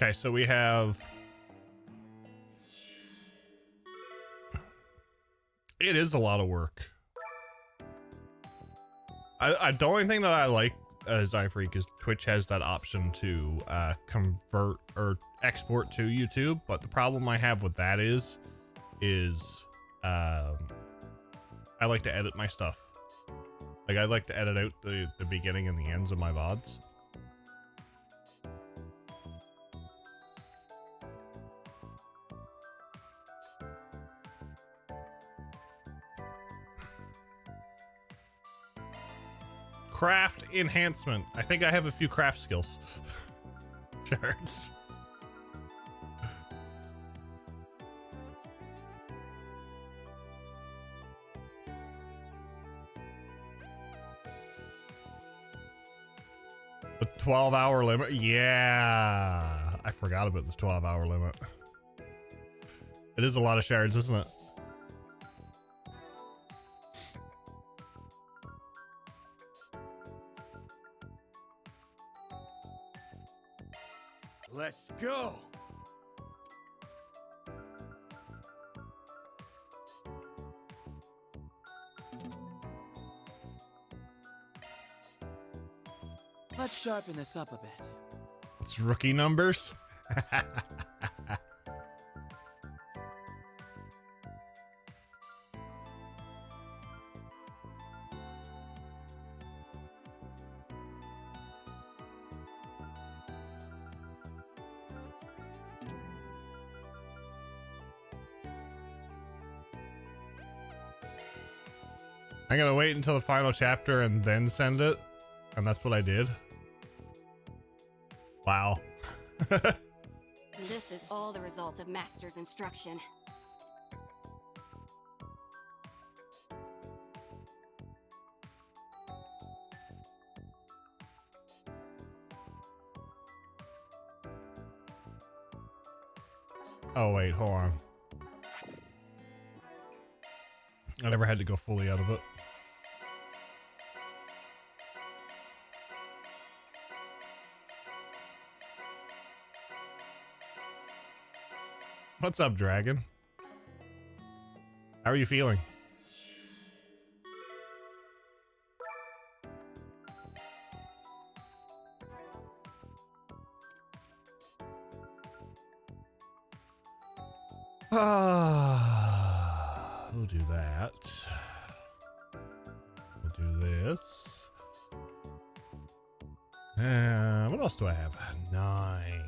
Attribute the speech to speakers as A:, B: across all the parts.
A: Okay, so we have... It is a lot of work. The only thing that I like as iFreak is Twitch has that option to convert or export to YouTube, but the problem I have with that is I like to edit my stuff. Like, I like to edit out the beginning and the ends of my VODs. Craft enhancement. I think I have a few craft skills. Shards. The 12-hour limit. Yeah. I forgot about this 12-hour limit. It is a lot of shards, isn't it?
B: Let's go! Let's sharpen this up a bit.
A: It's rookie numbers. I'm gonna wait until the final chapter and then send it. And that's what I did. Wow.
C: This is all the result of Master's instruction.
A: Oh wait, hold on. I never had to go fully out of it. What's up, Dragon? How are you feeling? We'll do that. We'll do this. What else do I have? 9.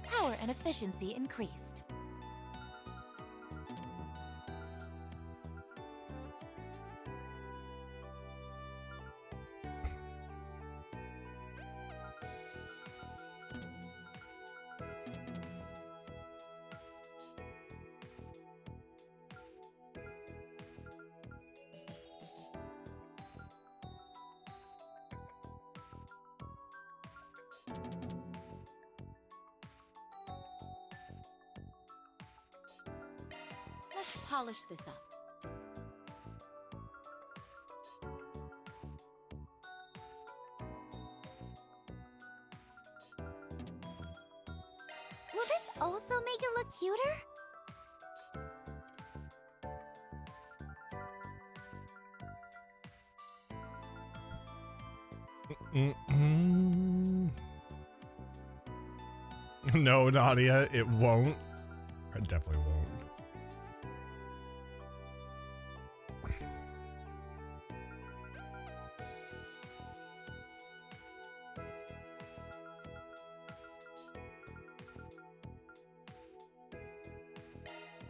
D: Power and efficiency increased. Let's polish this up.
E: Will this also make it look cuter?
A: No, Nadia, it won't. It definitely won't.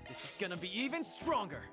B: This is gonna be even stronger!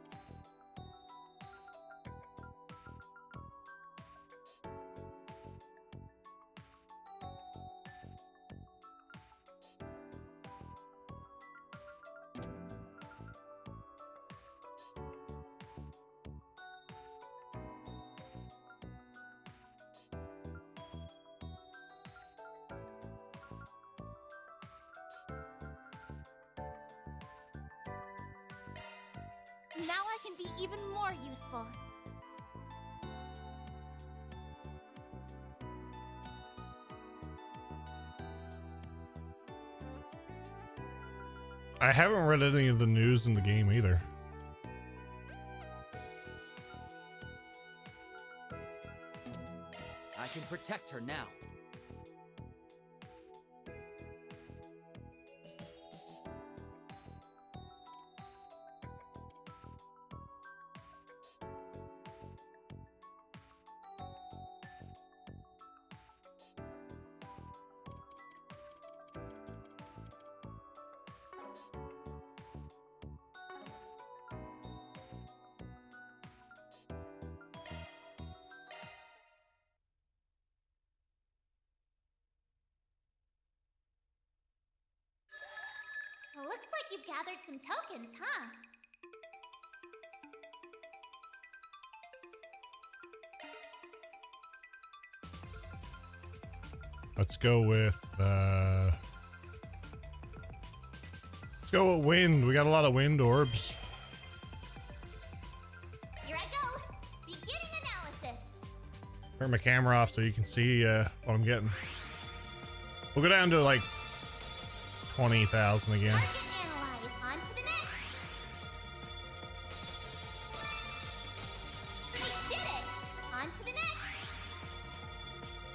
E: Now I can be even more useful.
A: I haven't read any of the news in the game either.
B: I can protect her now.
E: Looks like you've gathered some tokens, huh?
A: Let's go with wind. We got a lot of wind orbs.
E: Here I go. Beginning analysis.
A: Turn my camera off so you can see what I'm getting. We'll go down to like 20,000 again.
E: Target analyze. On to the next. We did it. On to the next.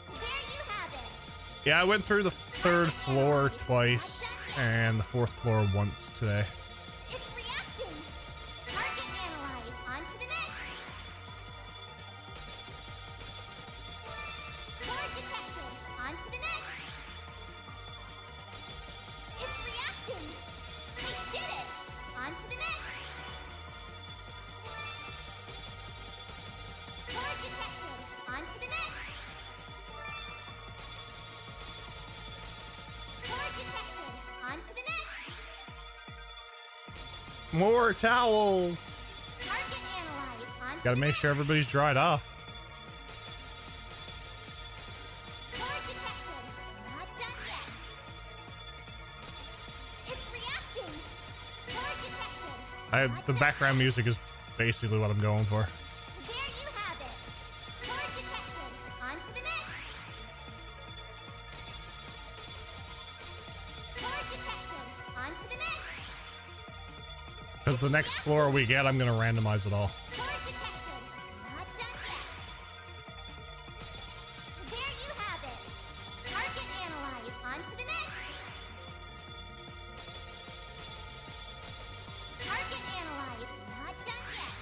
E: There you have it.
A: Yeah, I went through the third floor twice and the fourth floor once today.
E: It's reacting. Target analyze. On to the next. Core detected. On to the next. It's reacting. We did it. On to the next. Core detected. On to the next. Core detected. On to the next.
A: More towels.
E: Target analyze. On to
A: Gotta
E: the
A: make
E: next.
A: sure everybody's dried off.
E: Core detected. Not done yet. It's reacting. Core detected.
A: The background music is basically what I'm going for.
E: There you have it. Core detected. On to the next. Core detected. On to the next.
A: Because the next floor we get, I'm gonna randomize it all.
E: Core detected. Not done yet. There you have it. Target analyze. On to the next. Target analyze. Not done yet.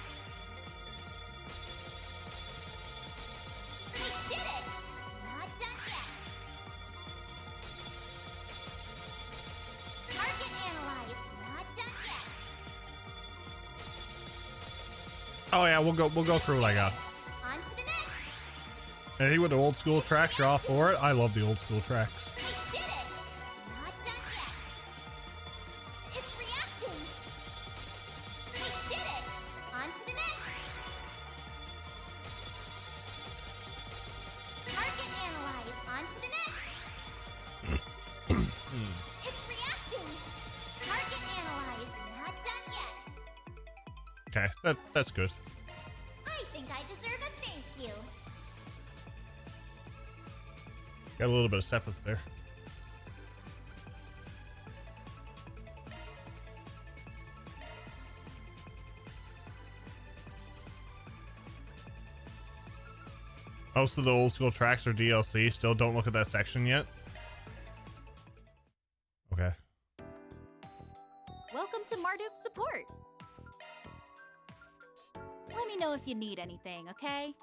E: We did it. Not done yet. Target analyze. Not done yet.
A: Oh yeah, we'll go through what I got.
E: On to the next.
A: Hey, with the old school tracks, you're all for it. I love the old school tracks.
E: We did it. Not done yet. It's reacting. We did it. On to the next. Target analyze. On to the next. It's reacting. Target analyze. Not done yet.
A: Okay, that's good.
E: I think I deserve a thank you.
A: Got a little bit of Sepith there. Most of the old school tracks are DLC. Still don't look at that section yet. Okay.
D: Welcome to Marduk's support. Let me know if you need anything, okay?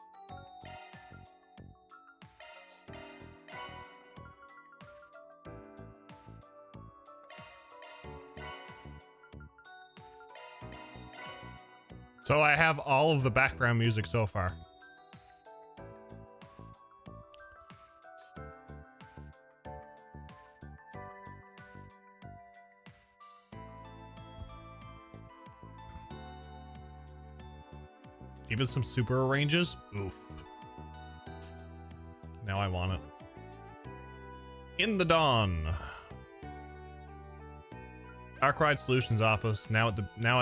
A: So I have all of the background music so far. Even some super arranges. Oof. Now I want it. In the Dawn. Arkwright Solutions Office, now at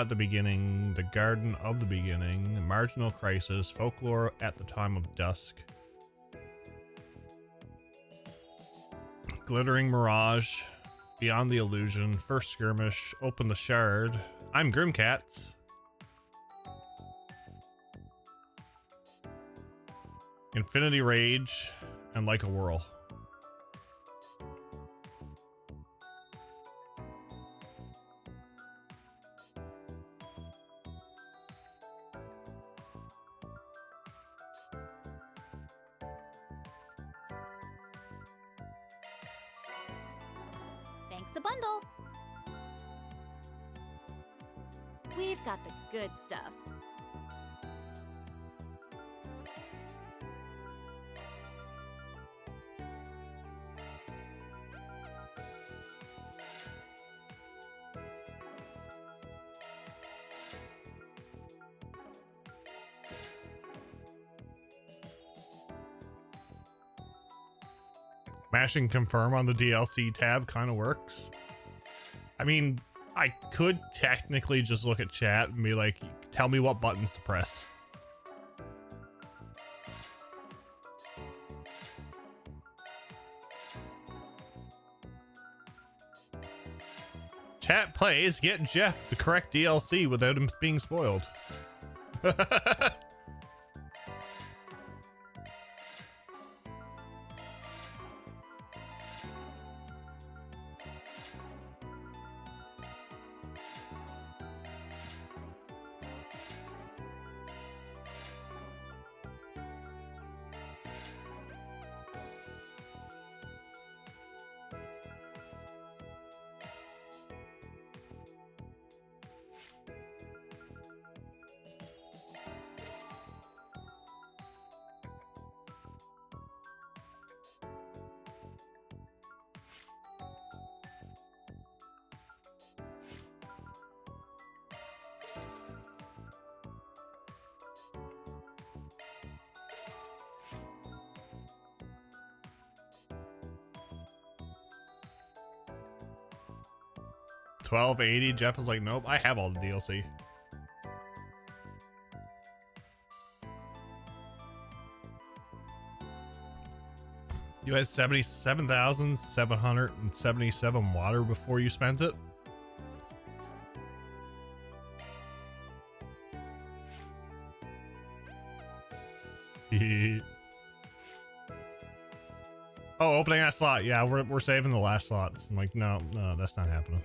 A: the beginning, the Garden of the Beginning, Marginal Crisis, Folklore at the Time of Dusk, Glittering Mirage, Beyond the Illusion, First Skirmish, Open the Shard, I'm Grimcats, Infinity Rage, and Like a Whirl.
D: Thanks a bundle. We've got the good stuff.
A: Mashing confirm on the DLC tab kind of works. I mean, I could technically just look at chat and be like, tell me what buttons to press. Chat plays, get Jeff the correct DLC without him being spoiled. $12.80. Jeff is like, nope, I have all the DLC. You had 77,777 water before you spent it. Oh, opening that slot. Yeah, we're saving the last slots. I'm like, no, that's not happening.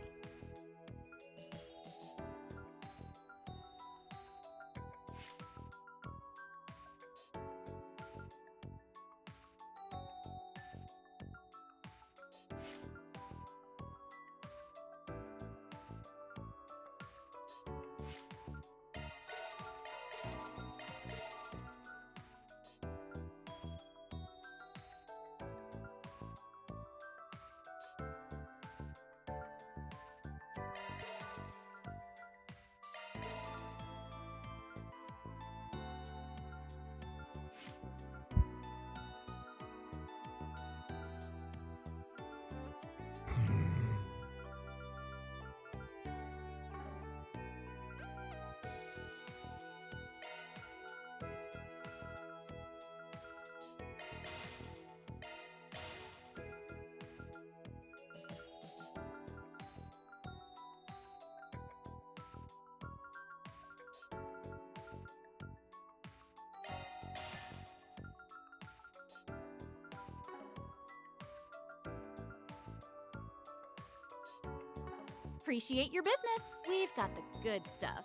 D: Appreciate your business. We've got the good stuff.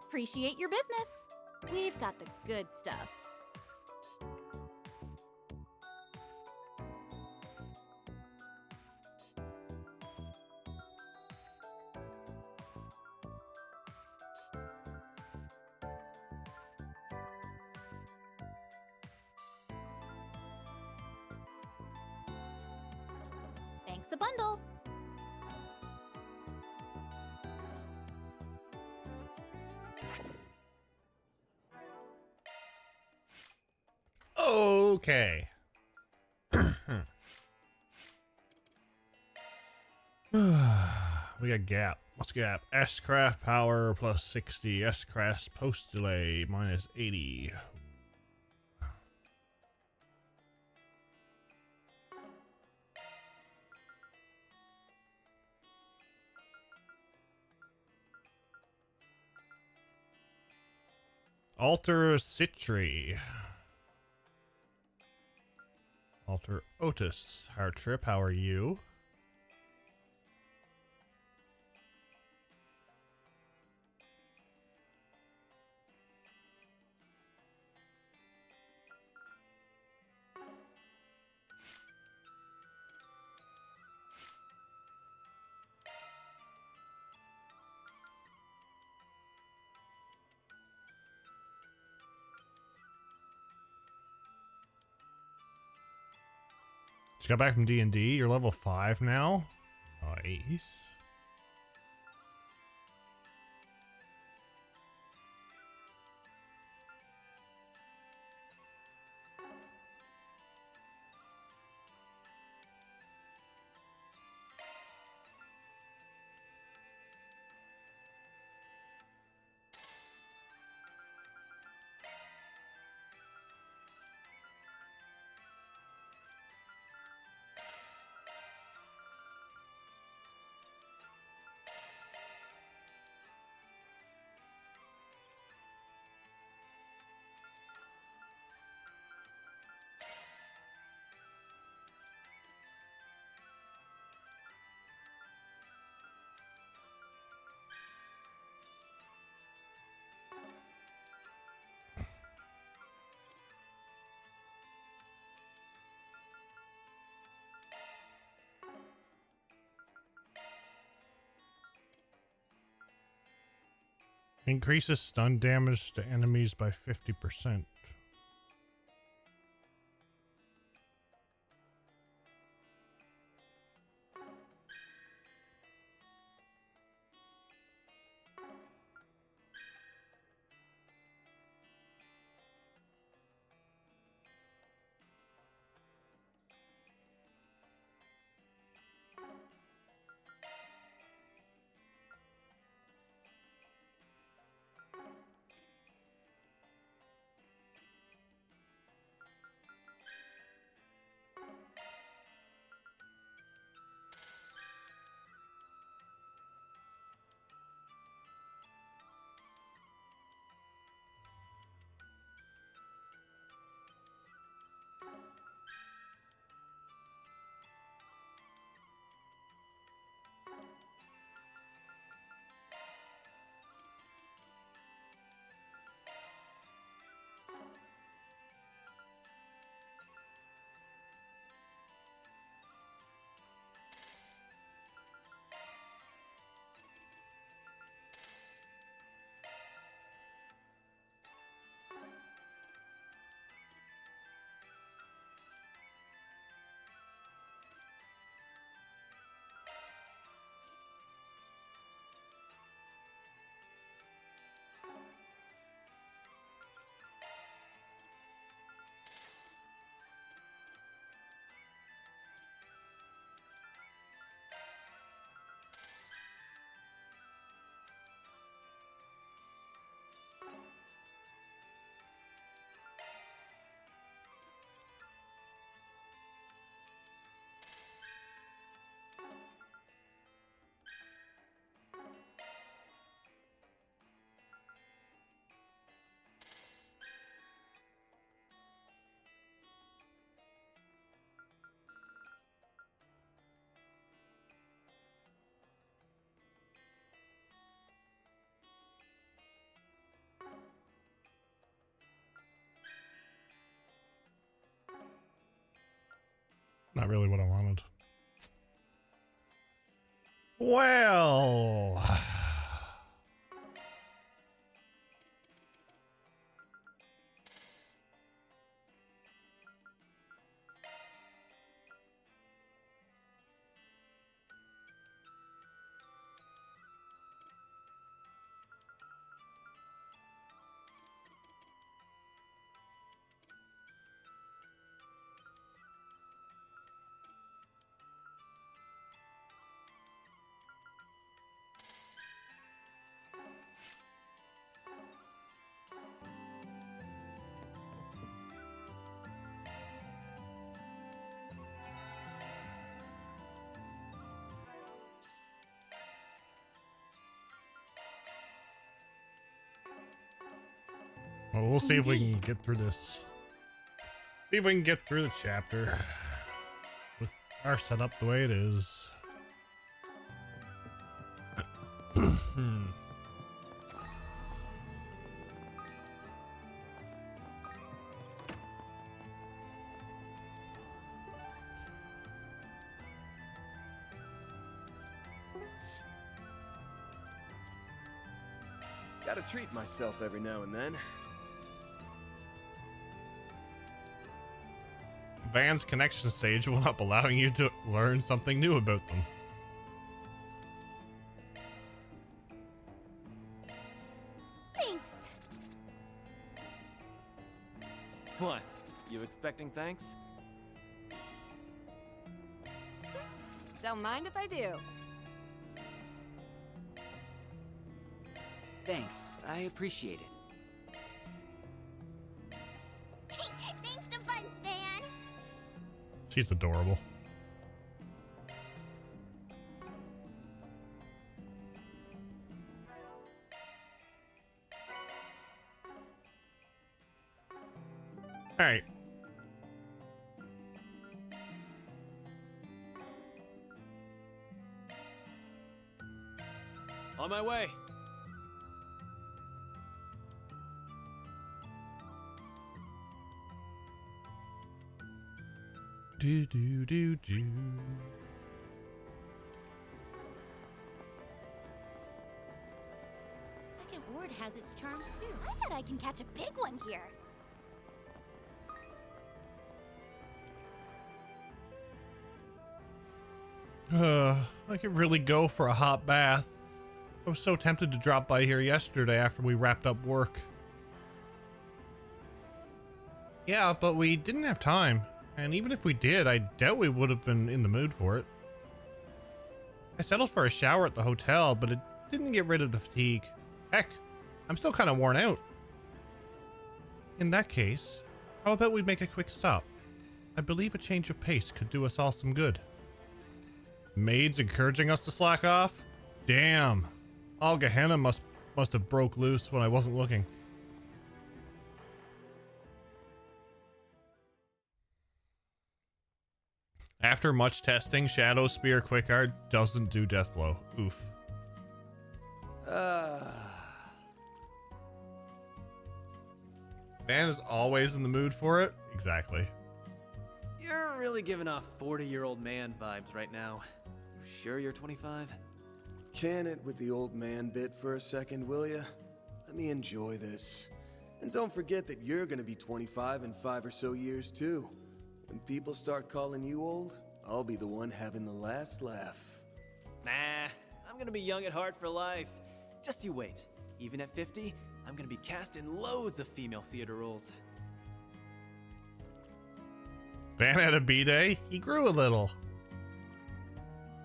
D: Appreciate your business. We've got the good stuff. Thanks a bundle.
A: Okay. We got gap. What's gap? S-craft power plus 60. S-craft post delay minus 80. Alter Citri. Alter Otis. Hard trip, how are you? Just got back from D&D. You're level 5 now? Nice. Increases stun damage to enemies by 50%. Not really what I wanted. Well. Well, we'll see if we can get through this. See if we can get through the chapter with our setup the way it is.
F: Gotta treat myself every now and then.
A: Van's connection stage went up, allowing you to learn something new about them.
D: Thanks.
B: What? You expecting thanks?
G: Don't mind if I do.
H: Thanks, I appreciate it.
E: Thanks a bunch, Van.
A: She's adorable. All right.
B: On my way.
A: Do do do do.
D: Second ward has its charms too.
E: I bet I can catch a big one here.
A: I could really go for a hot bath. I was so tempted to drop by here yesterday after we wrapped up work. Yeah, but we didn't have time. And even if we did, I doubt we would have been in the mood for it. I settled for a shower at the hotel, but it didn't get rid of the fatigue. Heck, I'm still kind of worn out. In that case, how about we make a quick stop? I believe a change of pace could do us all some good. Maids encouraging us to slack off? Damn. All Gehenna must have broke loose when I wasn't looking. After much testing, Shadow Spear Quickguard doesn't do Deathblow. Oof. Van is always in the mood for it. Exactly.
B: You're really giving off 40-year-old man vibes right now. You sure you're 25?
F: Can it with the old man bit for a second, will ya? Let me enjoy this. And don't forget that you're gonna be 25 in 5 or so years too. When people start calling you old, I'll be the one having the last laugh.
B: Nah, I'm gonna be young at heart for life. Just you wait. Even at 50, I'm gonna be cast in loads of female theater roles.
A: Van had a B-day. He grew a little.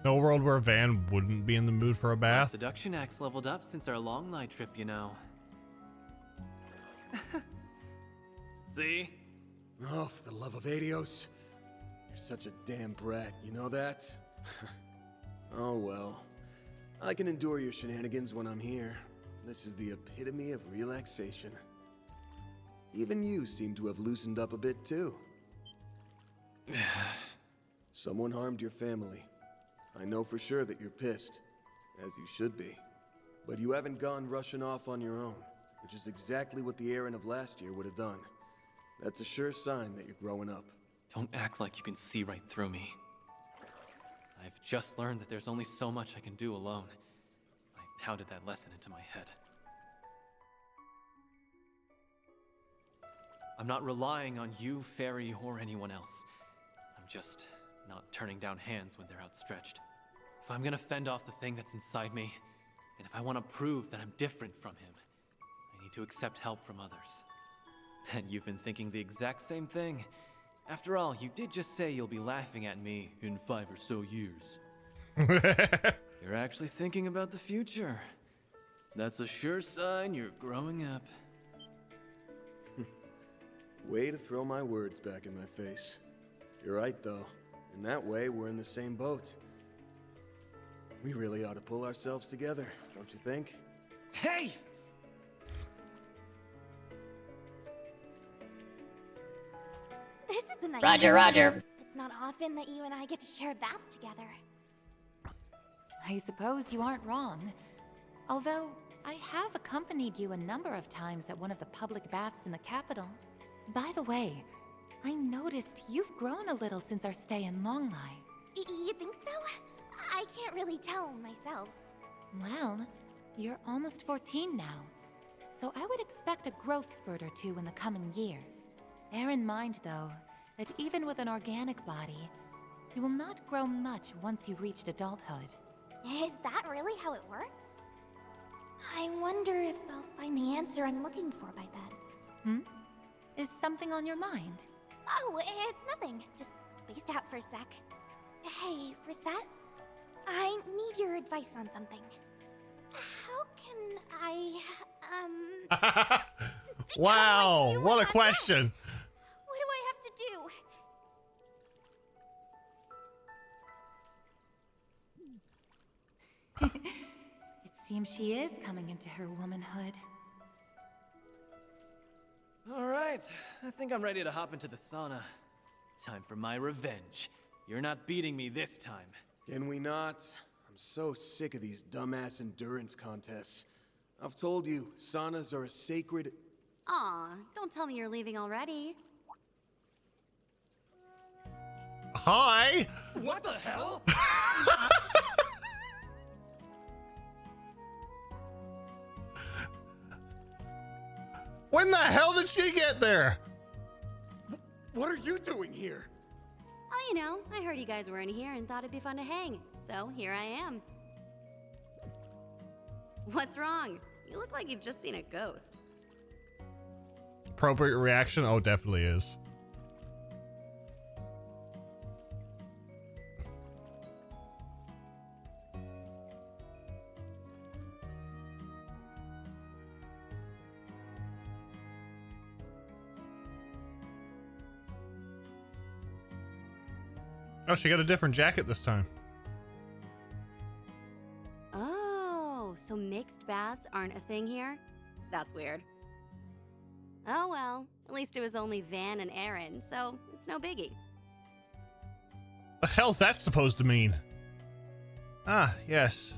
A: No world where Van wouldn't be in the mood for a
B: My
A: bath.
B: seduction act's leveled up since our long night trip, you know. See?
F: Oh, for the love of Adios. You're such a damn brat, you know that? Oh well. I can endure your shenanigans when I'm here. This is the epitome of relaxation. Even you seem to have loosened up a bit too. Someone harmed your family. I know for sure that you're pissed, as you should be. But you haven't gone rushing off on your own, which is exactly what the Aaron of last year would have done. That's a sure sign that you're growing up.
B: Don't act like you can see right through me. I've just learned that there's only so much I can do alone. I pounded that lesson into my head. I'm not relying on you, Fairy, or anyone else. I'm just not turning down hands when they're outstretched. If I'm gonna fend off the thing that's inside me, and if I want to prove that I'm different from him, I need to accept help from others. And you've been thinking the exact same thing. After all, you did just say you'll be laughing at me in 5 or so years. You're actually thinking about the future. That's a sure sign you're growing up.
F: Way to throw my words back in my face. You're right, though. In that way, we're in the same boat. We really ought to pull ourselves together, don't you think?
B: Hey!
E: This is a nice
I: Roger, Roger.
E: It's not often that you and I get to share a bath together.
J: I suppose you aren't wrong. Although, I have accompanied you a number of times at one of the public baths in the capital. By the way, I noticed you've grown a little since our stay in Longlai.
E: You think so? I can't really tell myself.
J: Well, you're almost 14 now, so I would expect a growth spurt or two in the coming years. Bear in mind, though, that even with an organic body, you will not grow much once you've reached adulthood.
E: Is that really how it works? I wonder if I'll find the answer I'm looking for by then.
J: Is something on your mind?
E: Oh, it's nothing. Just spaced out for a sec. Hey, Reset? I need your advice on something. How can I,
A: Wow, what a question.
E: What do I have to do?
J: It seems she is coming into her womanhood.
B: Alright, I think I'm ready to hop into the sauna. Time for my revenge. You're not beating me this time.
F: Can we not? I'm so sick of these dumbass endurance contests. I've told you, saunas are a sacred...
C: Aw, don't tell me you're leaving already.
A: Hi.
B: What the hell?
A: When the hell did she get there?
F: What are you doing here?
C: Oh, you know, I heard you guys were in here and thought it'd be fun to hang. So here I am. What's wrong? You look like you've just seen a ghost.
A: Appropriate reaction? Oh, definitely is. Oh, she got a different jacket this time.
C: Oh, so mixed baths aren't a thing here? That's weird. Oh well, at least it was only Van and Aaron, so it's no biggie.
A: The hell's that supposed to mean? Ah, yes.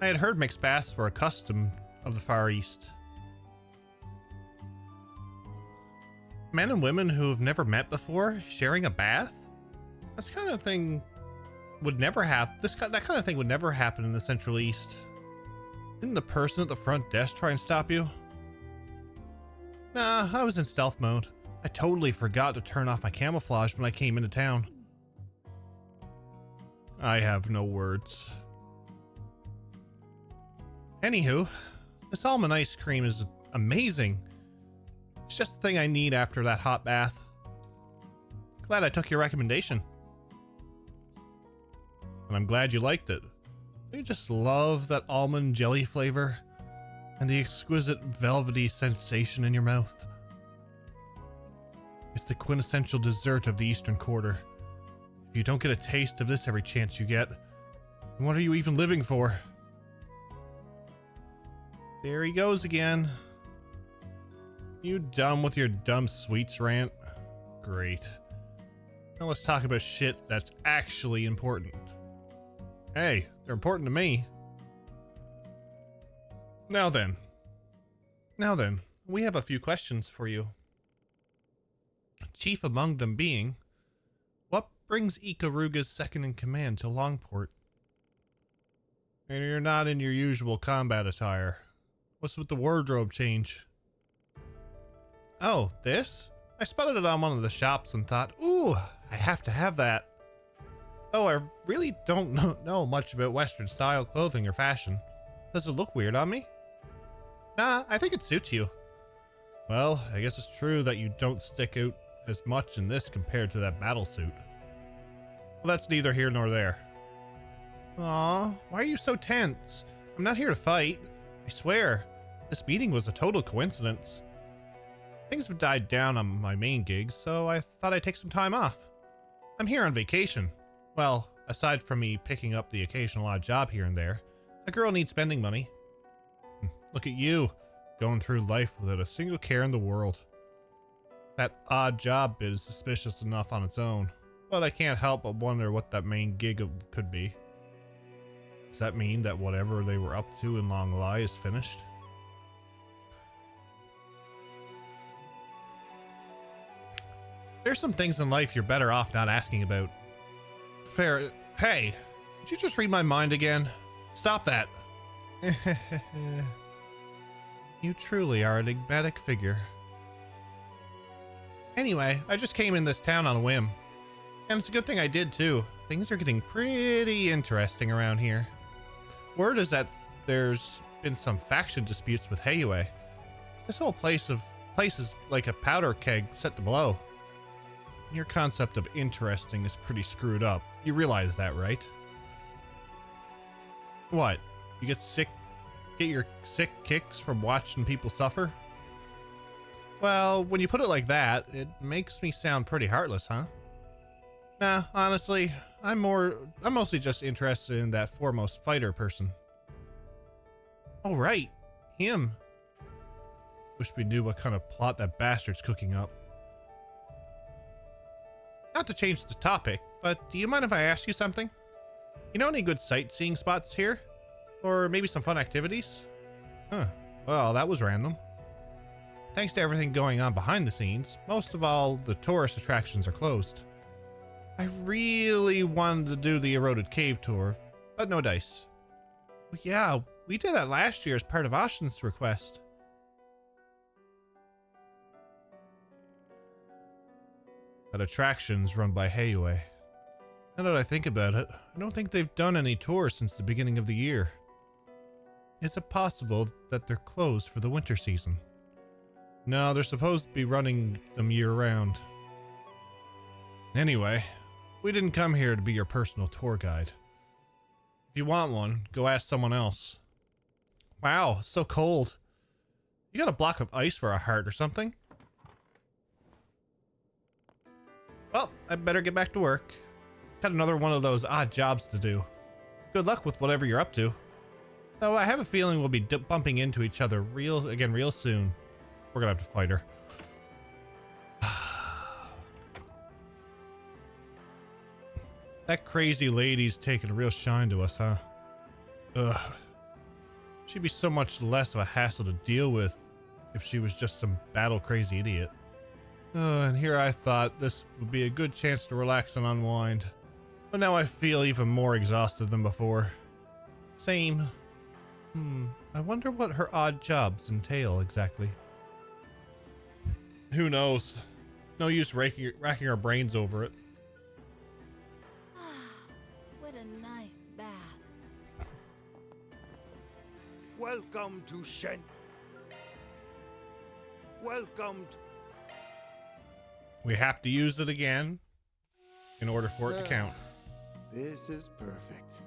A: I had heard mixed baths were a custom of the Far East. Men and women who have never met before sharing a bath? This kind of thing would never happen. That kind of thing would never happen in the Central East. Didn't the person at the front desk try and stop you? Nah, I was in stealth mode. I totally forgot to turn off my camouflage when I came into town. I have no words. Anywho, this almond ice cream is amazing. It's just the thing I need after that hot bath. Glad I took your recommendation. And I'm glad you liked it. You just love that almond jelly flavor and the exquisite velvety sensation in your mouth. It's the quintessential dessert of the Eastern Quarter. If you don't get a taste of this every chance you get, then what are you even living for? There he goes again. You done with your dumb sweets rant? Great. Now let's talk about shit that's actually important. Hey, they're important to me. Now then, we have a few questions for you. Chief among them being, brings Ikaruga's second in command to Longport? And you're not in your usual combat attire. What's with the wardrobe change? Oh, this? I spotted it on one of the shops and thought, ooh, I have to have that. Oh, I really don't know much about Western style clothing or fashion. Does it look weird on me? Nah, I think it suits you. Well, I guess it's true that you don't stick out as much in this compared to that battle suit. Well, that's neither here nor there. Aw, why are you so tense? I'm not here to fight. I swear, this meeting was a total coincidence. Things have died down on my main gig, so I thought I'd take some time off. I'm here on vacation. Well, aside from me picking up the occasional odd job here and there, a girl needs spending money. Look at you, going through life without a single care in the world. That odd job bit is suspicious enough on its own, but I can't help but wonder what that main gig could be. Does that mean that whatever they were up to in Long Lie is finished? There's some things in life you're better off not asking about. Fair. Hey, did you just read my mind again? Stop that. You truly are an enigmatic figure. Anyway, I just came in this town on a whim. And it's a good thing I did too. Things are getting pretty interesting around here. Word is that there's been some faction disputes with Heiyue. This whole place is like a powder keg set to blow. Your concept of interesting is pretty screwed up. You realize that, right? What? You get your sick kicks from watching people suffer? Well, when you put it like that, it makes me sound pretty heartless, huh? Nah, honestly, I'm mostly just interested in that foremost fighter person. Oh, right. Him. Wish we knew what kind of plot that bastard's cooking up. Not to change the topic, but do you mind if I ask you something? You know any good sightseeing spots here? Or maybe some fun activities? Huh. Well, that was random. Thanks to everything going on behind the scenes, most of all the tourist attractions are closed. I really wanted to do the eroded cave tour, but no dice. Well, yeah, we did that last year as part of Ashen's request. That attraction's run by Heiyue. Now that I think about it, I don't think they've done any tours since the beginning of the year. Is it possible that they're closed for the winter season? No, they're supposed to be running them year-round. Anyway, we didn't come here to be your personal tour guide. If you want one, go ask someone else. Wow, so cold. You got a block of ice for a heart or something? Well, I better get back to work. Got another one of those odd jobs to do. Good luck with whatever you're up to. Though I have a feeling we'll be bumping into each other real soon. We're gonna have to fight her. That crazy lady's taking a real shine to us, huh? Ugh. She'd be so much less of a hassle to deal with if she was just some battle-crazy idiot. And here I thought this would be a good chance to relax and unwind. But now I feel even more exhausted than before. Same. I wonder what her odd jobs entail exactly. Who knows? No use racking our brains over it.
J: What a nice bath.
I: Welcome to Shen. Welcome to...
A: We have to use it again in order for it to count.
F: This is perfect.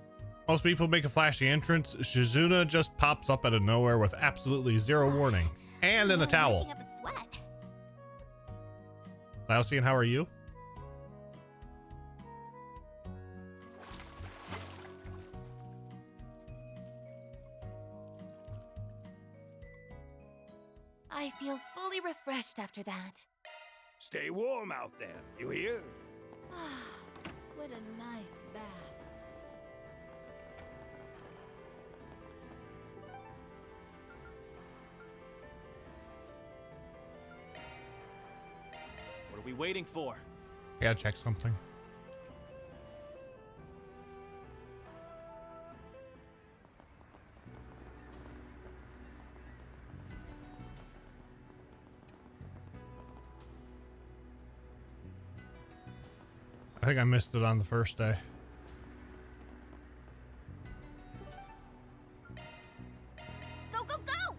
A: Most people make a flashy entrance. Shizuna just pops up out of nowhere with absolutely zero warning. And in a towel.
E: Making up a sweat.
A: Lausian, how are you?
J: I feel fully refreshed after that.
I: Stay warm out there, you hear?
J: What a nice bath.
B: What are we waiting for?
A: Gotta check something. I think I missed it on the first day.
E: Go, go, go!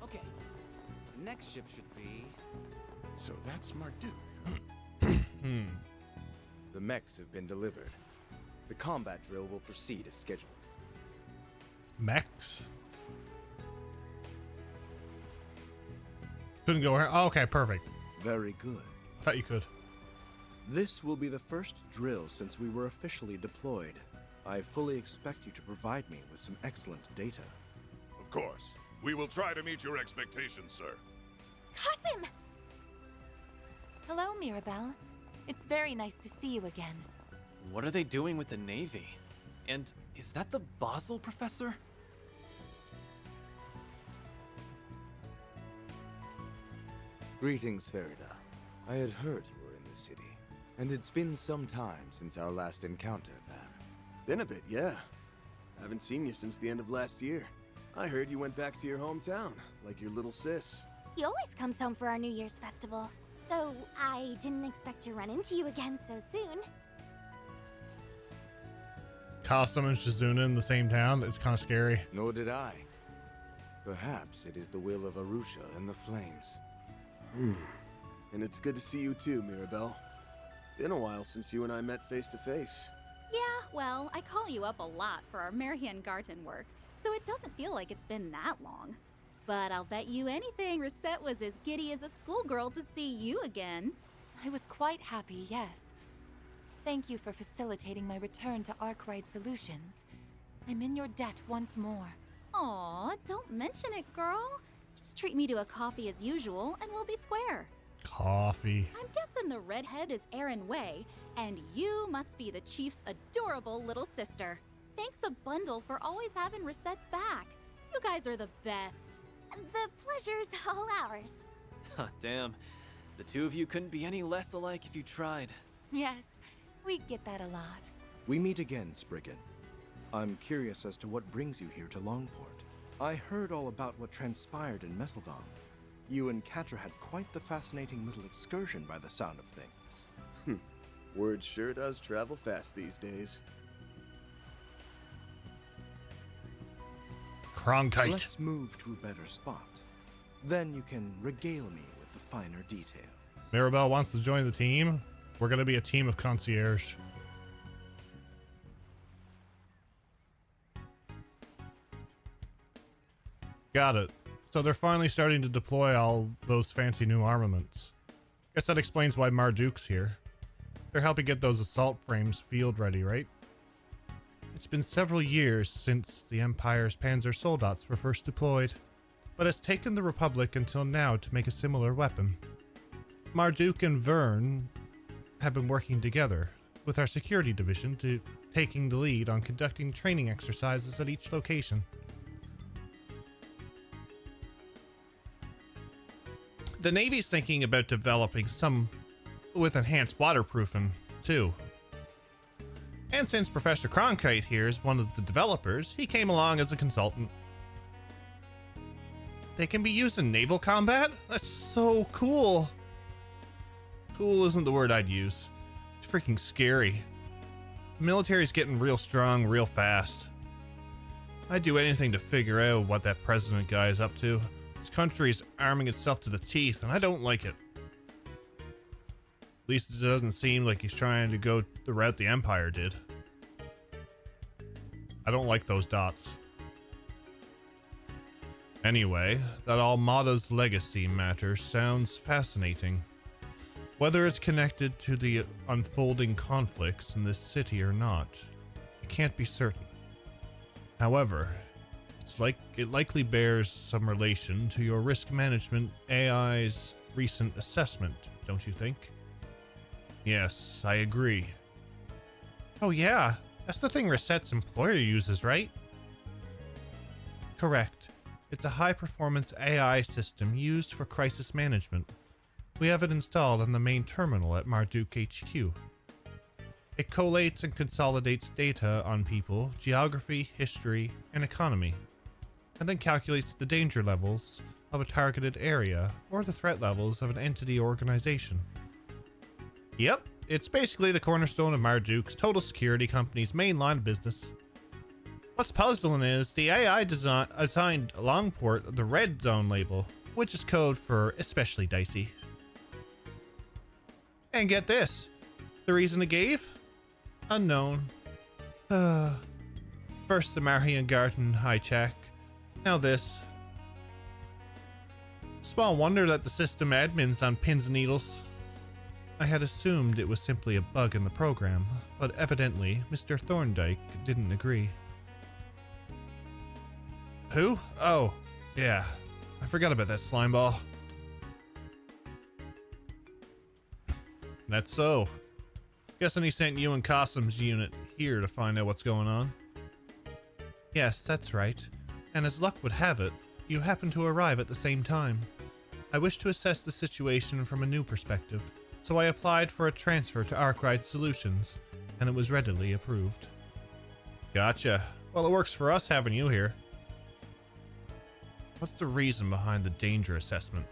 H: Okay. The next ship should be...
F: So that's Marduk.
K: The mechs have been delivered. The combat drill will proceed as scheduled.
A: Mechs? Couldn't go here. Oh, okay, perfect.
K: Very good.
A: Thought you could.
K: This will be the first drill since we were officially deployed. I fully expect you to provide me with some excellent data.
L: Of course. We will try to meet your expectations, sir.
E: Qasim!
J: Hello, Mirabelle. It's very nice to see you again.
B: What are they doing with the Navy? And is that the Basel professor?
K: Greetings, Farida. I had heard you were in the city, and it's been some time since our last encounter, Van.
F: Been a bit, yeah. Haven't seen you since the end of last year. I heard you went back to your hometown, like your little sis.
E: He always comes home for our New Year's festival. Though I didn't expect to run into you again so soon.
A: Qasim and Shizuna in the same town? It's kind of scary.
K: Nor did I. Perhaps it is the will of Arusha and the flames.
F: And it's good to see you too, Mirabelle. Been a while since you and I met face to face.
D: Yeah, well, I call you up a lot for our Marian Garten work, so it doesn't feel like it's been that long. But I'll bet you anything Reset was as giddy as a schoolgirl to see you again.
J: I was quite happy, yes. Thank you for facilitating my return to Arkwright Solutions. I'm in your debt once more.
D: Aw, don't mention it, girl. Just treat me to a coffee as usual, and we'll be square.
A: Coffee.
D: I'm guessing the redhead is Erin Way, and you must be the Chief's adorable little sister. Thanks a bundle for always having Reset's back. You guys are the best.
E: The pleasure's all ours.
B: Damn. The two of you couldn't be any less alike if you tried.
J: Yes, we get that a lot.
K: We meet again, Spriggan. I'm curious as to what brings you here to Longport. I heard all about what transpired in Messeldom. You and Catra had quite the fascinating little excursion by the sound of things.
F: Word sure does travel fast these days.
A: Cronkite.
K: Let's move to a better spot. Then you can regale me with the finer details.
A: Mirabelle wants to join the team. We're going to be a team of concierge. Got it. So they're finally starting to deploy all those fancy new armaments. Guess that explains why Marduk's here. They're helping get those assault frames field ready, right? It's been several years since the Empire's Panzer Soldats were first deployed, but it's taken the Republic until now to make a similar weapon. Marduk and Vern have been working together, with our security division taking the lead on conducting training exercises at each location. The Navy's thinking about developing some with enhanced waterproofing, too. And since Professor Cronkite here is one of the developers, he came along as a consultant. They can be used in naval combat? That's so cool. Cool isn't the word I'd use. It's freaking scary. The military's getting real strong real fast. I'd do anything to figure out what that president guy is up to. This country is arming itself to the teeth, and I don't like it. At least it doesn't seem like he's trying to go the route the Empire did. I don't like those dots. Anyway, that Almada's legacy matter sounds fascinating. Whether it's connected to the unfolding conflicts in this city or not, I can't be certain. However, it likely bears some relation to your risk management AI's recent assessment, don't you think? Yes, I agree. Oh yeah, that's the thing Reset's employer uses, right? Correct. It's a high-performance AI system used for crisis management. We have it installed on the main terminal at Marduk HQ. It collates and consolidates data on people, geography, history, and economy, and then calculates the danger levels of a targeted area or the threat levels of an entity or organization. Yep, it's basically the cornerstone of Marduk's total security company's main line of business. What's puzzling is the AI assigned Longport the red zone label, which is code for especially dicey. And get this, the reason it gave? Unknown. First the Marian Garden hijack, now this. Small wonder that the system admin's on pins and needles. I had assumed it was simply a bug in the program, but evidently Mr. Thorndyke didn't agree. Who? Oh, yeah. I forgot about that slime ball. That's so. Guessing he sent you and Costumes unit here to find out what's going on. Yes, that's right. And as luck would have it, you happened to arrive at the same time. I wish to assess the situation from a new perspective, so I applied for a transfer to Arkwright Solutions, and it was readily approved. Gotcha. Well, it works for us having you here. What's the reason behind the danger assessment?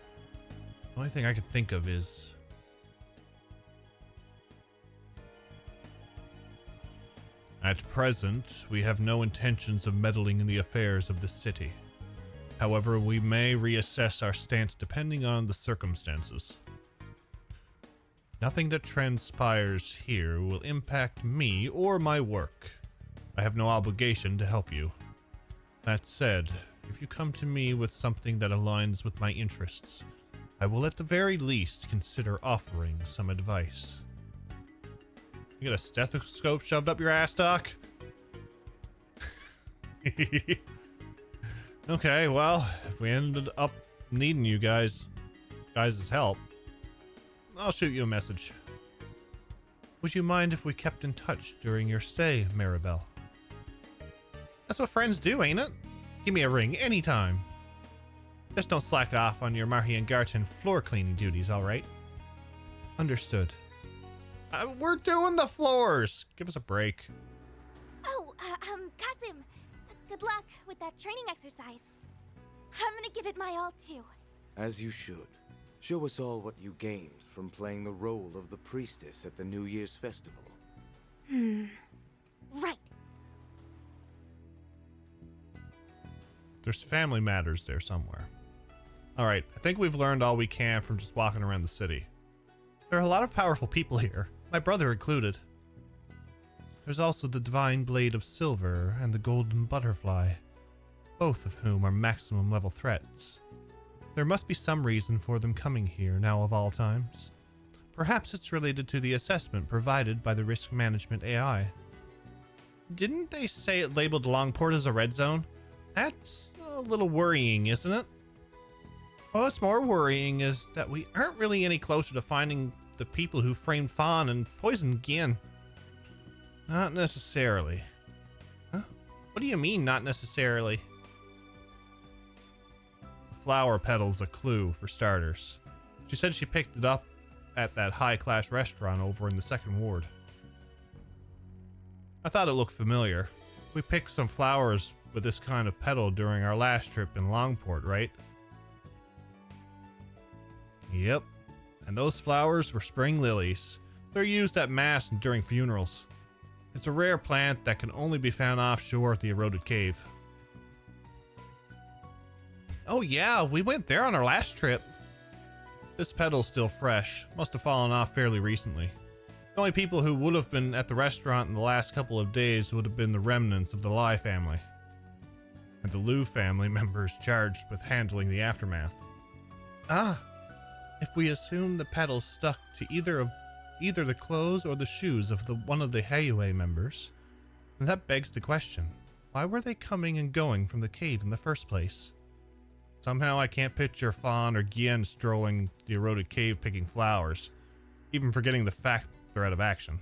A: The only thing I can think of is... At present, we have no intentions of meddling in the affairs of the city. However, we may reassess our stance depending on the circumstances. Nothing that transpires here will impact me or my work. I have no obligation to help you. That said, if you come to me with something that aligns with my interests, I will at the very least consider offering some advice. You got a stethoscope shoved up your ass, Doc? Okay, well, if we ended up needing you guys' help, I'll shoot you a message. Would you mind if we kept in touch during your stay, Maribel? That's what friends do, ain't it? Give me a ring anytime. Just don't slack off on your Marian Garten floor cleaning duties, alright? Understood. We're doing the floors! Give us a break.
E: Oh, Kasim, good luck with that training exercise. I'm gonna give it my all, too.
M: As you should. Show us all what you gained from playing the role of the priestess at the New Year's festival.
E: Right.
A: There's family matters there somewhere. Alright, I think we've learned all we can from just walking around the city. There are a lot of powerful people here, my brother included. There's also the Divine Blade of Silver and the Golden Butterfly, both of whom are maximum level threats. There must be some reason for them coming here now of all times. Perhaps it's related to the assessment provided by the risk management AI. Didn't they say it labeled Longport as a red zone? That's a little worrying, isn't it? What's more worrying is that we aren't really any closer to finding the people who framed Fawn and poisoned Gien. Not necessarily. Huh? What do you mean, not necessarily? The flower petal's a clue, for starters. She said she picked it up at that high-class restaurant over in the second ward. I thought it looked familiar. We picked some flowers with this kind of petal during our last trip in Longport, right? Yep. And those flowers were spring lilies. They're used at mass and during funerals. It's a rare plant that can only be found offshore at the eroded cave. Oh yeah, we went there on our last trip. This petal's still fresh. Must have fallen off fairly recently. The only people who would have been at the restaurant in the last couple of days would have been the remnants of the Lai family. And the Liu family members charged with handling the aftermath. Ah, if we assume the petals stuck to either the clothes or the shoes of one of the Heiyue members, then that begs the question, why were they coming and going from the cave in the first place? Somehow I can't picture Fawn or Gien strolling the eroded cave picking flowers, even forgetting the fact they're out of action.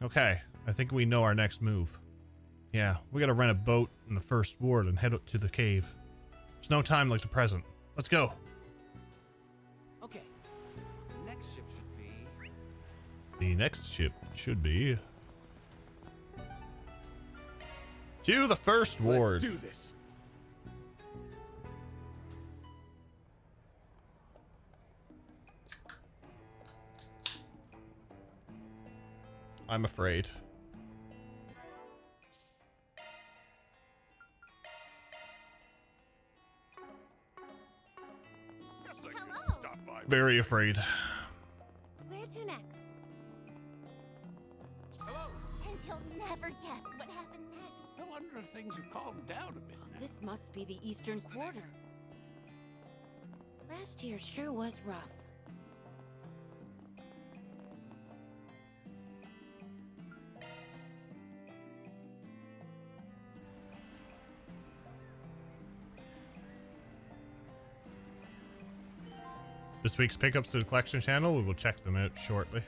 A: Okay, I think we know our next move. Yeah, we gotta rent a boat in the first ward and head up to the cave. There's no time like the present. Let's go.
H: Okay. The next ship should be...
A: The next ship should be... to the first ward.
F: Let's do this.
A: I'm afraid. Very afraid.
E: Where to next? And you'll never guess what happened next.
N: I wonder if things have calmed down a bit now.
O: This must be the Eastern Quarter. Last year sure was rough.
A: This week's pickups to the collection channel, we will check them out shortly.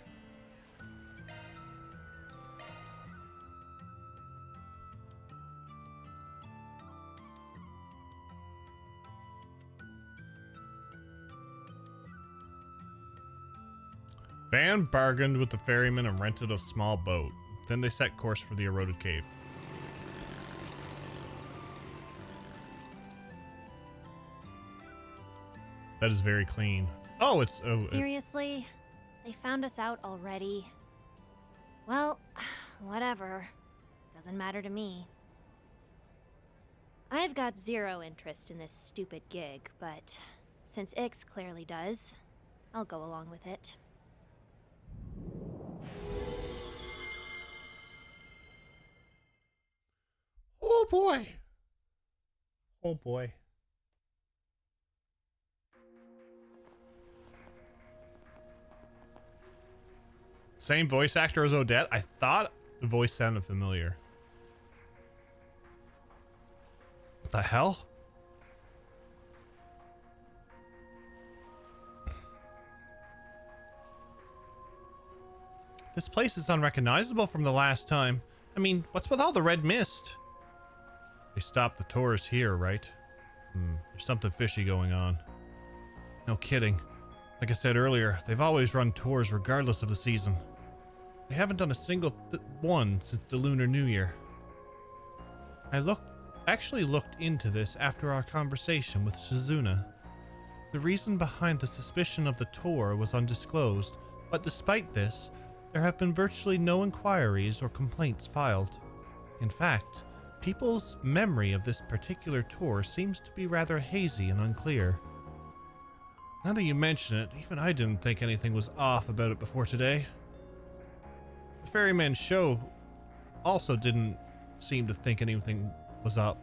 A: Van bargained with the ferryman and rented a small boat. Then they set course for the eroded cave. That is very clean. Oh, it's... Oh,
P: Seriously? They found us out already? Well, whatever. Doesn't matter to me. I've got zero interest in this stupid gig, but since Ix clearly does, I'll go along with it.
A: Oh boy. Oh boy. Same voice actor as Odette? I thought the voice sounded familiar. What the hell? This place is unrecognizable from the last time. I mean, what's with all the red mist? They stopped the tours here, right? There's something fishy going on. No kidding. Like I said earlier, they've always run tours regardless of the season. They haven't done a single one since the Lunar New Year. I actually looked into this after our conversation with Shizuna. The reason behind the suspicion of the tour was undisclosed, but despite this, there have been virtually no inquiries or complaints filed. In fact, people's memory of this particular tour seems to be rather hazy and unclear. Now that you mention it, even I didn't think anything was off about it before today. The ferryman's show also didn't seem to think anything was up.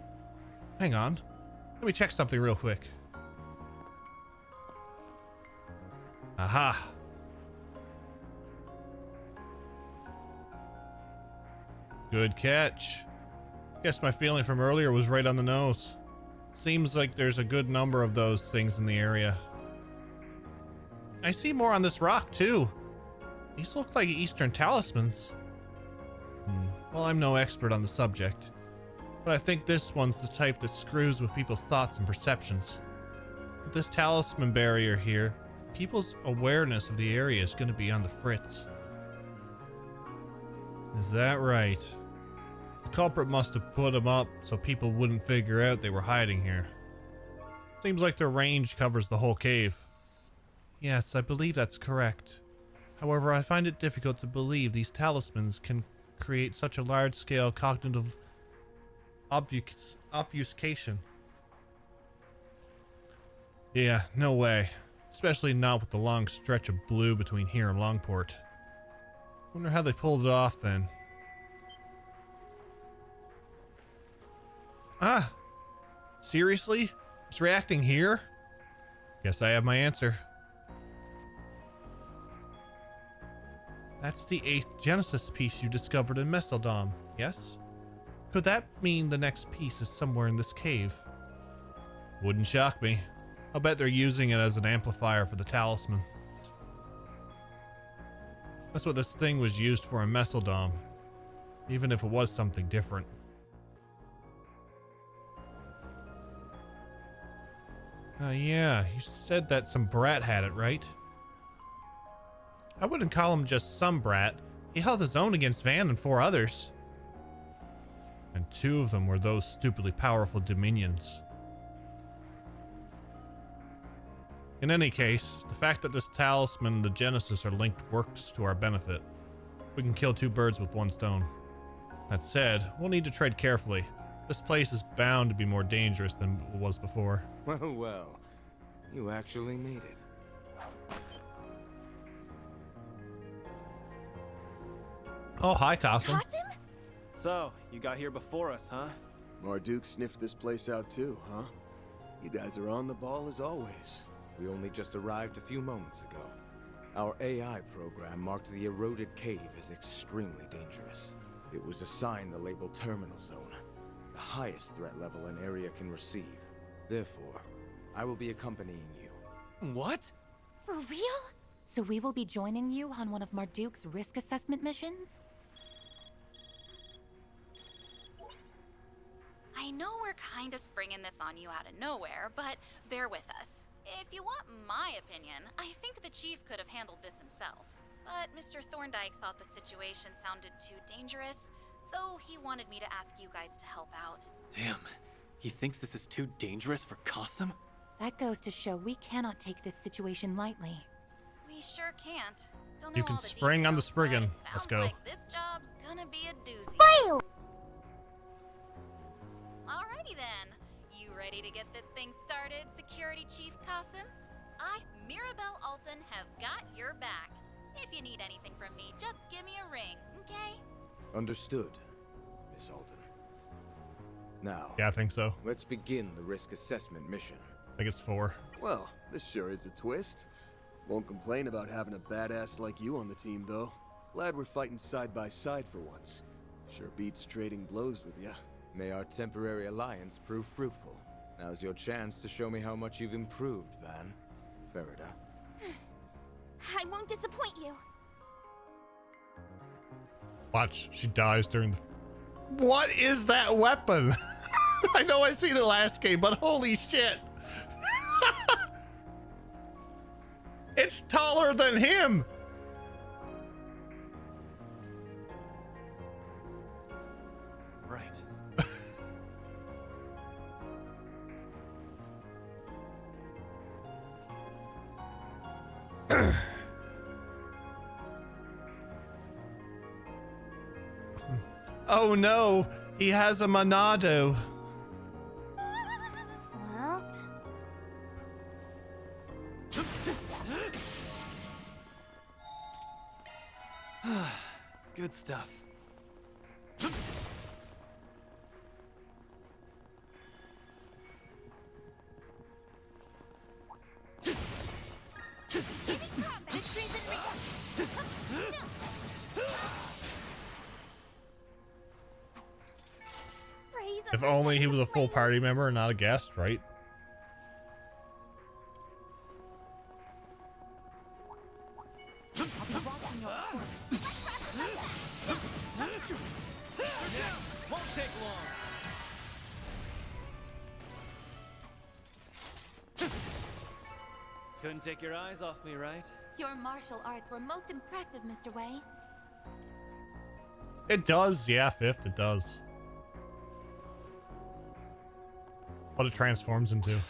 A: Hang on. Let me check something real quick. Aha. Good catch. Guess my feeling from earlier was right on the nose. Seems like there's a good number of those things in the area. I see more on this rock too. These look like Eastern talismans. Well, I'm no expert on the subject, but I think this one's the type that screws with people's thoughts and perceptions. With this talisman barrier here, people's awareness of the area is going to be on the fritz. Is that right? The culprit must have put them up so people wouldn't figure out they were hiding here. Seems like their range covers the whole cave. Yes, I believe that's correct. However, I find it difficult to believe these talismans can create such a large-scale cognitive obfuscation. Yeah, no way. Especially not with the long stretch of blue between here and Longport. Wonder how they pulled it off then. Ah! Seriously? It's reacting here? Guess I have my answer. That's the 8th Genesis piece you discovered in Meseldom, yes? Could that mean the next piece is somewhere in this cave? Wouldn't shock me. I'll bet they're using it as an amplifier for the talisman. That's what this thing was used for in Meseldom, even if it was something different. Yeah, you said that some brat had it, right? I wouldn't call him just some brat. He held his own against Van and 4 others. And 2 of them were those stupidly powerful Dominions. In any case, the fact that this talisman and the Genesis are linked works to our benefit. We can kill 2 birds with 1 stone. That said, we'll need to tread carefully. This place is bound to be more dangerous than it was before.
M: Well, well, you actually made it.
A: Oh, hi, Costume.
B: So, you got here before us, huh?
F: Marduk sniffed this place out too, huh? You guys are on the ball as always.
M: We only just arrived a few moments ago. Our AI program marked the eroded cave as extremely dangerous. It was assigned the label Terminal Zone, the highest threat level an area can receive. Therefore, I will be accompanying you.
B: What?
J: For real? So we will be joining you on one of Marduk's risk assessment missions?
D: I know we're kinda springing this on you out of nowhere, but bear with us. If you want my opinion, I think the chief could have handled this himself. But Mr. Thorndyke thought the situation sounded too dangerous, so he wanted me to ask you guys to help out.
B: Damn, he thinks this is too dangerous for Cossum?
J: That goes to show we cannot take this situation lightly.
D: We sure can't. Don't know
A: You can
D: all the
A: spring on the
D: details,
A: Spriggan.
D: but it
A: Let's
D: sounds
A: go.
D: like this job's gonna be a doozy. Alrighty then. You ready to get this thing started, Security Chief Cossum? I, Mirabelle Alton, have got your back. If you need anything from me, just give me a ring, okay?
M: Understood, Miss Alton. Now,
A: Yeah, I think so.
M: let's begin the risk assessment mission.
A: I think it's 4.
F: Well, this sure is a twist. Won't complain about having a badass like you on the team, though. Glad we're fighting side by side for once. Sure beats trading blows with ya.
M: May our temporary alliance prove fruitful. Now's your chance to show me how much you've improved, Van. Farida.
E: I won't disappoint you.
A: Watch, she dies during the... What is that weapon? I know I seen it last game, but holy shit. It's taller than him.
B: Right.
A: Oh no, he has a Monado.
E: Well,
B: Good stuff.
A: If only he was a full party member and not a guest, right?
B: Won't take long. Couldn't take your eyes off me, right?
J: Your martial arts were most impressive, Mr. Wei.
A: It does, yeah, 5th, it does. What it transforms into.
B: Those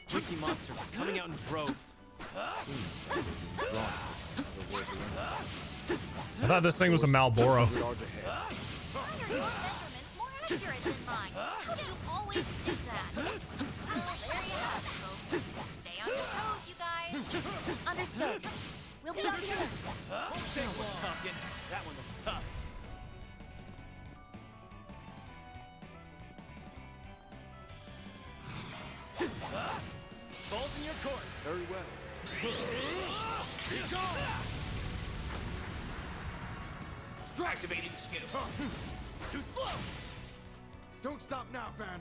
B: freaky monsters are coming out in droves.
A: I thought this thing was a Malboro.
D: Why are your measurements more accurate than mine? How do you always do that? Well, there you have it, folks. Stay on your toes, you guys.
E: understood. We'll be on the alert.
B: Won't take long. Talking. That one looks tough. Balls in your court.
F: Very well.
I: Here goes! Activating skill.
N: Too slow! Don't stop now, Van.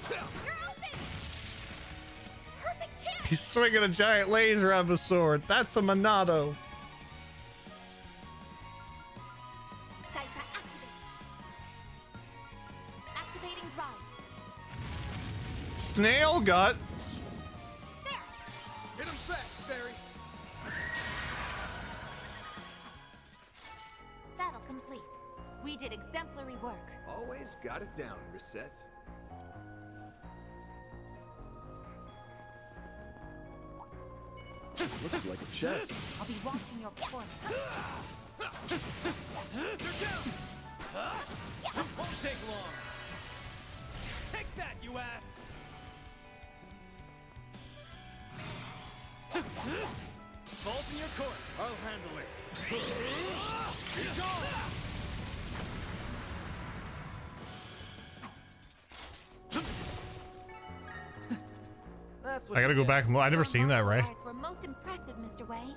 E: You're open! Perfect chance!
A: He's swinging a giant laser out of a sword. That's a Monado. snail guts.
N: Hit him fast, Barry.
J: Battle complete. We did exemplary work.
F: Always got it down, Reset. Looks like a chest.
J: I'll be watching your performance.
H: They're down! Won't take long. Take that, you ass! Ball's in your court.
N: I'll handle it.
H: Be gone! That's what
A: I gotta
H: you
A: go
H: get.
A: back and look. I never
J: Your
A: seen that,
J: martial
A: right?
J: arts were most impressive, Mr. Wei.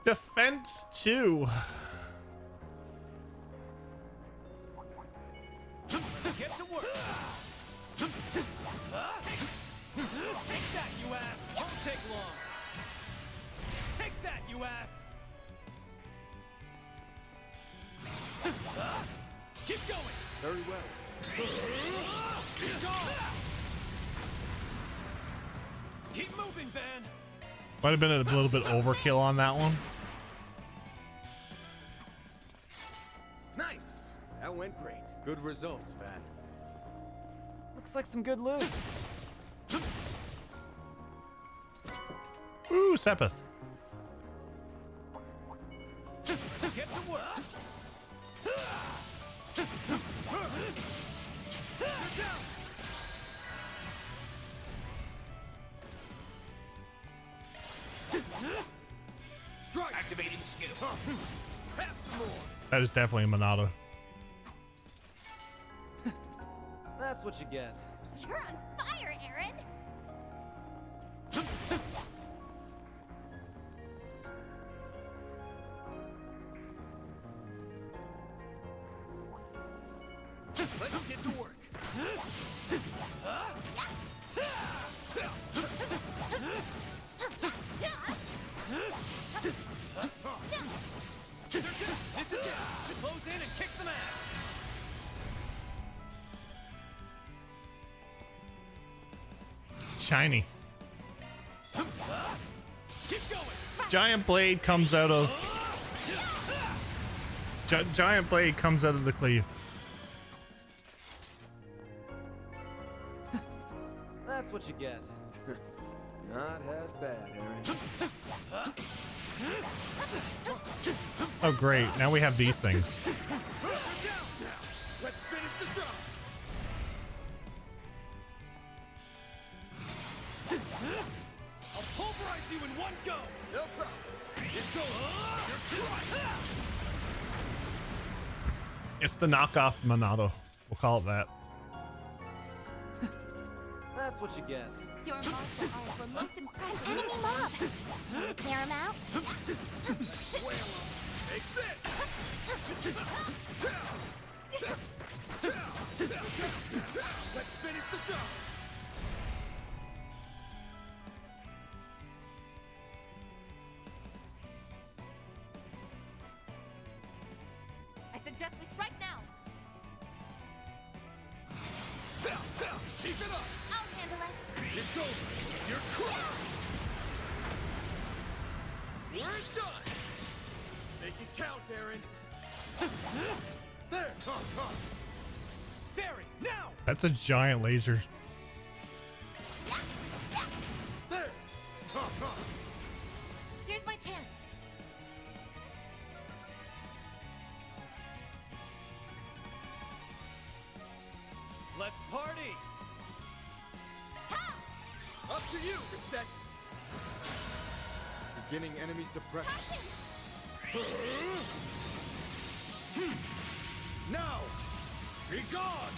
A: Defense 2.
H: Get to work. Take that, you ass. Won't take long. Take that, you ass. Keep going.
F: Very well.
H: Be gone. Keep moving, Van.
A: Might have been a little bit overkill on that one.
F: Nice. That went great.
M: Good results, Van.
H: Looks like some good loot.
A: Ooh, Sepith.
H: Get to work.
I: Strike! Activating skill.
H: Have some more.
A: That is definitely a Monado.
H: That's what you get.
E: You're on fire, Aaron!
N: Let's get to work.
H: This is it. Close in and kick some ass.
A: Shiny.
H: Keep going.
A: Giant blade comes out of. Giant blade comes out of the cleave.
H: That's what you get.
F: Not half bad, Aaron.
A: Oh great! Now we have these things.
N: Let's finish the job.
H: I'll pulverize you in one go.
N: No problem. It's over. You're crushed.
A: It's the knockoff Monado. We'll call it that.
H: That's what you get.
J: Your martial arts were most impressive.
E: Enemy mob! Clear him out?
N: Take this. Let's finish the job.
J: I suggest we strike now.
N: Keep it up.
E: I'll handle it.
N: It's over. You're crushed. We're done. Make it count, Aaron. There.
H: Barry, now.
A: That's a giant laser.
N: There.
J: Here's my chance.
H: Let's party.
N: Up to you, Reset.
M: Beginning enemy suppression.
N: Now, be gone.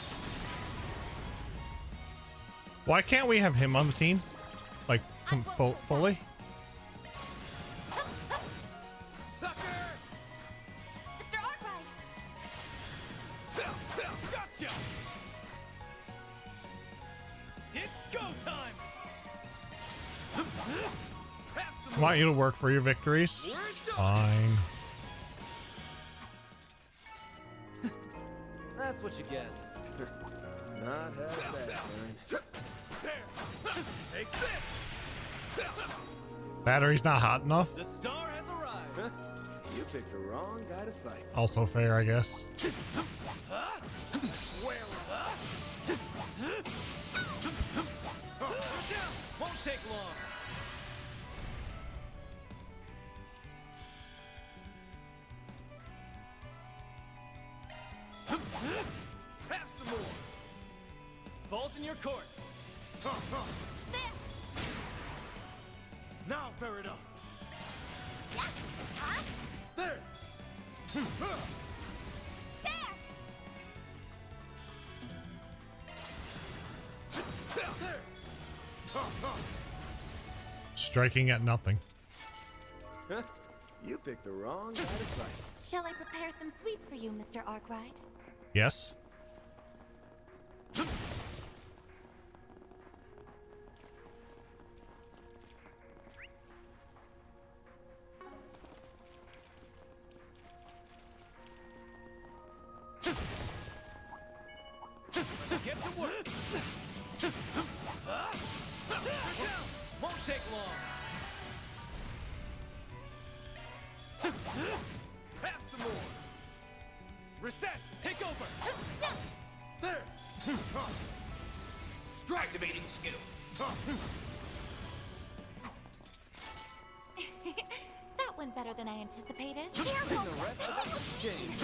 A: Why can't we have him on the team? Like fully?
N: Sucker.
E: Mr. Arkwright!
H: Gotcha. It's go time.
A: I want you to work for your victories. Fine.
H: That's what you get.
F: Not half bad, man.
H: Take this!
A: Battery's not hot enough.
H: The star has arrived.
F: You picked the wrong guy to fight.
A: Also fair, I guess.
H: Won't take long. Have some more. Ball's in your court.
N: Now fair it up. There.
A: Striking at nothing.
F: You picked the wrong guy to fight.
J: Shall I prepare some sweets for you, Mr. Arkwright?
A: Yes.
H: Get to work. Won't take long. Have some more. Reset. Take over.
N: There.
I: Activating skill.
J: That went better than I anticipated.
H: The rest of us game.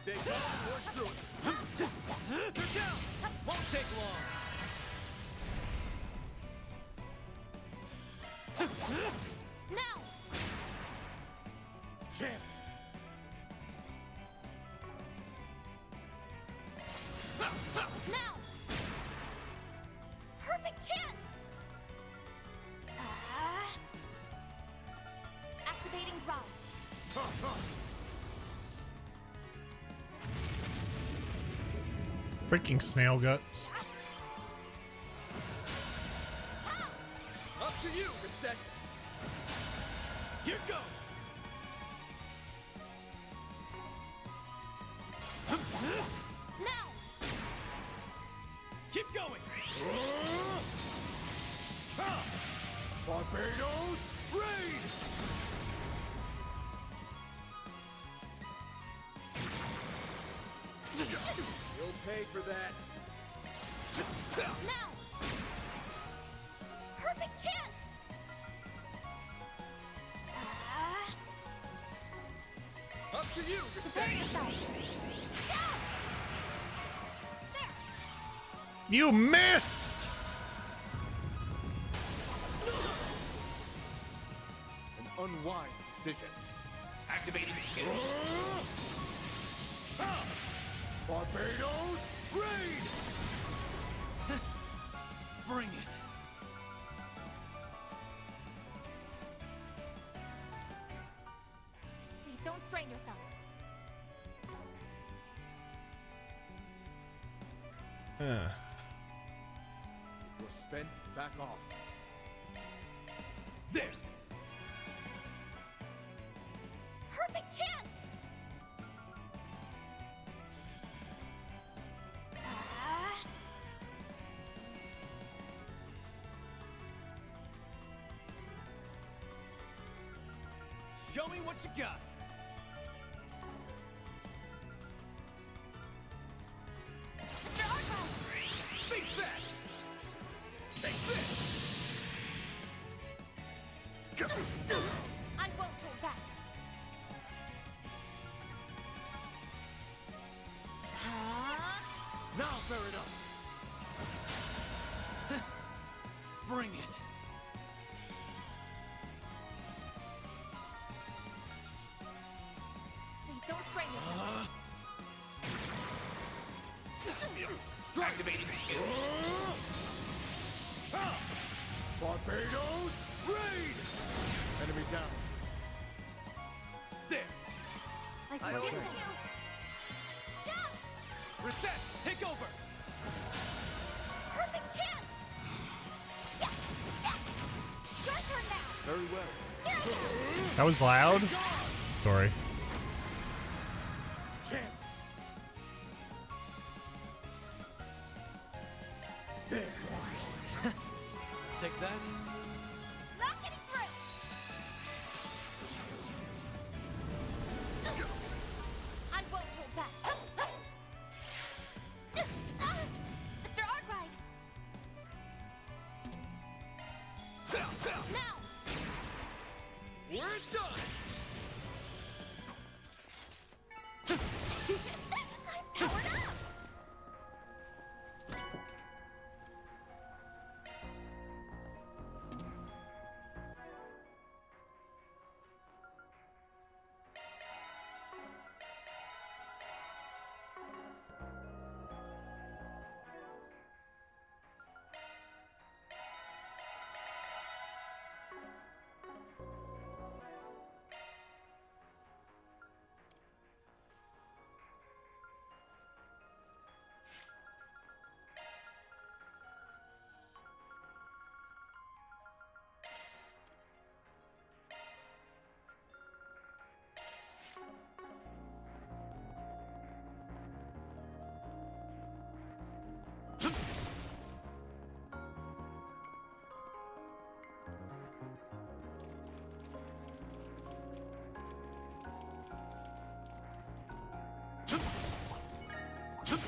N: Stay calm, work through it.
H: You're down. Won't take long.
J: Now!
N: Chance.
J: Now!
E: Perfect chance!
J: Activating drive.
A: Freaking snail guts.
N: Up to you, Reset.
H: Here goes.
J: Now!
H: Keep going.
N: Barbados, raid!
F: You'll pay for that.
J: Now!
E: Perfect chance!
N: Up to you,
J: Prepare
N: Reset.
J: yourself.
A: You missed!
N: An unwise decision.
I: Activating skill.
N: Barbados, raid!
H: Bring it.
J: Please don't strain yourself.
N: You're spent, back off.
H: There.
E: Perfect chance!
H: Show me what you got.
J: Mr. Arkwright!
N: Think fast! Take this!
J: I won't hold back.
N: Now fair it up.
H: Bring it.
J: Please don't strain yourself.
I: Activating skill.
N: Barbados, raid! Enemy down.
H: There.
J: I see
N: Okay.
J: you.
H: Reset. Take over.
E: Perfect chance!
K: Very well.
A: That was loud. Sorry.
N: Chance. There.
B: Take that.
E: Not getting through. I won't hold back. Mr. Arkwright. Now.
N: We're done.
E: I've powered up.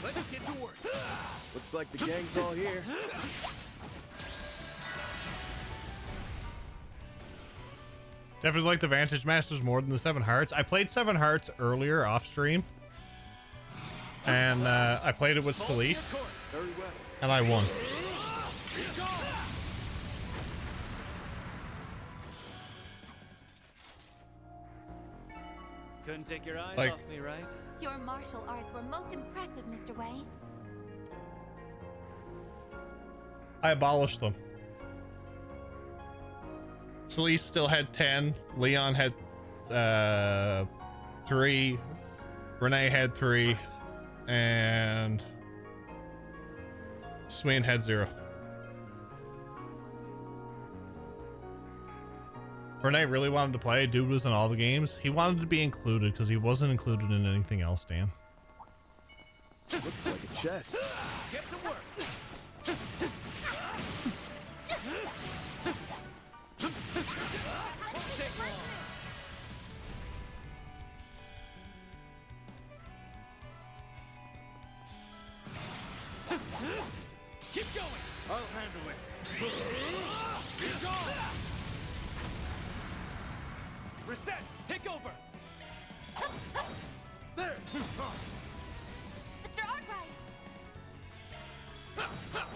N: Let's get to work.
F: Looks like the gang's all here.
A: Definitely like the Vantage Masters more than the Seven Hearts. I played Seven Hearts earlier off stream, and I played it with Celise,
F: Very well.
A: and I won.
B: Couldn't take your eyes
A: Like-
B: off me, right?
J: Your martial arts were most impressive, Mr. Wei.
A: I abolished them. Celeste still had 10. Leon had 3. Renee had 3. And Swin had 0. Renee really wanted to play. Dude was in all the games. He wanted to be included because he wasn't included in anything else, Dan.
F: Looks like a chest.
N: Get to work. Won't take long. Keep going. I'll handle it. You're gone. Reset. Take over. There.
E: Mr. Arkwright.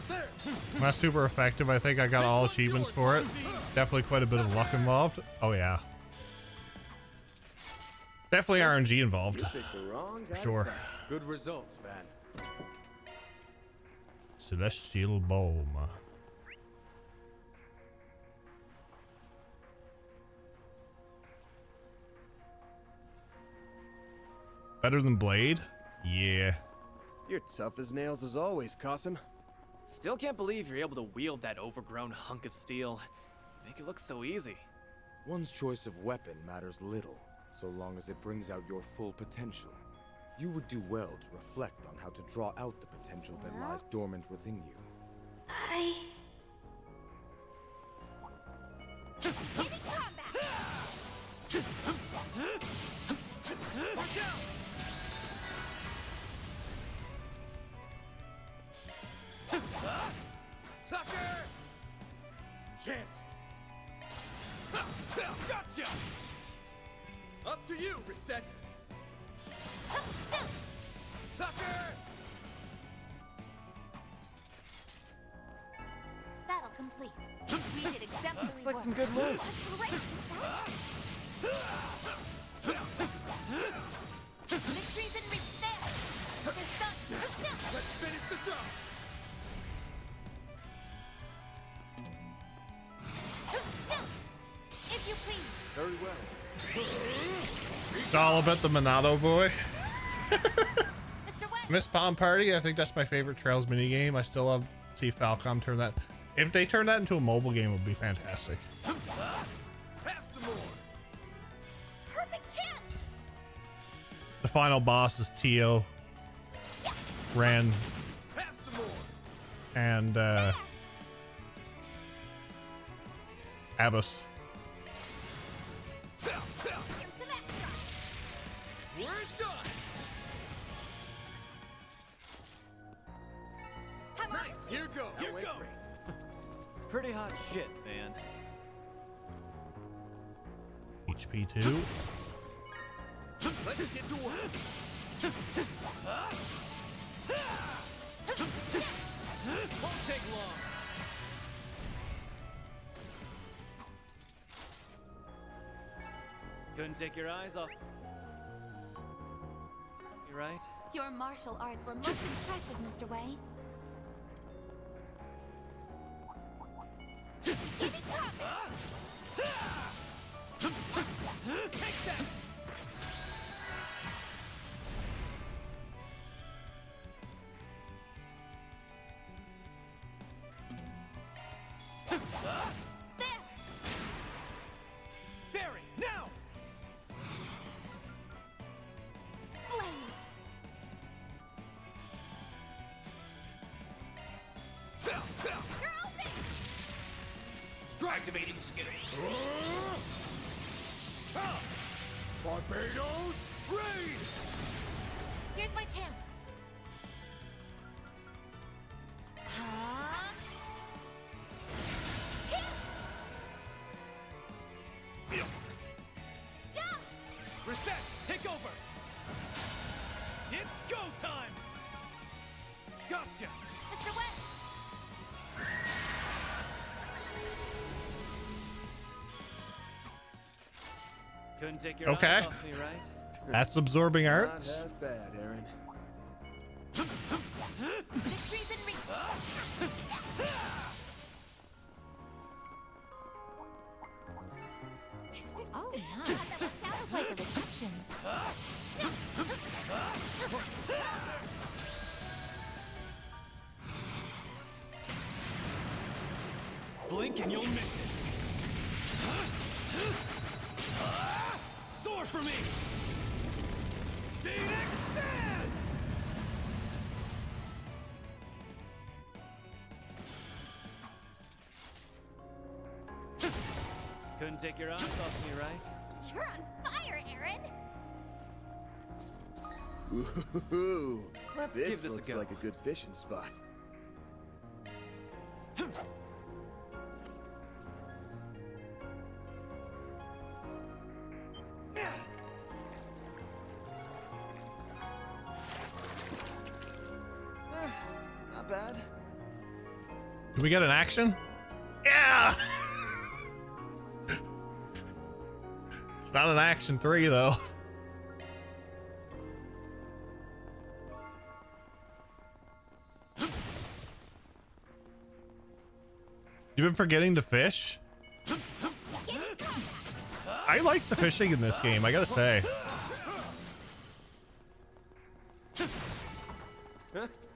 N: There.
A: Not super effective. I think I got all achievements for it. Definitely quite a bit of luck involved. Oh yeah. Definitely RNG involved.
F: You picked the wrong guy.
A: Sure.
M: Good results, Van.
A: Celestial Balm. Better than Blade? Yeah.
F: You're tough as nails as always, Qasim.
B: Still can't believe you're able to wield that overgrown hunk of steel. Make it look so easy.
M: One's choice of weapon matters little, so long as it brings out your full potential. You would do well to reflect on how to draw out the potential that lies dormant within you.
E: Heavy combat.
N: Watch out. Sucker. Chance. Gotcha. Up to you, Reset. Sucker.
E: Battle complete. We did exemplary
B: Looks like
E: work.
B: some good moves.
E: Great, Victories in reach there.
N: Let's finish the job.
E: If you please.
F: Very well.
A: It's all about the Monado boy.
E: Mr. West.
A: Miss Palm Party, I think that's my favorite Trails minigame. I still love to see Falcom turn that. If they turn that into a mobile game, it would be fantastic. final boss is Tio, Ren, and Abbas.
H: We're done. Nice.
F: Here goes.
H: Here goes.
B: Pretty hot shit, man.
A: HP 2.
H: Let's get to work. Won't take long. Couldn't take your eyes off. You right?
J: Your martial arts were most impressive, Mr. Wei.
H: Take that! Barry, now!
E: Flames! You're open!
I: Activating skill.
N: Barbados, raid!
O: Here's my chance.
H: Reset, take over! It's go time! Gotcha!
O: Mr. Wet!
H: Couldn't take your
A: Okay.
H: eyes off me, right?
A: That's absorbing arts.
F: Not half bad, Aaron.
O: Victory's in reach.
J: Oh, nice. That sounded like a reception.
H: Blink and you'll miss it. Soar for me! Phoenix dance! Couldn't take your eyes off me, right?
E: You're on fire, Aaron!
F: Ooh,
B: Let's
F: this
B: give this a
F: looks
B: go.
F: like a good fishing spot.
B: Not bad.
A: Do we get an action? Yeah! It's not an action 3 though. You've been forgetting to fish? I like the fishing in this game, I gotta say.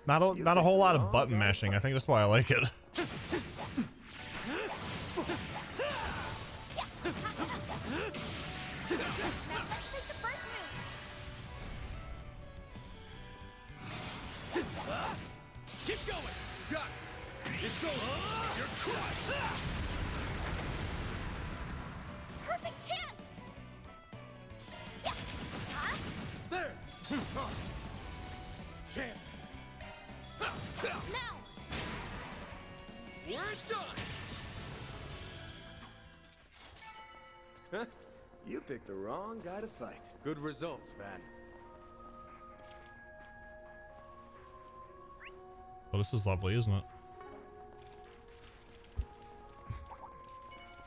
A: Not a whole lot of button mashing. I think that's why I like it.
H: Keep going!
N: Got it. It's over. You're crushed.
E: Perfect chance! Yeah. Huh?
N: There. Chance.
E: Now!
H: We're done!
F: Huh? You picked the wrong guy to fight.
M: Good results, Van.
A: Oh, this is lovely, isn't it?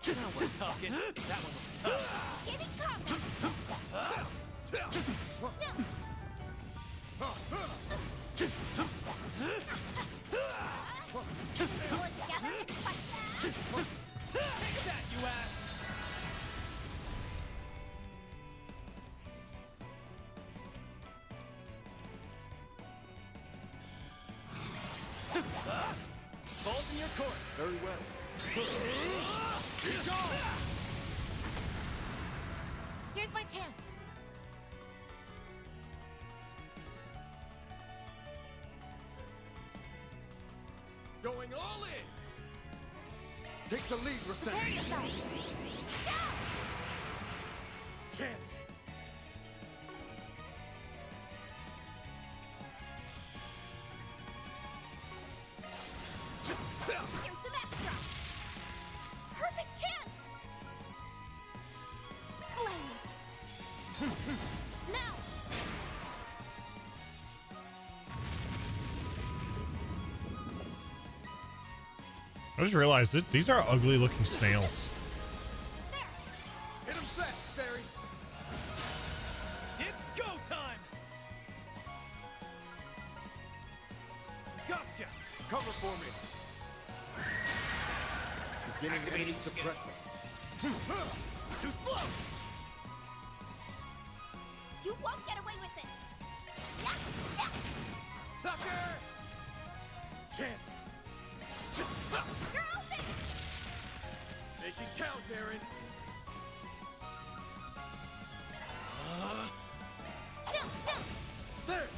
H: Now we're talking. That one looks tough.
E: Give me cover! More together and fight back!
H: Take that, you ass! Balls in your court.
F: Very well.
O: Here's my chance.
N: Going all in! Take the lead, Reset!
O: Prepare yourself!
N: Chance!
E: Here's the backdrop! Perfect chance! Flames! Now!
A: I just realized that these are ugly looking snails.
N: Hit him fast, Barry!
H: It's go time! Gotcha!
N: Cover for me! Beginning enemy suppression.
H: Too slow!
E: You won't get away with this!
N: Sucker! Chance!
E: You're open!
N: Make it count, Aaron! There!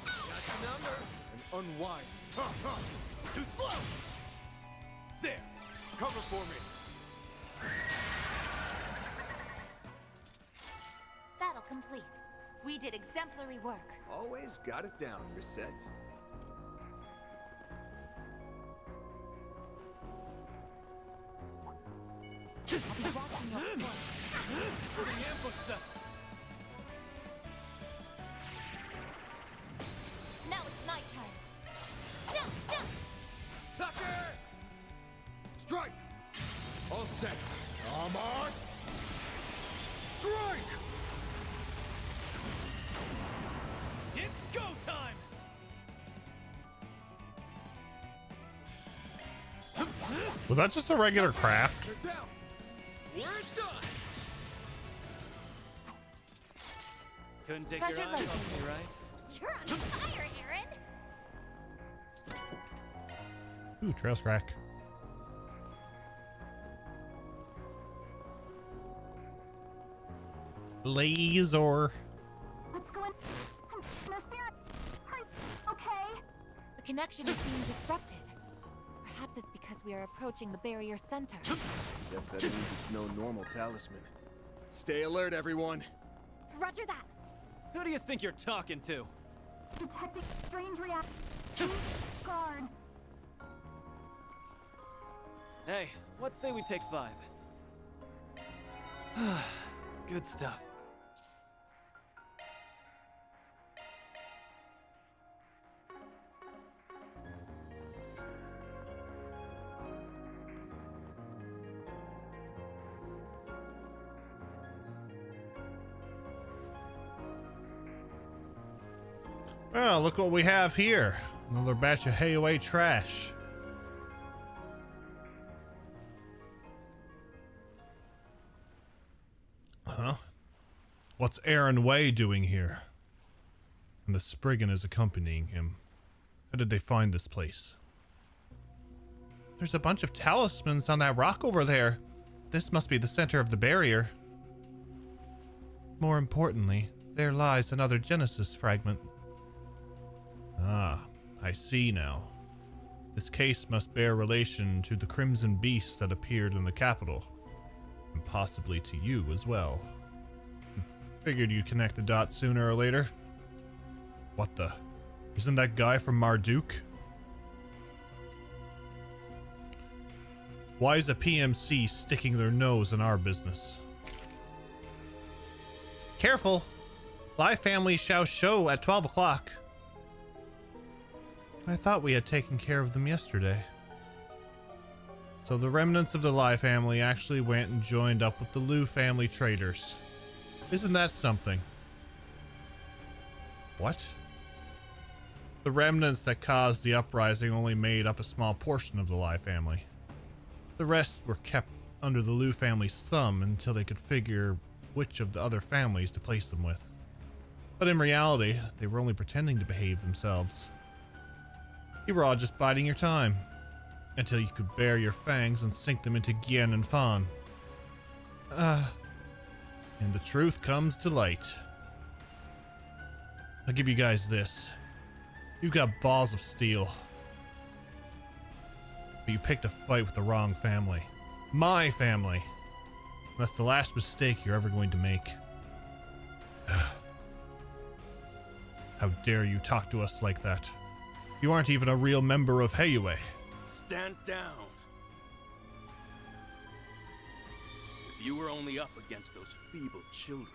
N: Got the number!
K: And unwind.
H: Too slow! There!
N: Cover for me!
O: Battle complete. We did exemplary work.
F: Always got it down, Reset.
O: I'll be watching your foot.
H: They ambushed us!
O: Now it's my turn. No, no!
N: Sucker! Strike! All set. Come on! Strike!
H: It's go time!
A: Was that just a regular craft?
N: They're down! We're done!
B: Couldn't take
O: Treasure
B: your eyes
O: lake.
B: off me, right?
E: You're on fire, Aaron!
A: Ooh, trail crack. Laser.
E: What's going on? Okay?
J: The connection is being disrupted. Perhaps it's because we are approaching the barrier center.
F: Guess that means it's no normal talisman. Stay alert, everyone.
E: Roger that.
B: Who do you think you're talking to?
E: Detecting strange reaction. Guard.
B: Hey, let's say we take 5. Good stuff.
A: Well, look what we have here. Another batch of hay-away trash. Huh? What's Aaron Way doing here? And the Spriggan is accompanying him. How did they find this place? There's a bunch of talismans on that rock over there. This must be the center of the barrier. More importantly, there lies another Genesis fragment. Ah, I see now. This case must bear relation to the Crimson Beast that appeared in the capital. And possibly to you as well. Figured you'd connect the dots sooner or later. What the? Isn't that guy from Marduk? Why is a PMC sticking their nose in our business? Careful! Live family shall show at 12 o'clock. I thought we had taken care of them yesterday. So the remnants of the Lai family actually went and joined up with the Liu family traders. Isn't that something? What? The remnants that caused the uprising only made up a small portion of the Lai family. The rest were kept under the Liu family's thumb until they could figure which of the other families to place them with. But in reality, they were only pretending to behave themselves. You were all just biding your time, until you could bare your fangs and sink them into Gien and Fan. And the truth comes to light. I'll give you guys this. You've got balls of steel. But you picked a fight with the wrong family. My family. That's the last mistake you're ever going to make. How dare you talk to us like that? You aren't even a real member of Heiyue.
N: Stand down. If you were only up against those feeble children,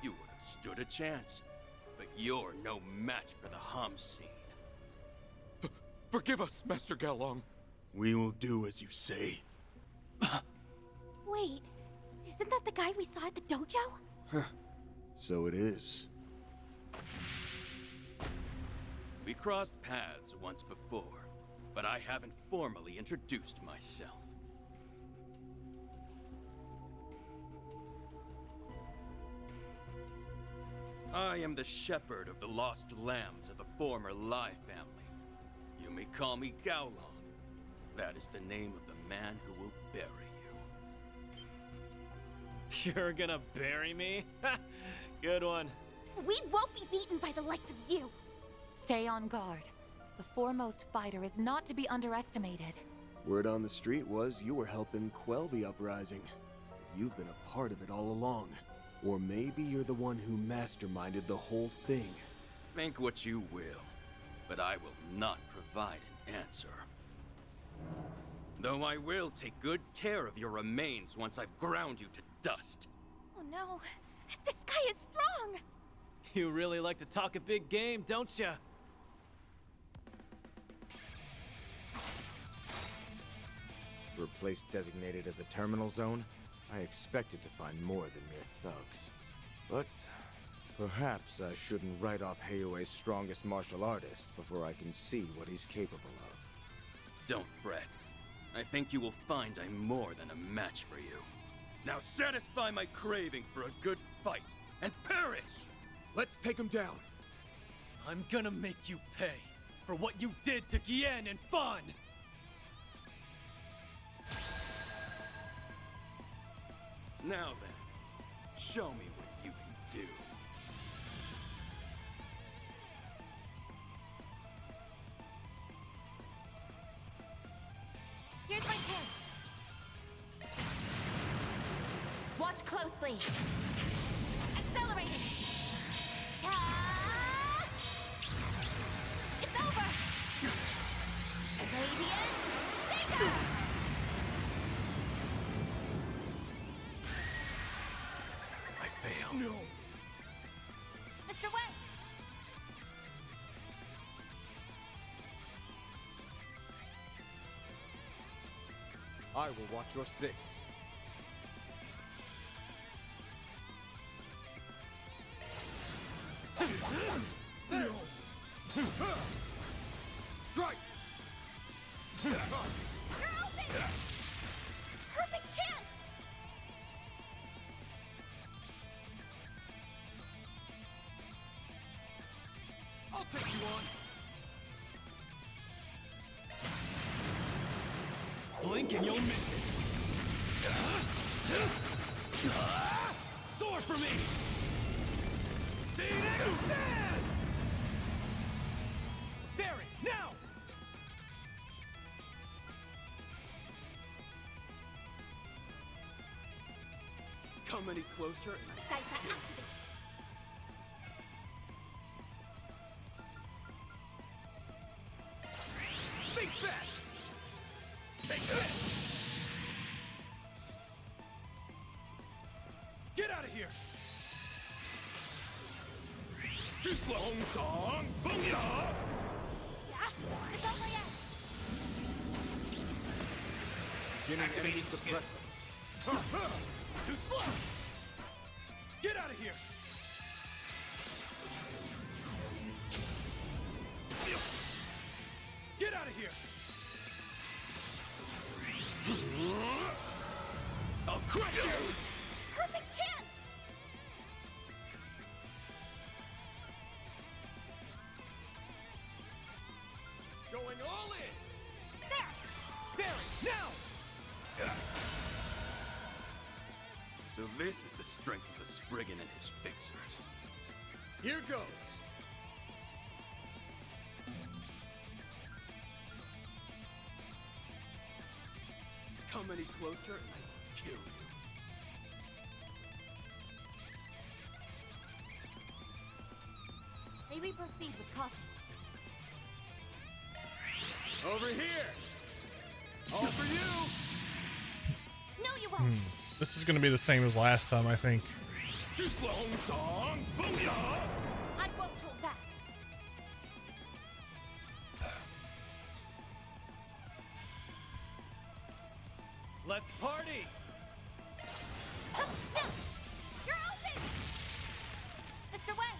N: you would have stood a chance. But you're no match for the Hamsin.
L: Forgive us, Master Galong.
F: We will do as you say.
E: Wait, isn't that the guy we saw at the dojo?
F: So it is.
N: We crossed paths once before, but I haven't formally introduced myself. I am the shepherd of the lost lambs of the former Lai family. You may call me Gaolong. That is the name of the man who will bury you.
B: You're gonna bury me? Good one.
E: We won't be beaten by the likes of you.
J: Stay on guard. The foremost fighter is not to be underestimated.
F: Word on the street was you were helping quell the uprising. You've been a part of it all along. Or maybe you're the one who masterminded the whole thing.
N: Think what you will, but I will not provide an answer. Though I will take good care of your remains once I've ground you to dust.
E: Oh no, this guy is strong!
B: You really like to talk a big game, don't ya?
M: For a place designated as a terminal zone, I expected to find more than mere thugs. But perhaps I shouldn't write off Heiyue's strongest martial artist before I can see what he's capable of.
N: Don't fret. I think you will find I'm more than a match for you. Now satisfy my craving for a good fight, and perish!
F: Let's take him down!
B: I'm gonna make you pay for what you did to Gien and Fan!
N: Now then, show me what you can do.
O: Here's my chance. Watch closely. Accelerating. Ta! It's over. Radiant Seeker!
N: I failed.
F: No!
O: Mr. Wei!
M: I will watch your six.
F: Strike!
E: You're open! Perfect chance!
H: I'll take you on.
B: Blink and you'll miss it.
H: Soar for me! Phoenix dance!
B: Barry, now!
N: Come any closer and I
E: Dive activate.
H: think fast! Take this! Get out of here!
N: too slow.
L: Song, booyah!
E: Yeah, it's over yet.
M: Beginning
I: Activating
M: enemy
I: skill.
M: suppression.
H: Too slow! Get out of here! Get out of here!
N: I'll crush you!
E: Perfect chance!
H: Going all in!
E: There!
H: Barry, now!
N: So this is the strength of the Spriggan and his fixers.
F: Here goes!
N: Come any closer and I will kill you.
O: May we proceed with caution?
F: Over here! All for you!
O: No, you won't!
A: This is gonna be the same as last time, I think.
O: I won't hold back.
H: Let's party!
O: No! You're open! Mr. Wang!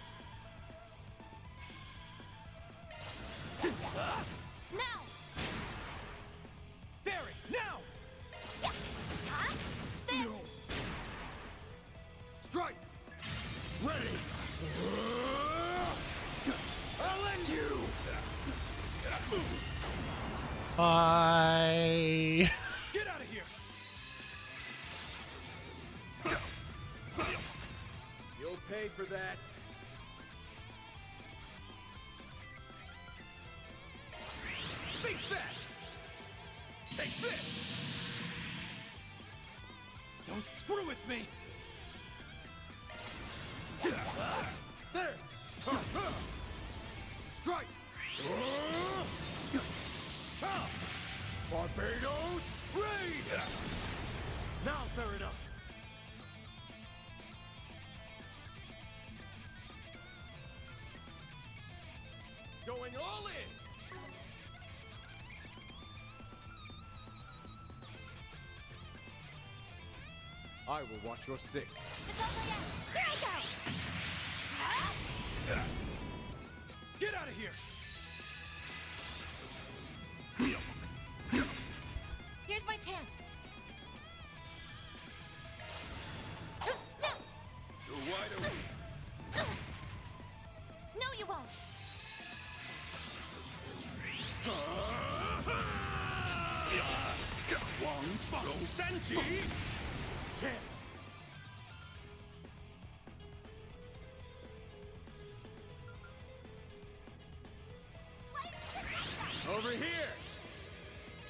O: Now!
H: Barry, now!
O: There!
F: Strike! Ready! I'll end you!
A: Bye.
H: Get out of here!
F: You'll pay for that. Think fast! Take this!
H: Don't screw with me!
F: There! Strike! Barbados raid! Now fair enough. Going all in!
M: I will watch your six.
O: It's all the way out! Here I go!
H: Get out of here!
O: Here's my chance!
N: You're wide open.
O: No, you won't!
N: Wang Fang Sanji!
F: Chance! Over here!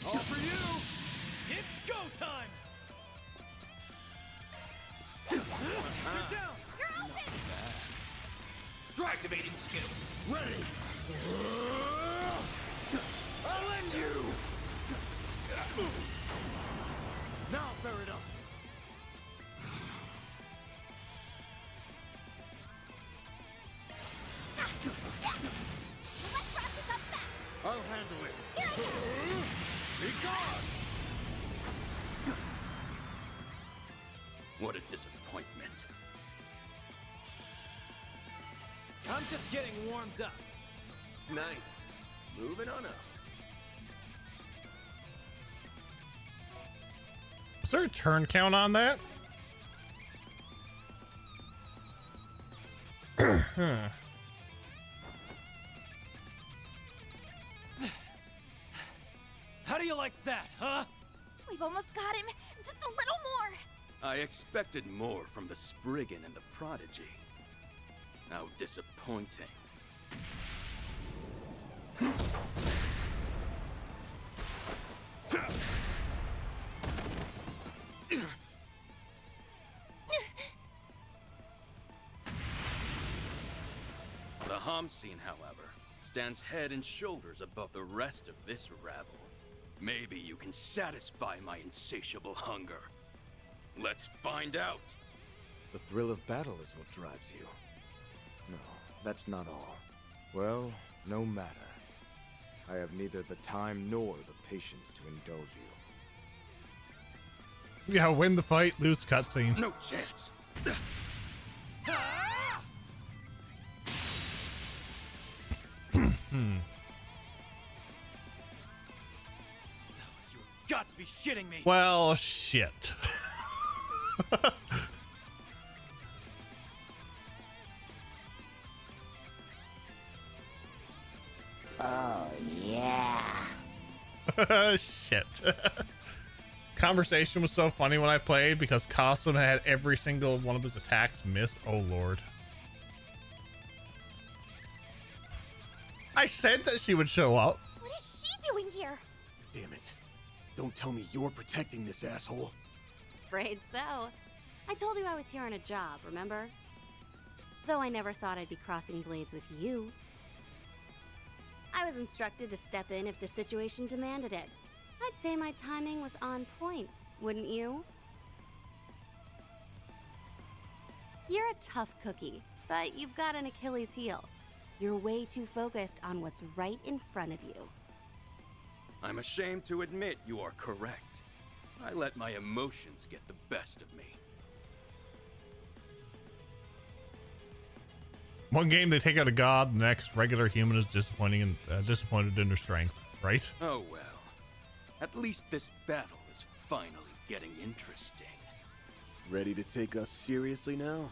F: All for you!
H: It's go time! You're down!
O: You're open!
I: Activating skill.
F: Ready! I'll end you! Now fair enough.
O: Let's wrap this up fast!
F: I'll handle it. Be gone!
N: What a disappointment.
H: I'm just getting warmed up.
F: Nice. Moving on up.
A: Is there a turn count on that? Huh.
H: How do you like that, huh?
E: We've almost got him. Just a little more.
N: I expected more from the Spriggan and the Prodigy. How disappointing. The Homscene, however, stands head and shoulders above the rest of this rabble. Maybe you can satisfy my insatiable hunger. Let's find out!
M: The thrill of battle is what drives you. No, that's not all. Well, no matter. I have neither the time nor the patience to indulge you.
A: Yeah, win the fight, lose cutscene.
N: No chance!
H: You've got to be shitting me!
A: Well, shit.
Q: Oh, yeah.
A: Shit. Conversation was so funny when I played because Costume had every single one of his attacks miss. Oh, Lord. I said that she would show up.
E: What is she doing here?
F: Damn it. Don't tell me you're protecting this asshole.
C: Afraid so. I told you I was here on a job, remember? Though I never thought I'd be crossing blades with you. I was instructed to step in if the situation demanded it. I'd say my timing was on point, wouldn't you? You're a tough cookie, but you've got an Achilles heel. You're way too focused on what's right in front of you.
N: I'm ashamed to admit you are correct. I let my emotions get the best of me.
A: One game they take out a god, the next regular human is disappointed in their strength, right?
N: Oh well. At least this battle is finally getting interesting.
F: Ready to take us seriously now?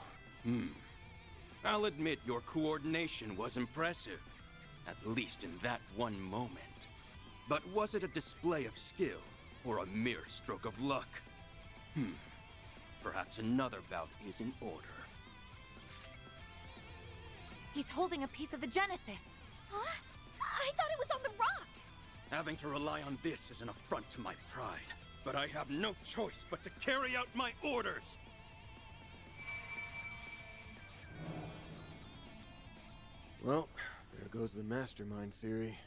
N: I'll admit your coordination was impressive. At least in that one moment. But was it a display of skill, or a mere stroke of luck? Perhaps another bout is in order.
O: He's holding a piece of the Genesis.
E: Huh? I thought it was on the rock.
N: Having to rely on this is an affront to my pride. But I have no choice but to carry out my orders.
F: Well, there goes the mastermind theory.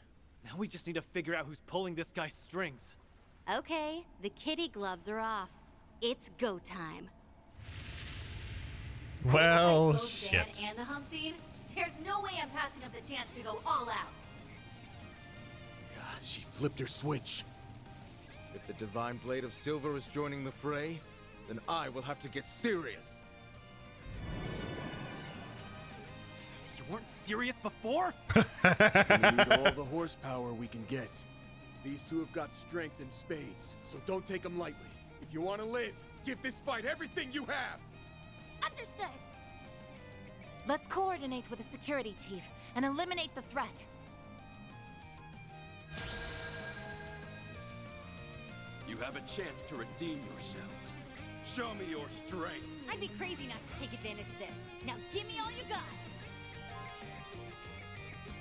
B: Now we just need to figure out who's pulling this guy's strings.
C: Okay, the kitty gloves are off. It's go time.
A: Well,
O: Both
A: shit.
O: Dan and the hump scene? There's no way I'm passing up the chance to go all out.
F: God, she flipped her switch.
M: If the Divine Blade of Silver is joining the fray, then I will have to get serious.
B: You weren't serious before?
F: We need all the horsepower we can get. These two have got strength in spades, so don't take them lightly. If you want to live, give this fight everything you have!
E: Understood.
O: Let's coordinate with the security chief and eliminate the threat.
N: You have a chance to redeem yourselves. Show me your strength.
O: I'd be crazy not to take advantage of this. Now give me all you got.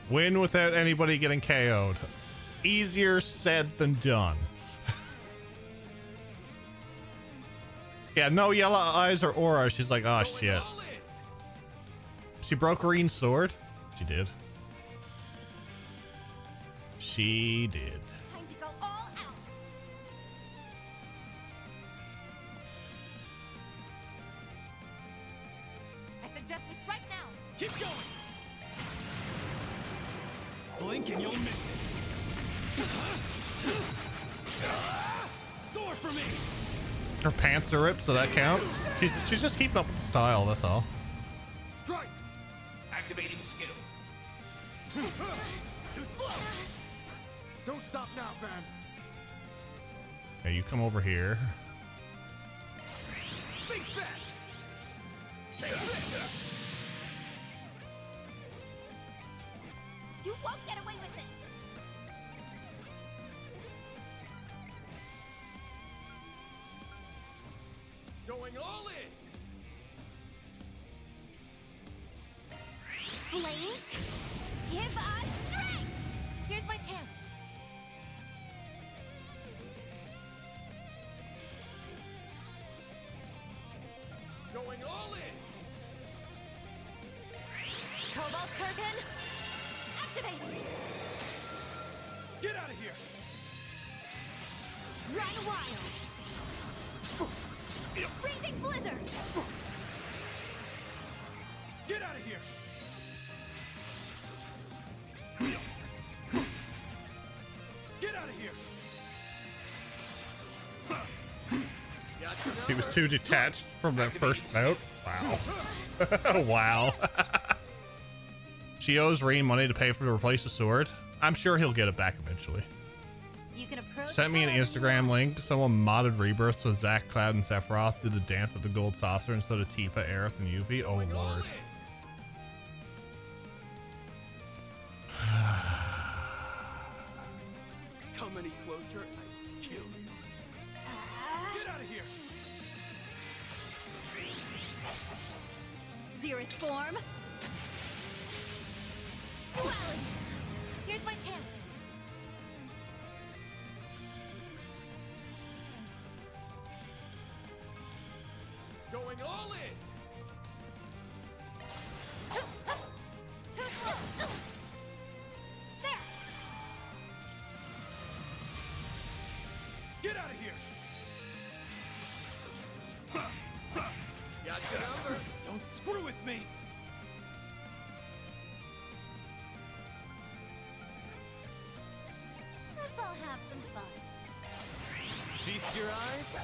A: Win without anybody getting KO'd. Easier said than done. Yeah, no yellow eyes or aura. She's like, oh shit. She broke Green's sword. She did. She did.
O: Time to go all out. I suggest we strike now.
H: Keep going! Blink and you'll miss it. Soar for me!
A: Her pants are ripped, so that counts. She's just keeping up with the style, that's all.
H: Strike!
I: Activating skill.
M: Don't stop now, Van.
A: Yeah, you come over here.
H: Think fast! Take this!
E: You won't get away with this.
H: Going all in!
E: Flames, give us strength!
O: Here's my chance.
H: Going all in!
O: Cobalt curtain, activate!
H: Get out of here!
O: Run wild! Raging blizzard!
H: Get out of here! Get out of here!
A: He was too detached from that first bout. Wow. Wow. She owes Reem money to pay for to replace the sword. I'm sure he'll get it back eventually.
C: You can approach.
A: Sent me an Instagram link. Someone modded Rebirth so Zack, Cloud, and Sephiroth do the dance of the gold saucer instead of Tifa, Aerith, and Yuffie. Oh lord.
N: Come any closer, I kill you.
H: Get out of here!
O: Zerith form. Duality. Here's my chance.
H: Going all in!
E: There!
H: Get out of here!
F: Got your number.
H: Don't screw with me!
C: Let's all have some fun.
H: Feast your eyes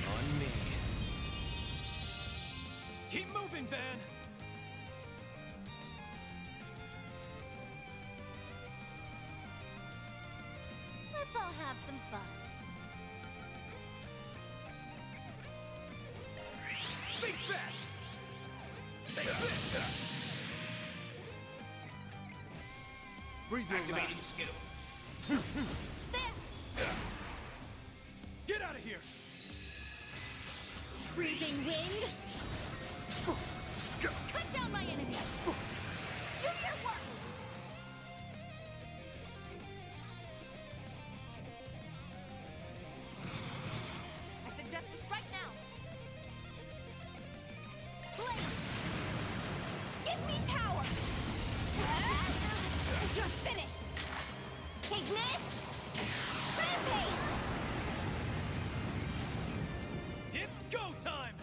H: on me. Keep moving, Van!
C: Let's all have some fun.
H: Think fast! Take this!
M: Breathe your
I: Activating
M: last.
I: skill.
H: Get out of here!
D: Freezing wind! Cut down my enemies!
E: Do your work!
G: I suggest this right now.
E: Blaze! Give me power! You're finished! Ignis! Rampage!
H: It's go time!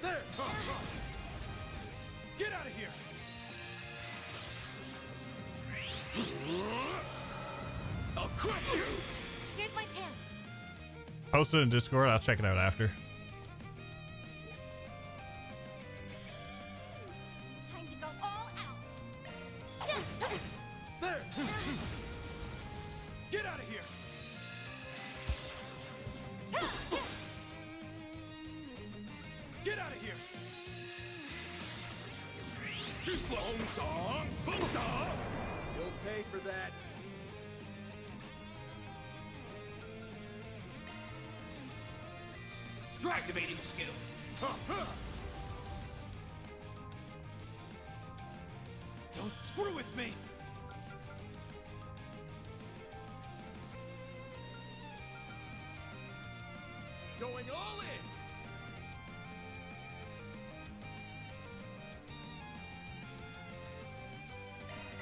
F: There!
H: Get out of here! I'll crush you!
G: Here's my chance.
A: Post it in Discord. I'll check it out after.
E: Time to go all out!
F: There!
H: Get out of here! Get out of here!
F: You'll pay for that.
I: Activating skill.
H: Don't screw with me! Going all in!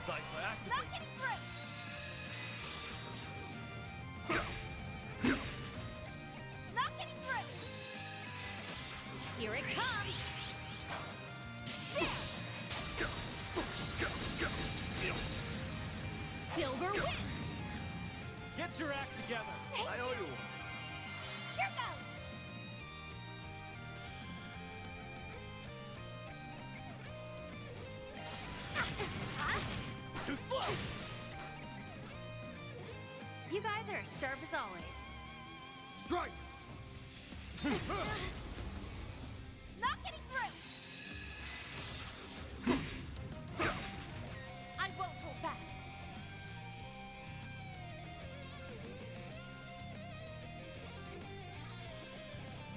H: Cypher activate!
E: Not getting through! Not getting through!
D: Here it comes! Silver wins!
H: Get your act together!
F: I owe you one.
E: Here goes!
H: Too slow!
C: You guys are as sharp as always.
F: Strike!
E: Not getting through!
G: I won't hold back.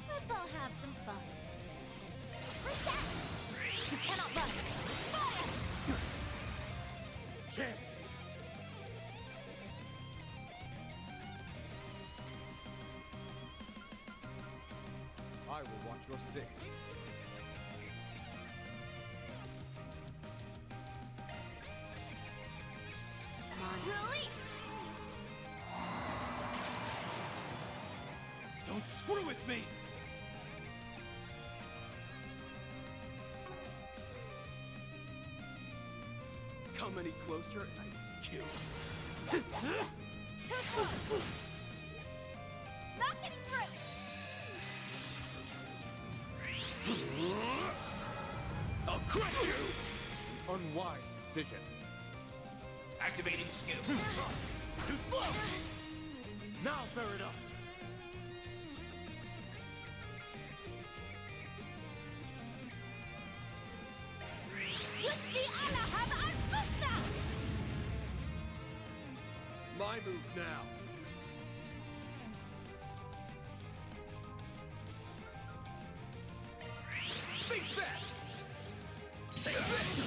C: Let's all have some fun.
E: Reset!
G: You cannot run.
E: Fire!
F: Chance!
M: I will watch your six.
E: Release!
H: Don't screw with me! Come any closer and I kill.
E: Not getting through!
H: I'll crush you!
M: Unwise decision.
I: Activating skill.
H: Too slow!
F: Now, Farida!
E: Yusbi Alahab Al-Fusta!
F: My move now.
H: Think fast! Take this!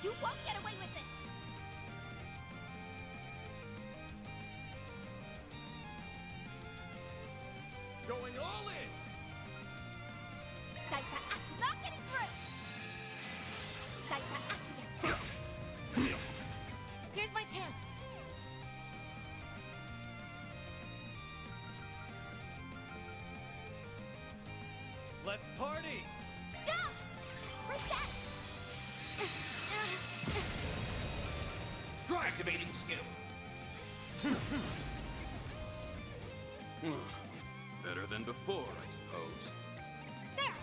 E: You won't get away with this!
H: Going all in!
E: Cypher act not getting through! Cypher act again!
G: Here's my chance.
H: Let's party!
E: Go! Reset!
I: Activating skill.
N: Better than before, I suppose.
E: There!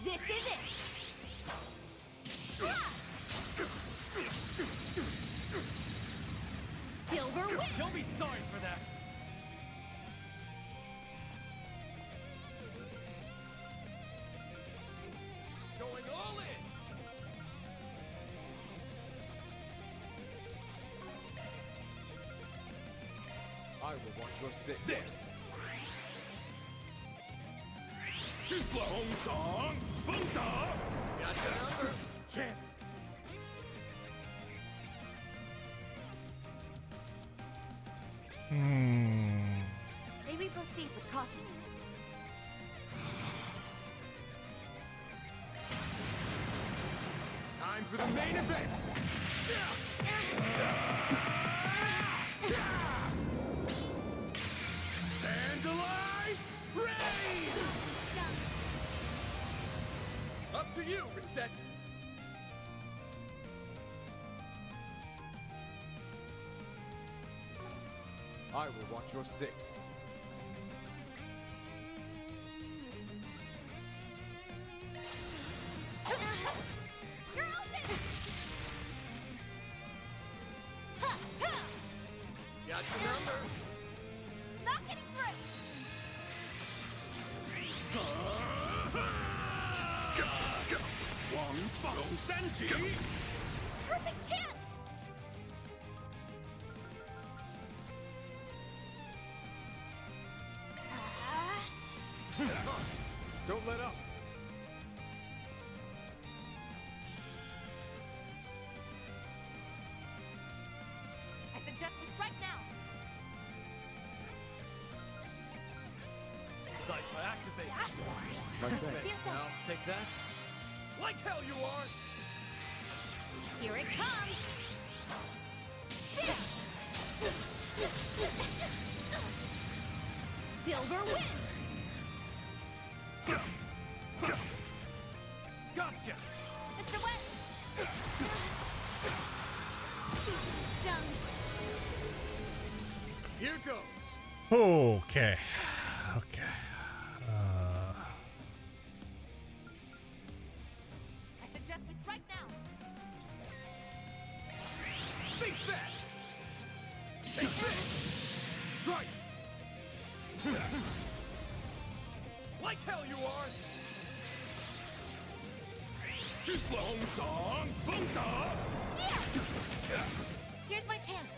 E: This is it! Silver win!
H: You'll be sorry for that! Going all in!
M: I will watch your six.
H: There! Too slow! Song! Bunta! Got the number! Chance!
C: May we proceed with caution?
H: Time for the main event! Vandalize! Raid! Up to you, Reset!
M: I will watch your six.
E: You're open!
H: Got your number!
E: Not getting through!
H: Wang Senji!
E: Perfect chance!
M: Don't let up.
G: I suggest we strike now.
H: Cypher activate!
M: My thanks.
H: Now, take that. Like hell you are!
E: Here it comes! Silver wins!
H: Gotcha!
E: Mr. Wet! Stung.
H: Here goes!
A: Okay. Okay.
G: I suggest we strike now.
H: Think fast! Take this! Strike! Like hell you are! Too slow! Song! Bunta!
G: Here's my chance.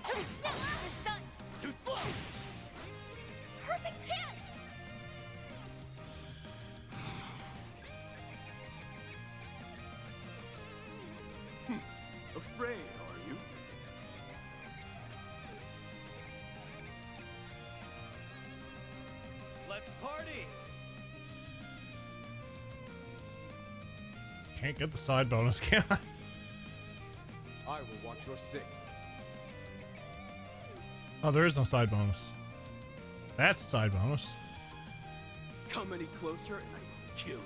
G: I'm stunned.
H: Too slow!
E: Perfect chance!
K: Afraid, are you?
H: Let's party!
A: Can't get the side bonus, can I?
M: I will watch your six.
A: Oh, there is no side bonus. That's a side bonus.
N: Come any closer and I will kill you.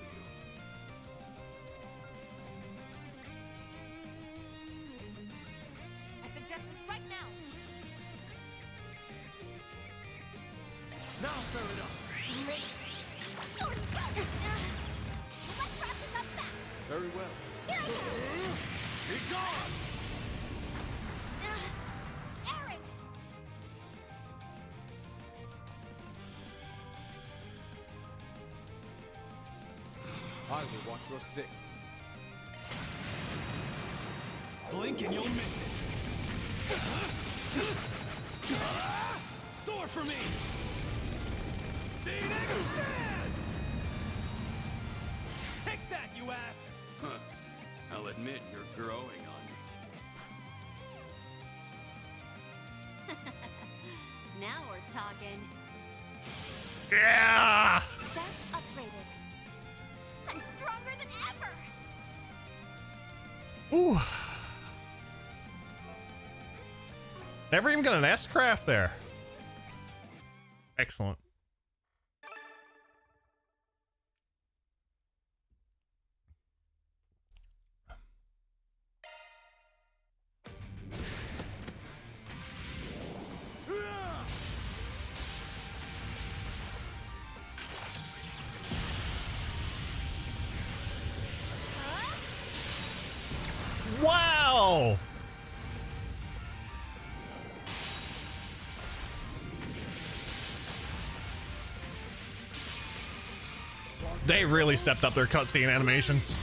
G: I suggest we strike now.
H: Now fair enough!
E: Let's wrap this up fast!
M: Very well.
H: Be gone!
E: Aaron!
M: I will watch your six.
H: Blink and you'll miss it! Soar for me! Phoenix dance! Take that, you ass!
N: Huh. I'll admit you're growing on me.
C: Now we're talking.
A: Yeah!
E: Stats upgraded. I'm stronger than ever!
A: Ooh. Never even got an S-craft there. Excellent. Wow! They really stepped up their cutscene animations.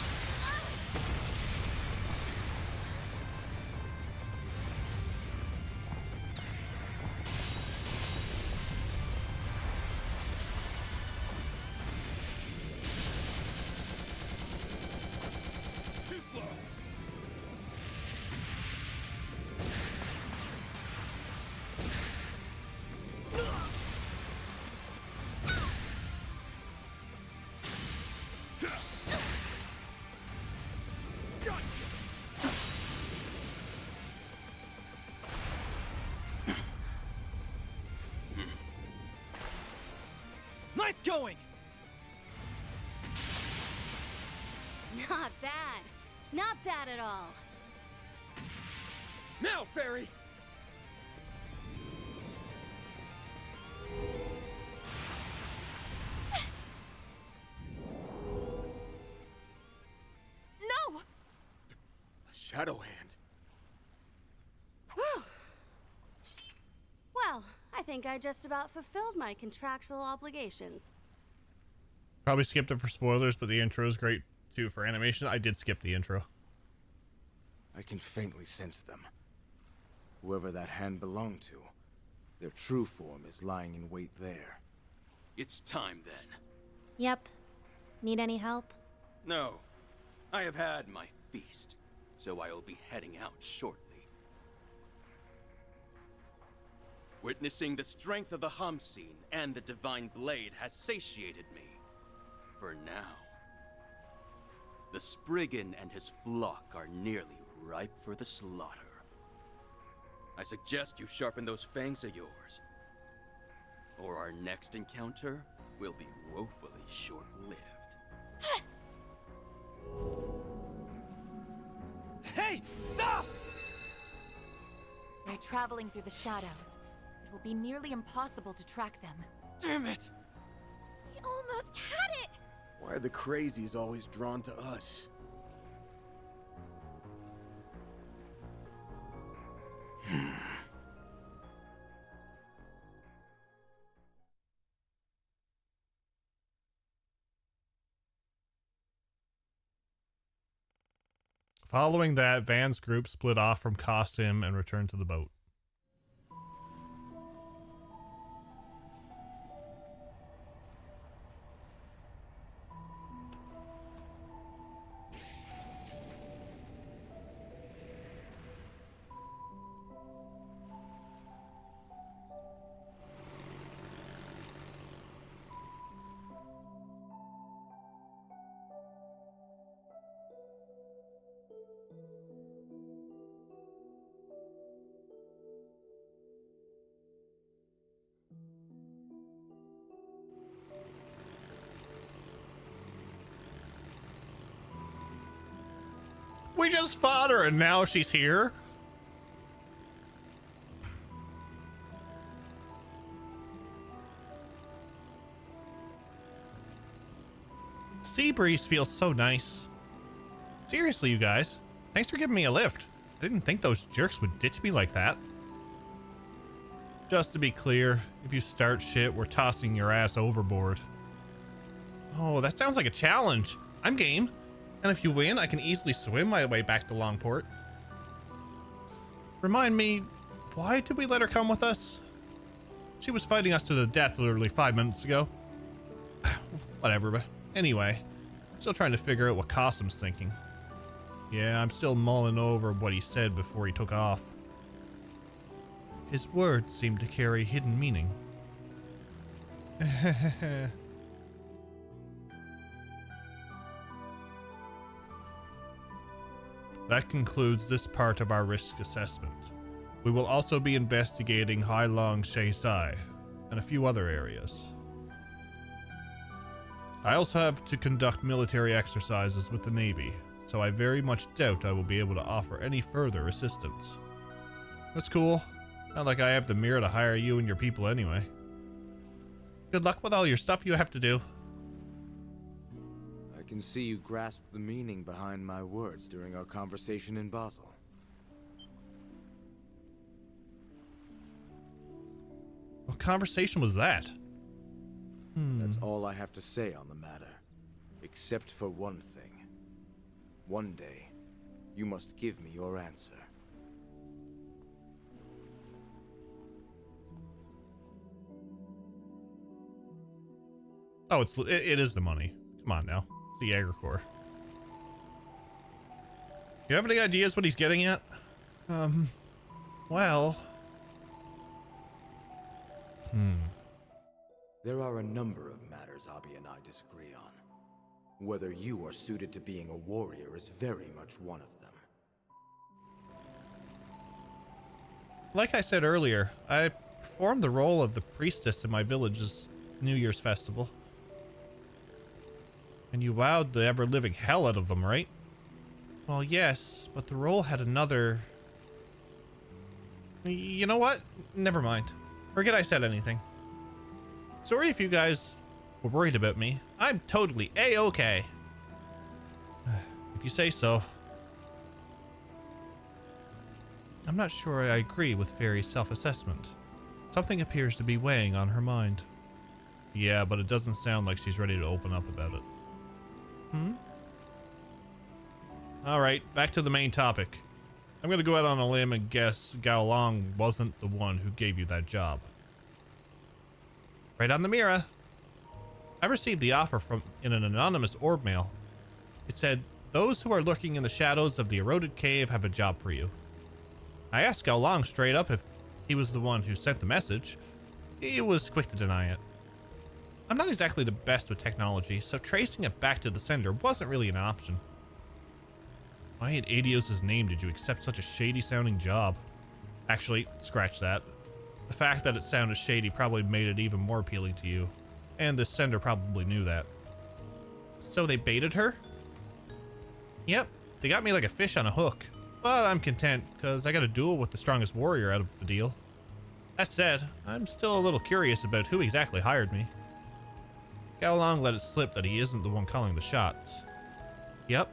H: Too slow! Nice going!
C: Not bad. Not bad at all.
H: Now, Fairy!
E: No!
F: Shadow Hand.
C: Well, I think I just about fulfilled my contractual obligations.
A: Probably skipped it for spoilers, but the intro is great too for animation. I did skip the intro.
M: I can faintly sense them. Whoever that hand belonged to, their true form is lying in wait there.
N: It's time then.
P: Yep. Need any help?
N: No, I have had my feast, so I will be heading out shortly. Witnessing the strength of the Hamsin and the Divine Blade has satiated me. For now. The Spriggan and his flock are nearly ripe for the slaughter. I suggest you sharpen those fangs of yours, or our next encounter will be woefully short-lived.
H: Hey, stop!
O: They're traveling through the shadows. It will be nearly impossible to track them.
H: Damn it!
E: We almost had it!
F: Why are the crazies always drawn to us?
A: Following that, Van's group split off from Qasim and returned to the boat. We just fought her and now she's here? Sea breeze feels so nice. Seriously, you guys. Thanks for giving me a lift. I didn't think those jerks would ditch me like that. Just to be clear, if you start shit, we're tossing your ass overboard. Oh, that sounds like a challenge. I'm game. And if you win, I can easily swim my way back to Longport. Remind me, why did we let her come with us? She was fighting us to the death literally 5 minutes ago. Whatever, but anyway, still trying to figure out what Qasim's thinking. Yeah, I'm still mulling over what he said before he took off. His words seemed to carry hidden meaning. That concludes this part of our risk assessment. We will also be investigating Hai Long Shei Sai and a few other areas. I also have to conduct military exercises with the Navy, so I very much doubt I will be able to offer any further assistance. That's cool. Not like I have the mirror to hire you and your people anyway. Good luck with all your stuff you have to do.
M: I can see you grasped the meaning behind my words during our conversation in Basel.
A: What conversation was that?
M: That's all I have to say on the matter. Except for one thing. One day, you must give me your answer.
A: Oh, it is the money. Come on now. It's the Agricor. You have any ideas what he's getting at? Well...
M: There are a number of matters Abby and I disagree on. Whether you are suited to being a warrior is very much one of them.
A: Like I said earlier, I performed the role of the priestess in my village's New Year's festival. And you wowed the ever-living hell out of them, right? Well, yes, but the role had another... You know what? Never mind. Forget I said anything. Sorry if you guys were worried about me. I'm totally A-okay. If you say so. I'm not sure I agree with Fairy's self-assessment. Something appears to be weighing on her mind. Yeah, but it doesn't sound like she's ready to open up about it. Alright, back to the main topic. I'm gonna go out on a limb and guess Gao Long wasn't the one who gave you that job. Right on the mirror. I received the offer in an anonymous orb mail. It said, "Those who are lurking in the shadows of the eroded cave have a job for you." I asked Gao Long straight up if he was the one who sent the message. He was quick to deny it. I'm not exactly the best with technology, so tracing it back to the sender wasn't really an option. Why in Adios' name did you accept such a shady-sounding job? Actually, scratch that. The fact that it sounded shady probably made it even more appealing to you. And the sender probably knew that. So they baited her? Yep, they got me like a fish on a hook. But I'm content, because I got a duel with the strongest warrior out of the deal. That said, I'm still a little curious about who exactly hired me. Gao Long let it slip that he isn't the one calling the shots. Yep.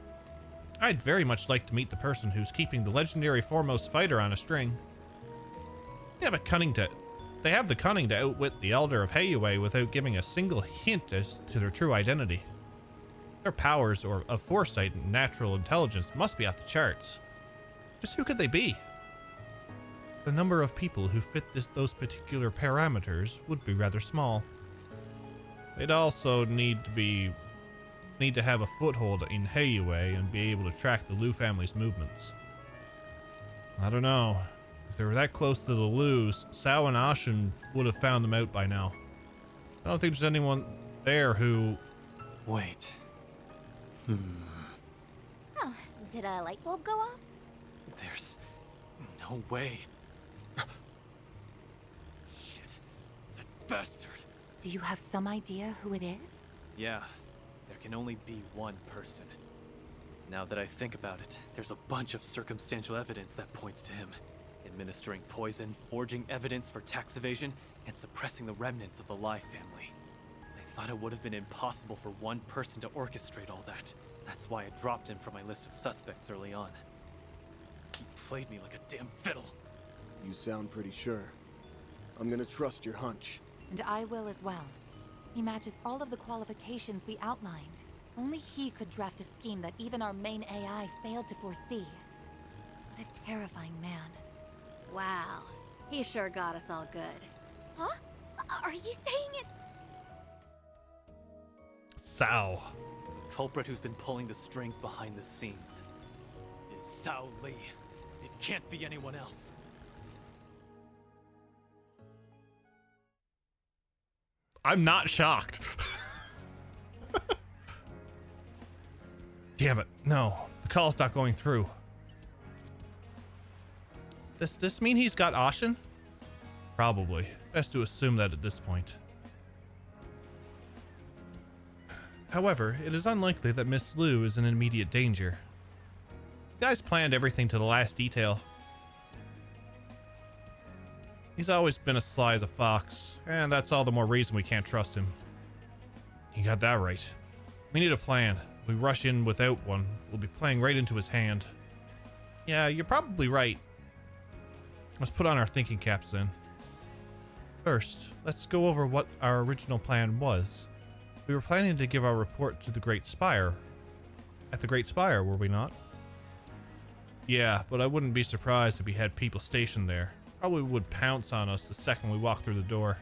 A: I'd very much like to meet the person who's keeping the legendary foremost fighter on a string. They have the cunning to outwit the Elder of Heiyue without giving a single hint as to their true identity. Their powers of foresight and natural intelligence must be off the charts. Just who could they be? The number of people who fit those particular parameters would be rather small. They'd also need to have a foothold in Heiyue and be able to track the Liu family's movements. I don't know. If they were that close to the Lius, Sao and Ashen would have found them out by now. I don't think there's anyone there who...
B: Wait.
E: Oh, did a light bulb go off?
B: There's no way. Shit. That bastard.
J: Do you have some idea who it is?
B: Yeah. There can only be one person. Now that I think about it, there's a bunch of circumstantial evidence that points to him. Administering poison, forging evidence for tax evasion, and suppressing the remnants of the Lai family. I thought it would have been impossible for one person to orchestrate all that. That's why I dropped him from my list of suspects early on. He played me like a damn fiddle.
F: You sound pretty sure. I'm gonna trust your hunch.
J: And I will as well. He matches all of the qualifications we outlined. Only he could draft a scheme that even our main AI failed to foresee. What a terrifying man.
C: Wow, he sure got us all good.
E: Huh? Are you saying it's...
A: Sao.
B: The culprit who's been pulling the strings behind the scenes is Sao Li. It can't be anyone else.
A: I'm not shocked. Damn it. No, the call's not going through. Does this mean he's got Ashen? Probably. Best to assume that at this point. However, it is unlikely that Miss Lu is in immediate danger. The guy's planned everything to the last detail. He's always been as sly as a fox, and that's all the more reason we can't trust him. You got that right. We need a plan. If we rush in without one, we'll be playing right into his hand. Yeah, you're probably right. Let's put on our thinking caps then. First, let's go over what our original plan was. We were planning to give our report to the Great Spire. At the Great Spire, were we not? Yeah, but I wouldn't be surprised if we had people stationed there. Probably would pounce on us the second we walk through the door.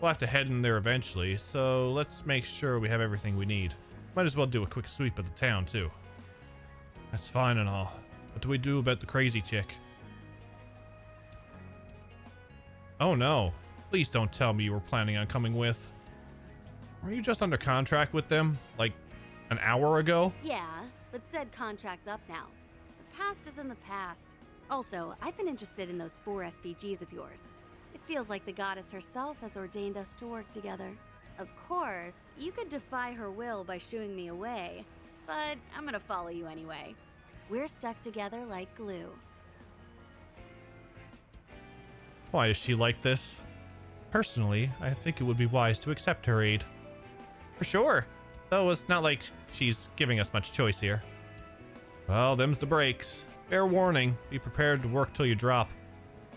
A: We'll have to head in there eventually, so let's make sure we have everything we need. Might as well do a quick sweep of the town, too. That's fine and all. What do we do about the crazy chick? Oh no. Please don't tell me you were planning on coming with. Were you just under contract with them, like, an hour ago?
C: Yeah, but said contract's up now. The past is in the past. Also, I've been interested in those 4 SPGs of yours. It feels like the goddess herself has ordained us to work together. Of course, you could defy her will by shooing me away, but I'm gonna follow you anyway. We're stuck together like glue.
A: Why is she like this? Personally, I think it would be wise to accept her aid. For sure, though it's not like she's giving us much choice here. Well, them's the breaks. Fair warning, be prepared to work till you drop.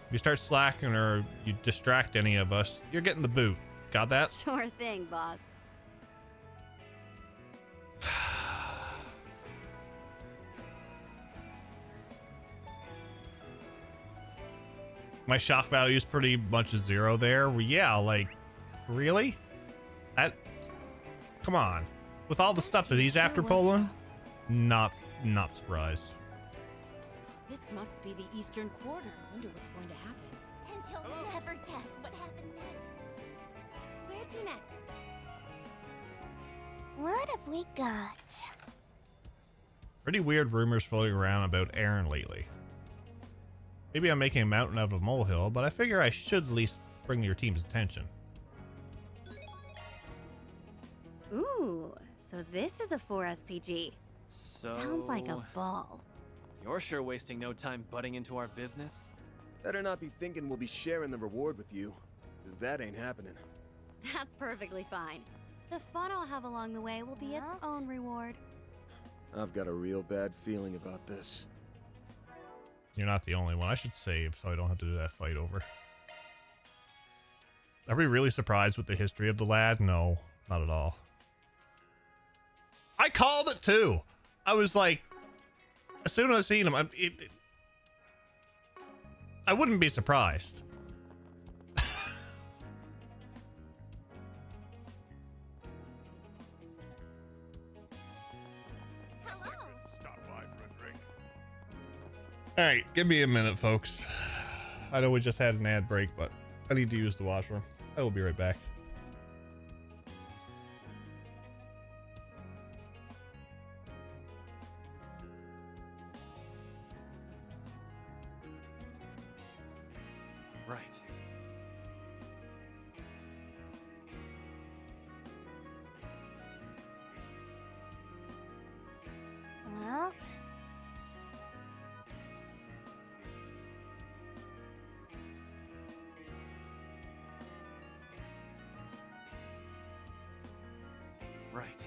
A: If you start slacking or you distract any of us, you're getting the boot. Got that?
C: Sure thing, boss.
A: My shock value is pretty much a 0 there. Yeah, like, really? That, come on. With all the stuff that he's after pulling, not surprised.
O: This must be the Eastern Quarter. I wonder what's going to happen.
E: And you'll never guess what happened next. Where's to next? What have we got?
A: Pretty weird rumors floating around about Aaron lately. Maybe I'm making a mountain out of a molehill, but I figure I should at least bring your team's attention.
C: Ooh, so this is a 4 SPG.
B: So...
C: Sounds like a ball.
B: You're sure wasting no time butting into our business?
F: Better not be thinking we'll be sharing the reward with you, because that ain't happening.
C: That's perfectly fine. The fun I'll have along the way will be its own reward.
F: I've got a real bad feeling about this.
A: You're not the only one. I should save so I don't have to do that fight over. Are we really surprised with the history of the lad? No, not at all. I called it too. I was like, as soon as I seen him, I wouldn't be surprised. All right, give me a minute, folks. I know we just had an ad break, but I need to use the washroom. I will be right back.
B: Right.
E: Well,
B: Right.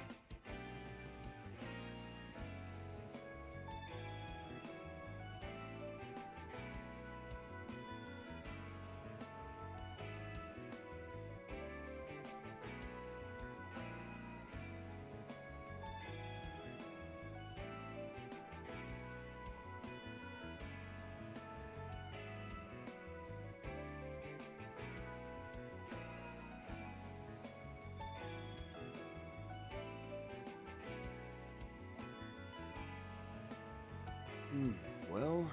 F: Well...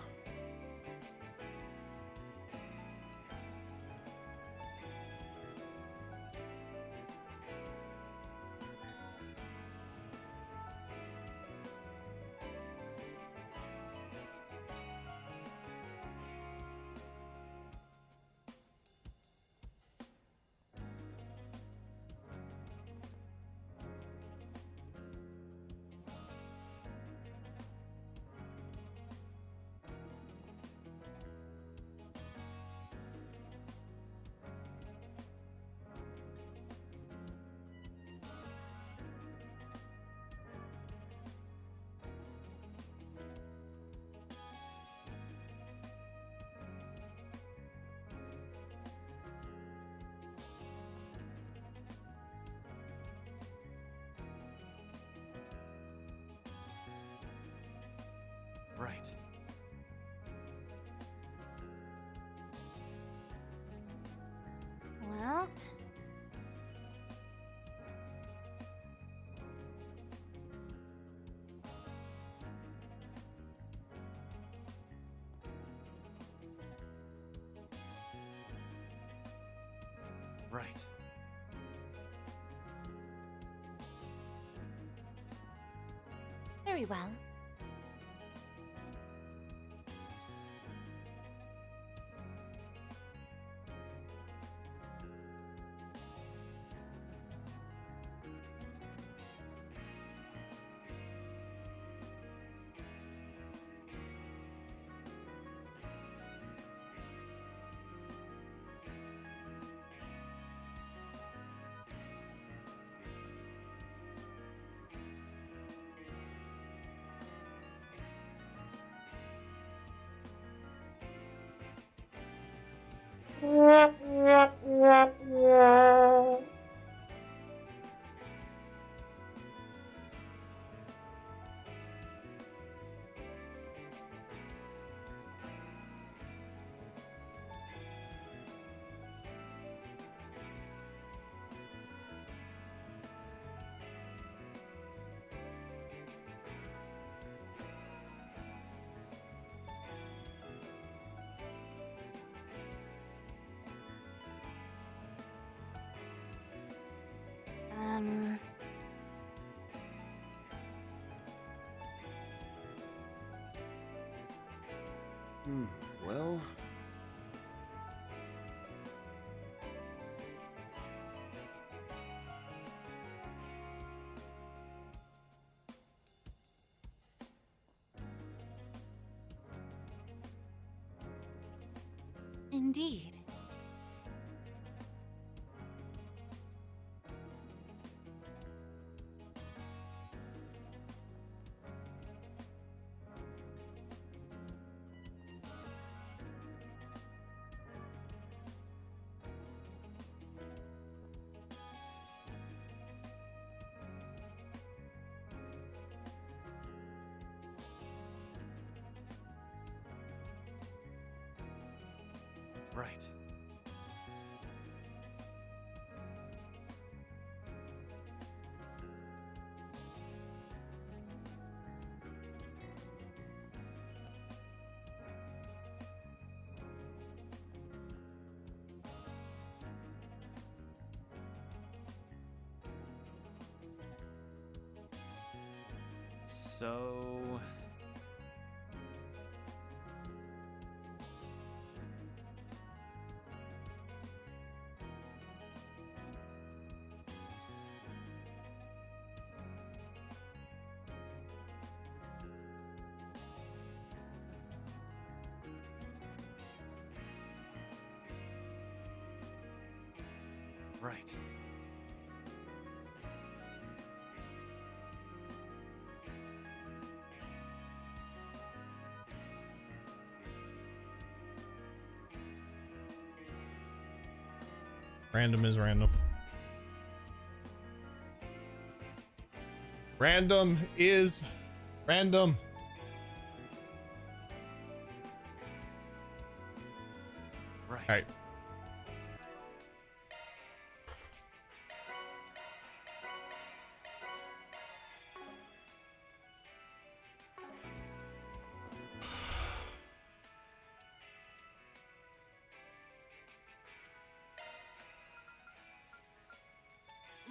B: Right.
E: Well...
B: Right.
O: Very well.
F: Well...
O: Indeed.
B: Right. So... Right.
A: Random is random. Random is random.
B: Right.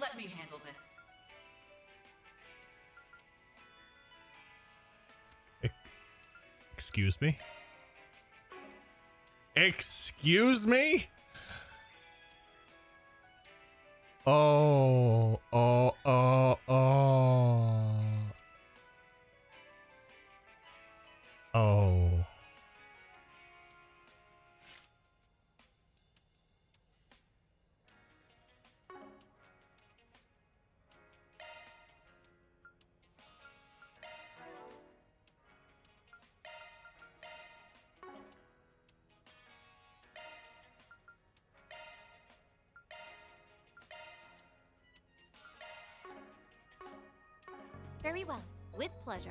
J: Let me handle this.
A: Excuse me? Excuse me? Oh.
C: Very well. With pleasure.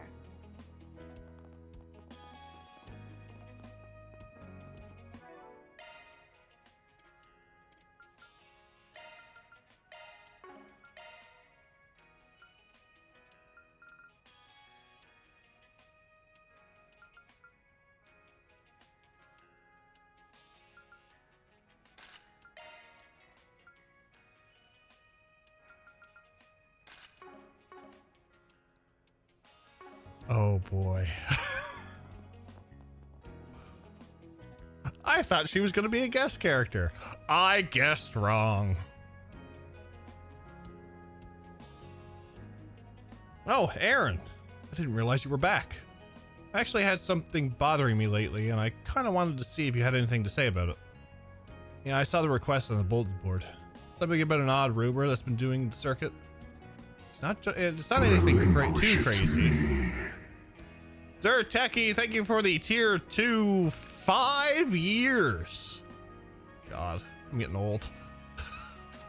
A: Oh boy. I thought she was going to be a guest character. I guessed wrong. Oh, Aaron. I didn't realize you were back. I actually had something bothering me lately, and I kind of wanted to see if you had anything to say about it. Yeah, I saw the request on the bulletin board. Something about an odd rumor that's been doing the circuit. It's not anything too crazy. Sir Techie, thank you for the tier 2 5 years. God, I'm getting old.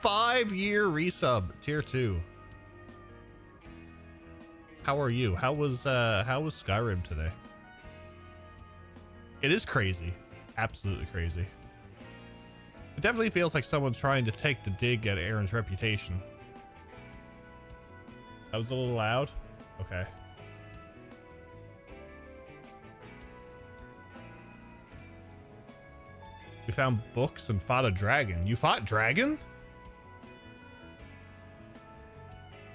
A: 5-year resub, tier 2. How are you? How was Skyrim today? It is crazy. Absolutely crazy. It definitely feels like someone's trying to take the dig at Aaron's reputation. That was a little loud. Okay. We found books and fought a dragon. You fought dragon?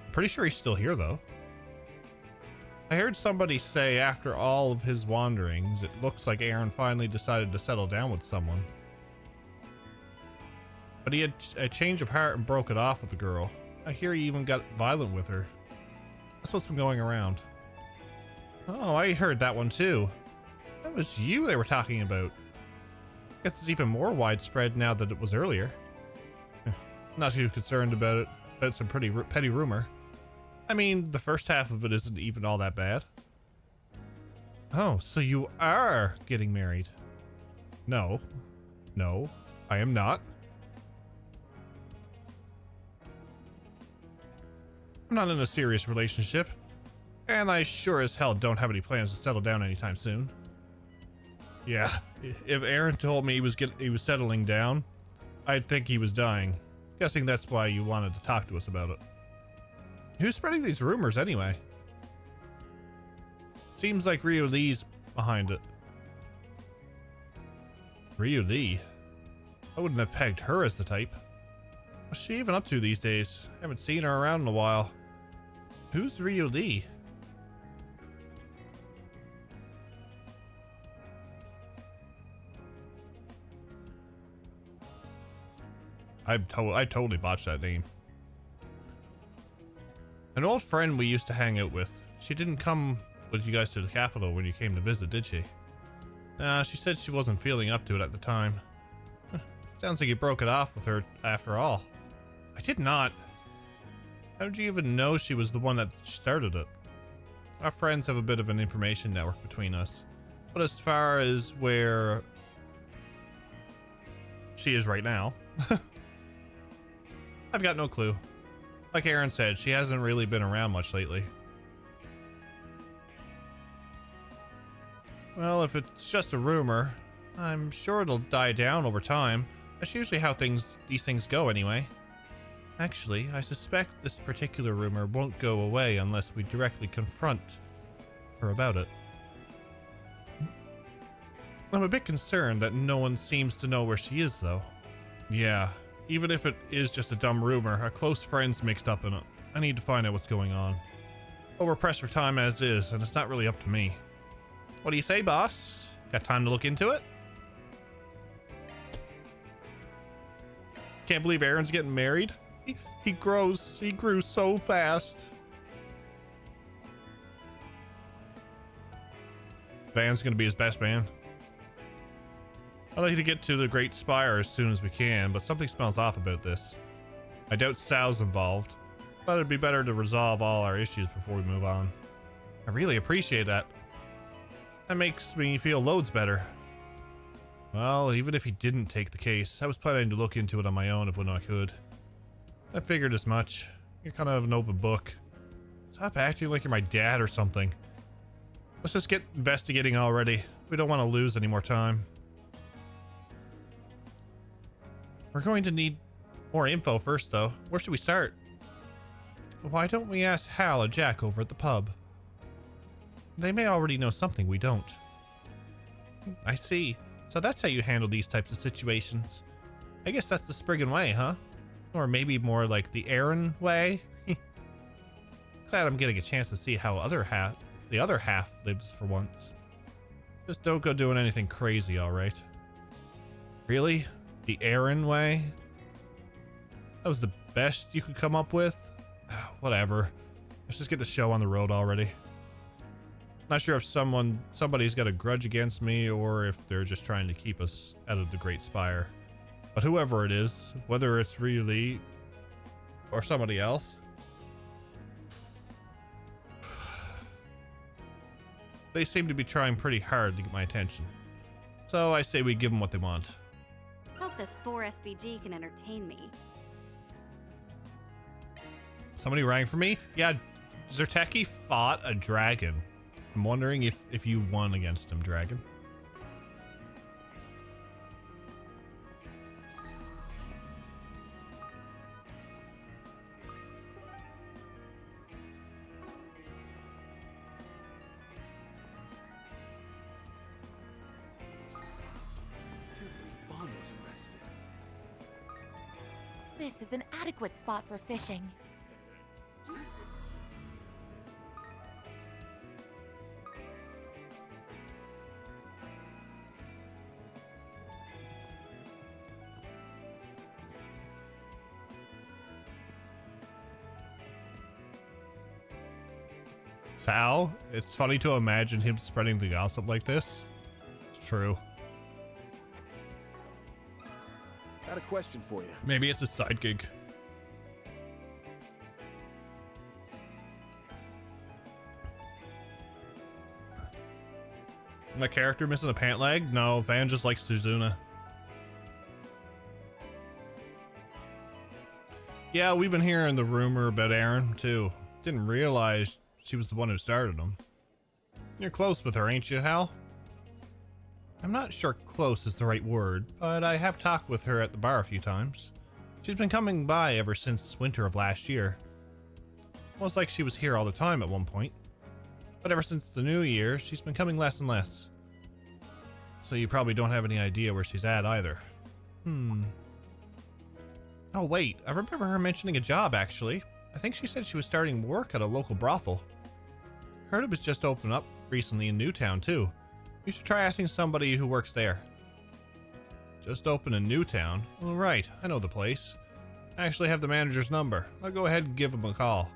A: I'm pretty sure he's still here though. I heard somebody say after all of his wanderings, it looks like Aaron finally decided to settle down with someone. But he had a change of heart and broke it off with the girl. I hear he even got violent with her. That's what's been going around. Oh, I heard that one too. That was you they were talking about. Guess it's even more widespread now than it was earlier. Not too concerned about it, about some pretty petty rumor. I mean, the first half of it isn't even all that bad. Oh, so you are getting married? No. No, I am not. I'm not in a serious relationship. And I sure as hell don't have any plans to settle down anytime soon. Yeah, if Aaron told me he was settling down, I'd think he was dying. Guessing that's why you wanted to talk to us about it. Who's spreading these rumors anyway? Seems like Ryu Lee's behind it. Ryu Lee? I wouldn't have pegged her as the type. What's she even up to these days? Haven't seen her around in a while. Who's Ryu Lee? I totally botched that name. An old friend we used to hang out with. She didn't come with you guys to the capital when you came to visit, did she? Nah, she said she wasn't feeling up to it at the time. Sounds like you broke it off with her after all. I did not. How did you even know she was the one that started it? Our friends have a bit of an information network between us. But as far as where she is right now, I've got no clue. Like Aaron said, she hasn't really been around much lately. Well, if it's just a rumor, I'm sure it'll die down over time. That's usually how these things go anyway. Actually, I suspect this particular rumor won't go away unless we directly confront her about it. I'm a bit concerned that no one seems to know where she is, though. Yeah, even if it is just a dumb rumor, our close friend's mixed up in it. I need to find out what's going on. But we're pressed for time as is, and it's not really up to me. What do you say, boss? Got time to look into it? Can't believe Aaron's getting married. He grew so fast. Van's gonna be his best man. I'd like to get to the Great Spire as soon as we can, but something smells off about this. I doubt Sal's involved, but it'd be better to resolve all our issues before we move on. I really appreciate that. That makes me feel loads better. Well, even if he didn't take the case, I was planning to look into it on my own if when I could. I figured as much. You're kind of an open book. Stop acting like you're my dad or something. Let's just get investigating already. We don't want to lose any more time. We're going to need more info first, though. Where should we start? Why don't we ask Hal and Jack over at the pub? They may already know something we don't. I see. So that's how you handle these types of situations. I guess that's the Spriggan way, huh? Or maybe more like the Aaron way? Glad I'm getting a chance to see how the other half lives for once. Just don't go doing anything crazy, alright? Really? The Aaron way? That was the best you could come up with? Whatever. Let's just get the show on the road already. Not sure if somebody's got a grudge against me or if they're just trying to keep us out of the Great Spire. But whoever it is, whether it's really or somebody else, they seem to be trying pretty hard to get my attention. So I say we give them what they want.
C: Hope this 4SBG can entertain me.
A: Somebody rang for me? Yeah, Zerteki fought a dragon. I'm wondering if you won against him, dragon.
O: This is an adequate spot for fishing.
A: Sal, it's funny to imagine him spreading the gossip like this. It's true.
F: Got a question for you.
A: Maybe it's a side gig. My character missing a pant leg? No, Van just likes Suzuna. Yeah, we've been hearing the rumor about Aaron too. Didn't realize she was the one who started them. You're close with her, ain't you, Hal? I'm not sure close is the right word, but I have talked with her at the bar a few times. She's been coming by ever since winter of last year. Almost like she was here all the time at one point. But ever since the new year, she's been coming less and less. So you probably don't have any idea where she's at either. Oh wait, I remember her mentioning a job actually. I think she said she was starting work at a local brothel. Heard it was just opened up recently in Newtown too. You should try asking somebody who works there. Just opened in Newtown? All right, I know the place. I actually have the manager's number. I'll go ahead and give him a call.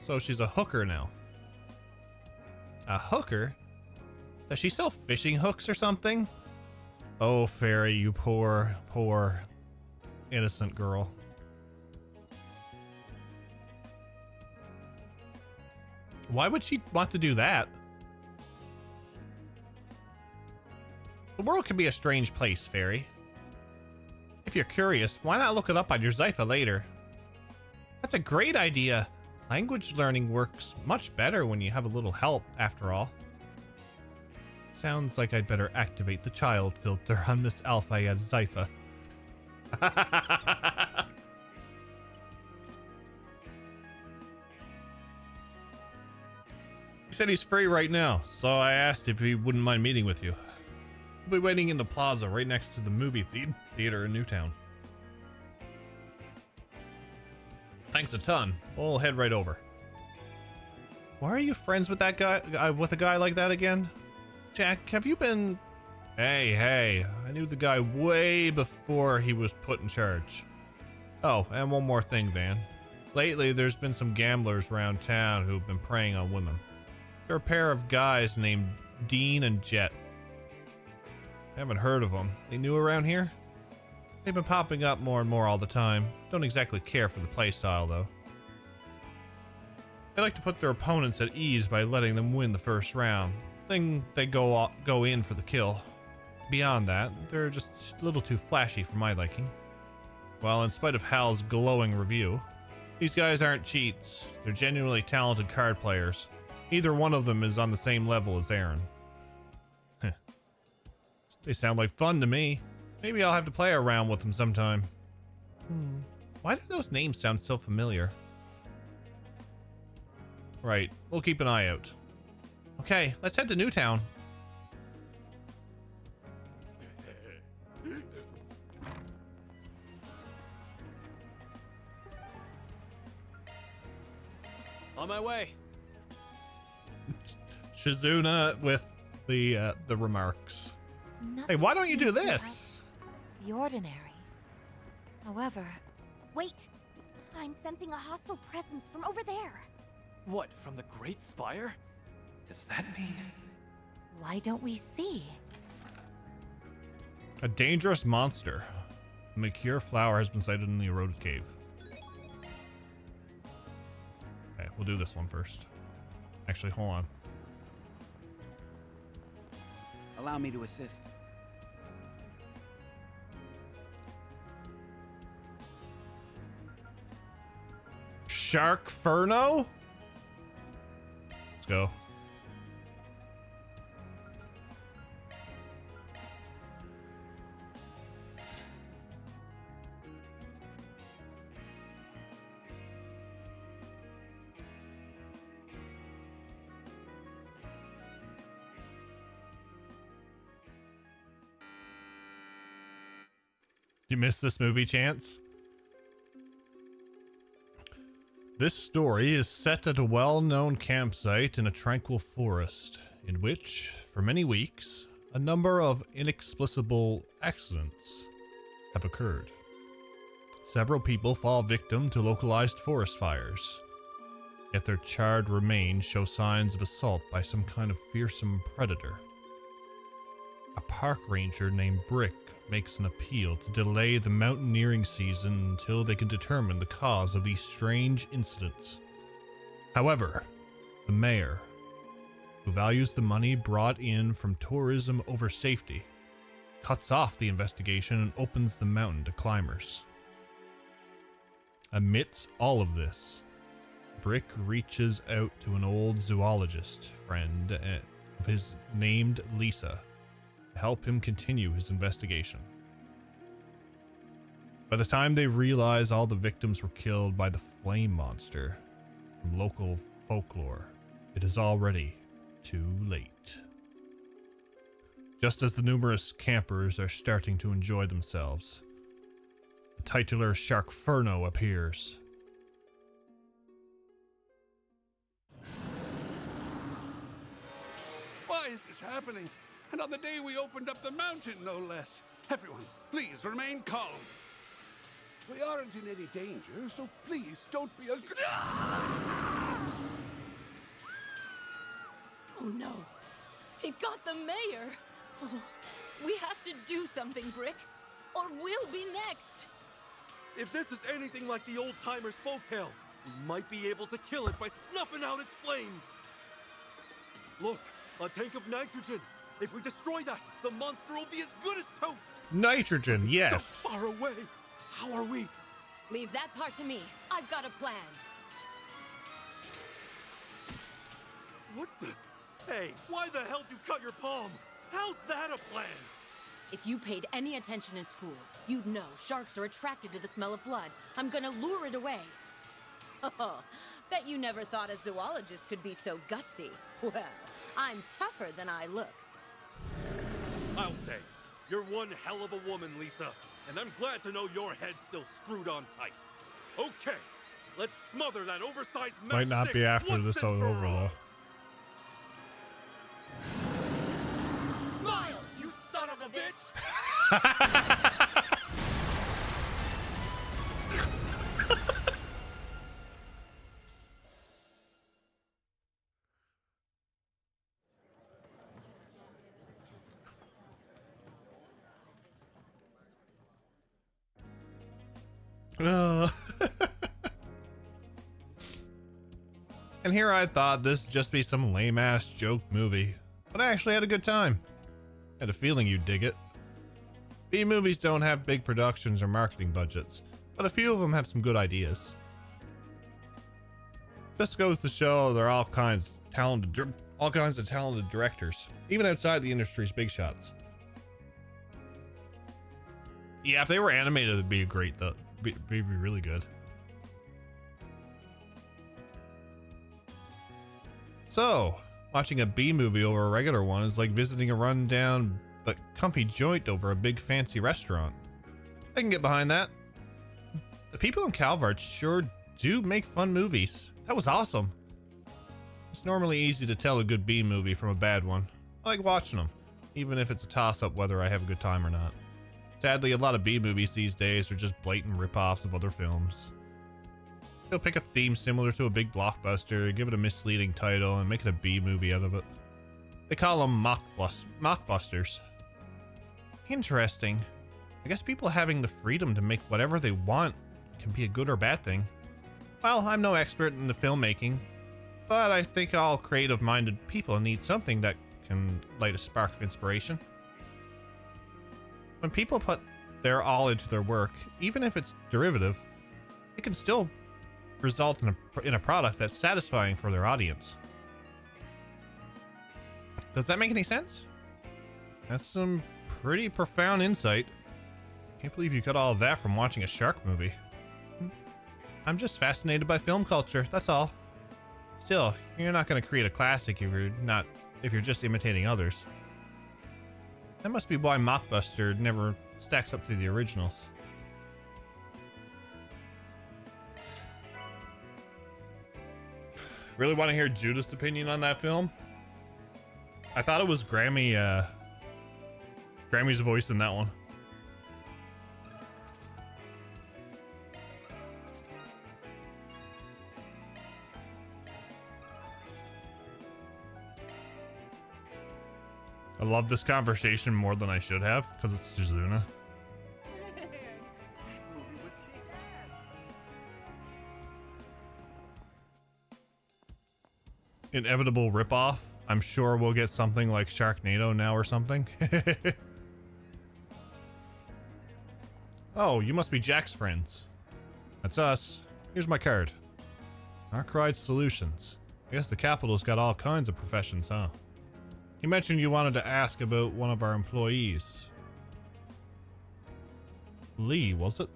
A: So she's a hooker now. A hooker? Does she sell fishing hooks or something? Oh, Fairy, you poor, poor, innocent girl. Why would she want to do that? The world can be a strange place, Fairy. If you're curious, why not look it up on your Zypha later? That's a great idea. Language learning works much better when you have a little help, after all. Sounds like I'd better activate the child filter on Miss Alphaya's Zypha. He said he's free right now, so I asked if he wouldn't mind meeting with you. We'll be waiting in the plaza right next to the movie theater in Newtown. Thanks a ton. We'll head right over. Why are you friends with that guy? With a guy like that again? Jack, have you been... Hey, I knew the guy way before he was put in charge. Oh, and one more thing, Van. Lately, there's been some gamblers around town who've been preying on women. They're a pair of guys named Dean and Jet. I haven't heard of them. They new around here? They've been popping up more and more all the time. Don't exactly care for the playstyle, though. They like to put their opponents at ease by letting them win the first round. Then they go in for the kill. Beyond that, they're just a little too flashy for my liking. Well, in spite of Hal's glowing review, these guys aren't cheats. They're genuinely talented card players. Neither one of them is on the same level as Aaron. They sound like fun to me. Maybe I'll have to play around with them sometime. Why do those names sound so familiar? Right, we'll keep an eye out. Okay, let's head to Newtown.
B: On my way.
A: Shizuna with the remarks. Hey, why don't you do this?
O: The ordinary. However...
E: Wait! I'm sensing a hostile presence from over there.
B: What, from the Great Spire? Does that mean...
O: Why don't we see?
A: A dangerous monster. A Makir flower has been sighted in the eroded cave. Okay, we'll do this one first. Actually, hold on.
R: Allow me to assist.
A: Sharkferno? Let's go. You missed this movie, Chance? This story is set at a well-known campsite in a tranquil forest, in which, for many weeks, a number of inexplicable accidents have occurred. Several people fall victim to localized forest fires, yet their charred remains show signs of assault by some kind of fearsome predator. A park ranger named Brick makes an appeal to delay the mountaineering season until they can determine the cause of these strange incidents. However, the mayor, who values the money brought in from tourism over safety, cuts off the investigation and opens the mountain to climbers. Amidst all of this, Brick reaches out to an old zoologist friend of his named Lisa to help him continue his investigation. By the time they realize all the victims were killed by the flame monster from local folklore, it is already too late. Just as the numerous campers are starting to enjoy themselves, the titular Sharkferno appears.
S: Why is this happening? And on the day we opened up the mountain, no less. Everyone, please remain calm. We aren't in any danger, so please don't be as...
T: Oh no. It got the mayor. Oh, we have to do something, Brick, or we'll be next.
H: If this is anything like the old-timers' folktale, we might be able to kill it by snuffing out its flames. Look, a tank of nitrogen. If we destroy that, the monster will be as good as toast.
A: Nitrogen, yes.
H: So far away. How are we?
T: Leave that part to me. I've got a plan.
H: What the? Hey, why the hell did you cut your palm? How's that a plan?
T: If you paid any attention in school, you'd know sharks are attracted to the smell of blood. I'm gonna lure it away. Oh, bet you never thought a zoologist could be so gutsy. Well, I'm tougher than I look.
H: I'll say, you're one hell of a woman, Lisa, and I'm glad to know your head's still screwed on tight. Okay, let's smother that oversized
A: Might not be after this is over though.
G: Smile, you son of a bitch!
A: And here I thought this would just be some lame ass joke movie, but I actually had a good time. Had a feeling you'd dig it. B movies don't have big productions or marketing budgets, but a few of them have some good ideas. Just goes to show there are all kinds of talented directors, even outside the industry's big shots. Yeah, if they were animated, it'd be great though. Be really good. So, watching a B movie over a regular one is like visiting a rundown but comfy joint over a big fancy restaurant. I can get behind that. The people in Calvert sure do make fun movies. That was awesome. It's normally easy to tell a good B movie from a bad one. I like watching them, even if it's a toss-up whether I have a good time or not. Sadly, a lot of B movies these days are just blatant rip-offs of other films. They'll pick a theme similar to a big blockbuster, give it a misleading title, and make it a B movie out of it. They call them mockbusters. Interesting. I guess people having the freedom to make whatever they want can be a good or bad thing. Well, I'm no expert in the filmmaking, but I think all creative-minded people need something that can light a spark of inspiration. When people put their all into their work, even if it's derivative, it can still result in a product that's satisfying for their audience. Does that make any sense? That's some pretty profound insight. Can't believe you got all of that from watching a shark movie. I'm just fascinated by film culture, that's all. Still, you're not going to create a classic if you're just imitating others. That must be why Mockbuster never stacks up to the originals. Really want to hear Judith's opinion on that film? I thought it was Grammy's voice in that one. I love this conversation more than I should have because it's Jizuna. Inevitable ripoff. I'm sure we'll get something like Sharknado now or something. Oh, you must be Jack's friends. That's us. Here's my card. Arkwright Solutions. I guess the capital's got all kinds of professions, huh? You mentioned you wanted to ask about one of our employees. Lee, was it?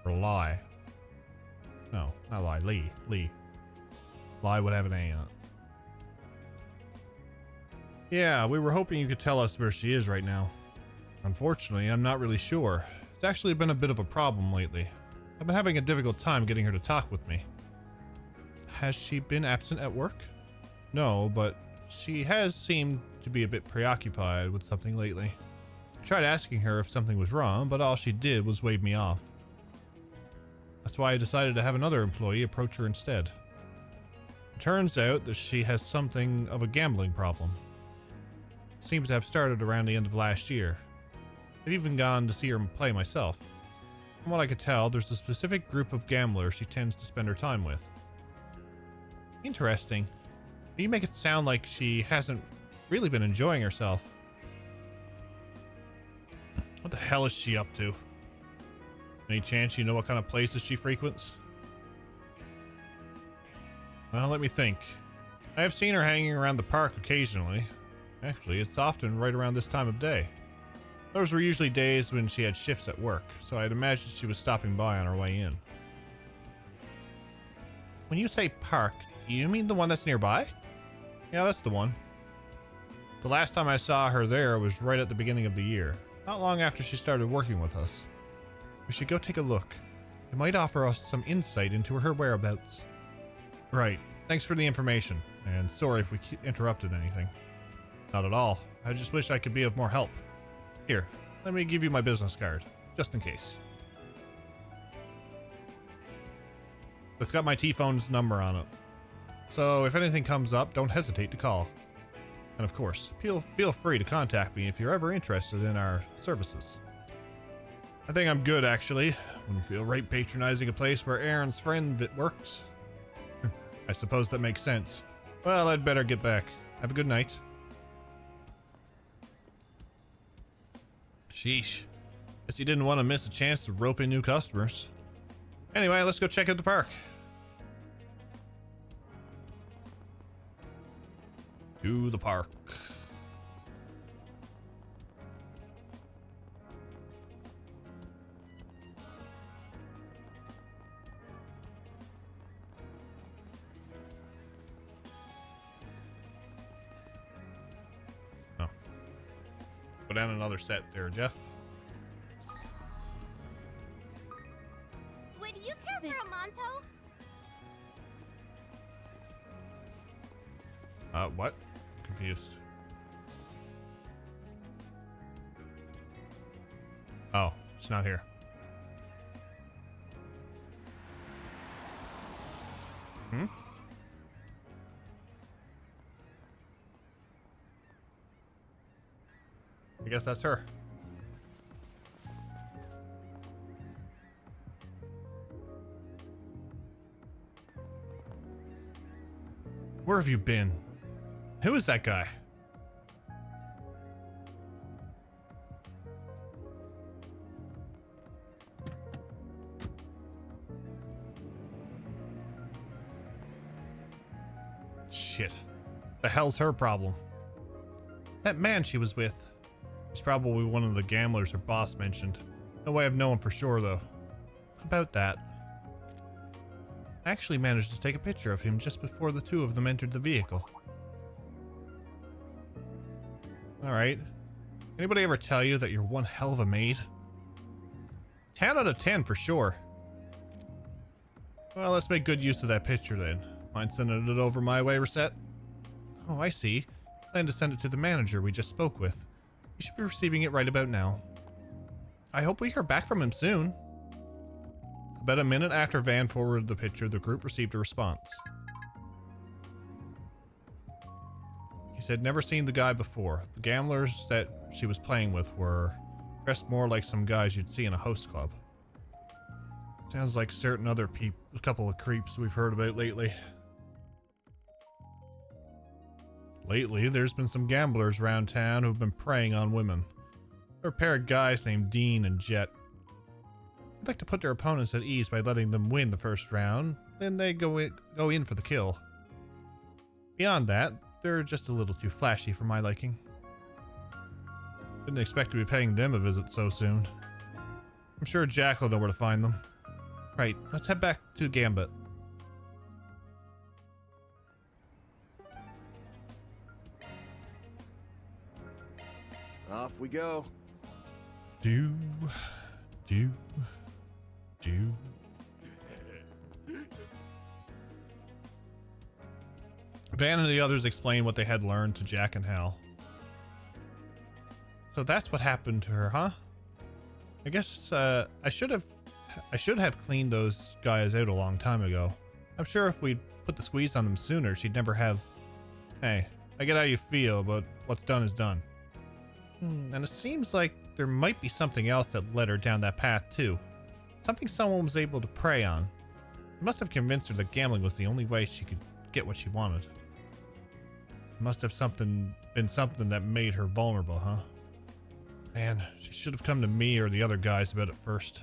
A: Or Lie? No, not Lie. Lee. Lee. Lie would have an A in it. Yeah, we were hoping you could tell us where she is right now. Unfortunately, I'm not really sure. It's actually been a bit of a problem lately. I've been having a difficult time getting her to talk with me. Has she been absent at work? No, but she has seemed to be a bit preoccupied with something lately. I tried asking her if something was wrong, but all she did was wave me off. That's why I decided to have another employee approach her instead. It turns out that she has something of a gambling problem. Seems to have started around the end of last year. I've even gone to see her play myself. From what I could tell, there's a specific group of gamblers she tends to spend her time with. Interesting. You make it sound like she hasn't really been enjoying herself. What the hell is she up to? Any chance you know what kind of places she frequents? Well, let me think. I have seen her hanging around the park occasionally. Actually, it's often right around this time of day. Those were usually days when she had shifts at work, so I'd imagine she was stopping by on her way in. When you say park, do you mean the one that's nearby? Yeah, that's the one. The last time I saw her there was right at the beginning of the year, not long after she started working with us. We should go take a look. It might offer us some insight into her whereabouts. Right. Thanks for the information, and sorry if we interrupted anything. Not at all. I just wish I could be of more help. Here, let me give you my business card, just in case. It's got my T-phone's number on it. So if anything comes up, don't hesitate to call. And of course, feel free to contact me if you're ever interested in our services. I think I'm good, actually. Wouldn't feel right patronizing a place where Aaron's friend works. I suppose that makes sense. Well, I'd better get back. Have a good night. Sheesh. Guess you didn't want to miss a chance to rope in new customers. Anyway, let's go check out the park. To the park. Oh. Go down another set there, Jeff.
E: Would you care for a Monto?
A: What? Confused. Oh, it's not here. Hmm? I guess that's her. Where have you been? Who is that guy? Shit. The hell's her problem? That man she was with. He's probably one of the gamblers her boss mentioned. No way of knowing for sure, though. About that. I actually managed to take a picture of him just before the two of them entered the vehicle. Alright. Anybody ever tell you that you're one hell of a maid? 10 out of 10 for sure. Well, let's make good use of that picture then. Mind sending it over my way, Reset? Oh, I see. Plan to send it to the manager we just spoke with. You should be receiving it right about now. I hope we hear back from him soon. About a minute after Van forwarded the picture, the group received a response. He said never seen the guy before. The gamblers that she was playing with were dressed more like some guys you'd see in a host club. Sounds like certain other a couple of creeps we've heard about lately. Lately, there's been some gamblers around town who've been preying on women. They're a pair of guys named Dean and Jet. I'd like to put their opponents at ease by letting them win the first round, then they go in for the kill. Beyond that, they're just a little too flashy for my liking. Didn't expect to be paying them a visit so soon. I'm sure Jack will know where to find them. Right, let's head back to Gambit.
F: Off we go.
A: Do. Van and the others explained what they had learned to Jack and Hal. So that's what happened to her, huh? I guess I should have cleaned those guys out a long time ago. I'm sure if we'd put the squeeze on them sooner, she'd never have... Hey, I get how you feel, but what's done is done. And it seems like there might be something else that led her down that path too. Something someone was able to prey on. It must have convinced her that gambling was the only way she could get what she wanted. It must have been something that made her vulnerable, huh? Man, she should have come to me or the other guys about it first.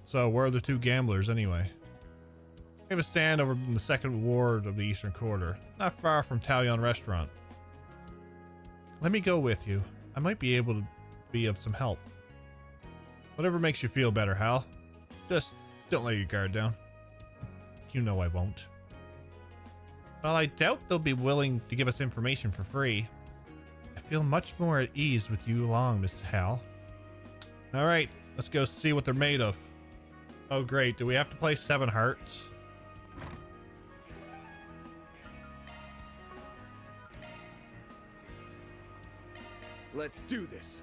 A: So, where are the two gamblers anyway? We have a stand over in the second ward of the Eastern Quarter, not far from Talion Restaurant. Let me go with you. I might be able to be of some help. Whatever makes you feel better, Hal. Just don't let your guard down. You know I won't. Well, I doubt they'll be willing to give us information for free. I feel much more at ease with you along, Miss Hal. All right, let's go see what they're made of. Oh, great. Do we have to play 7 Hearts?
F: Let's do this.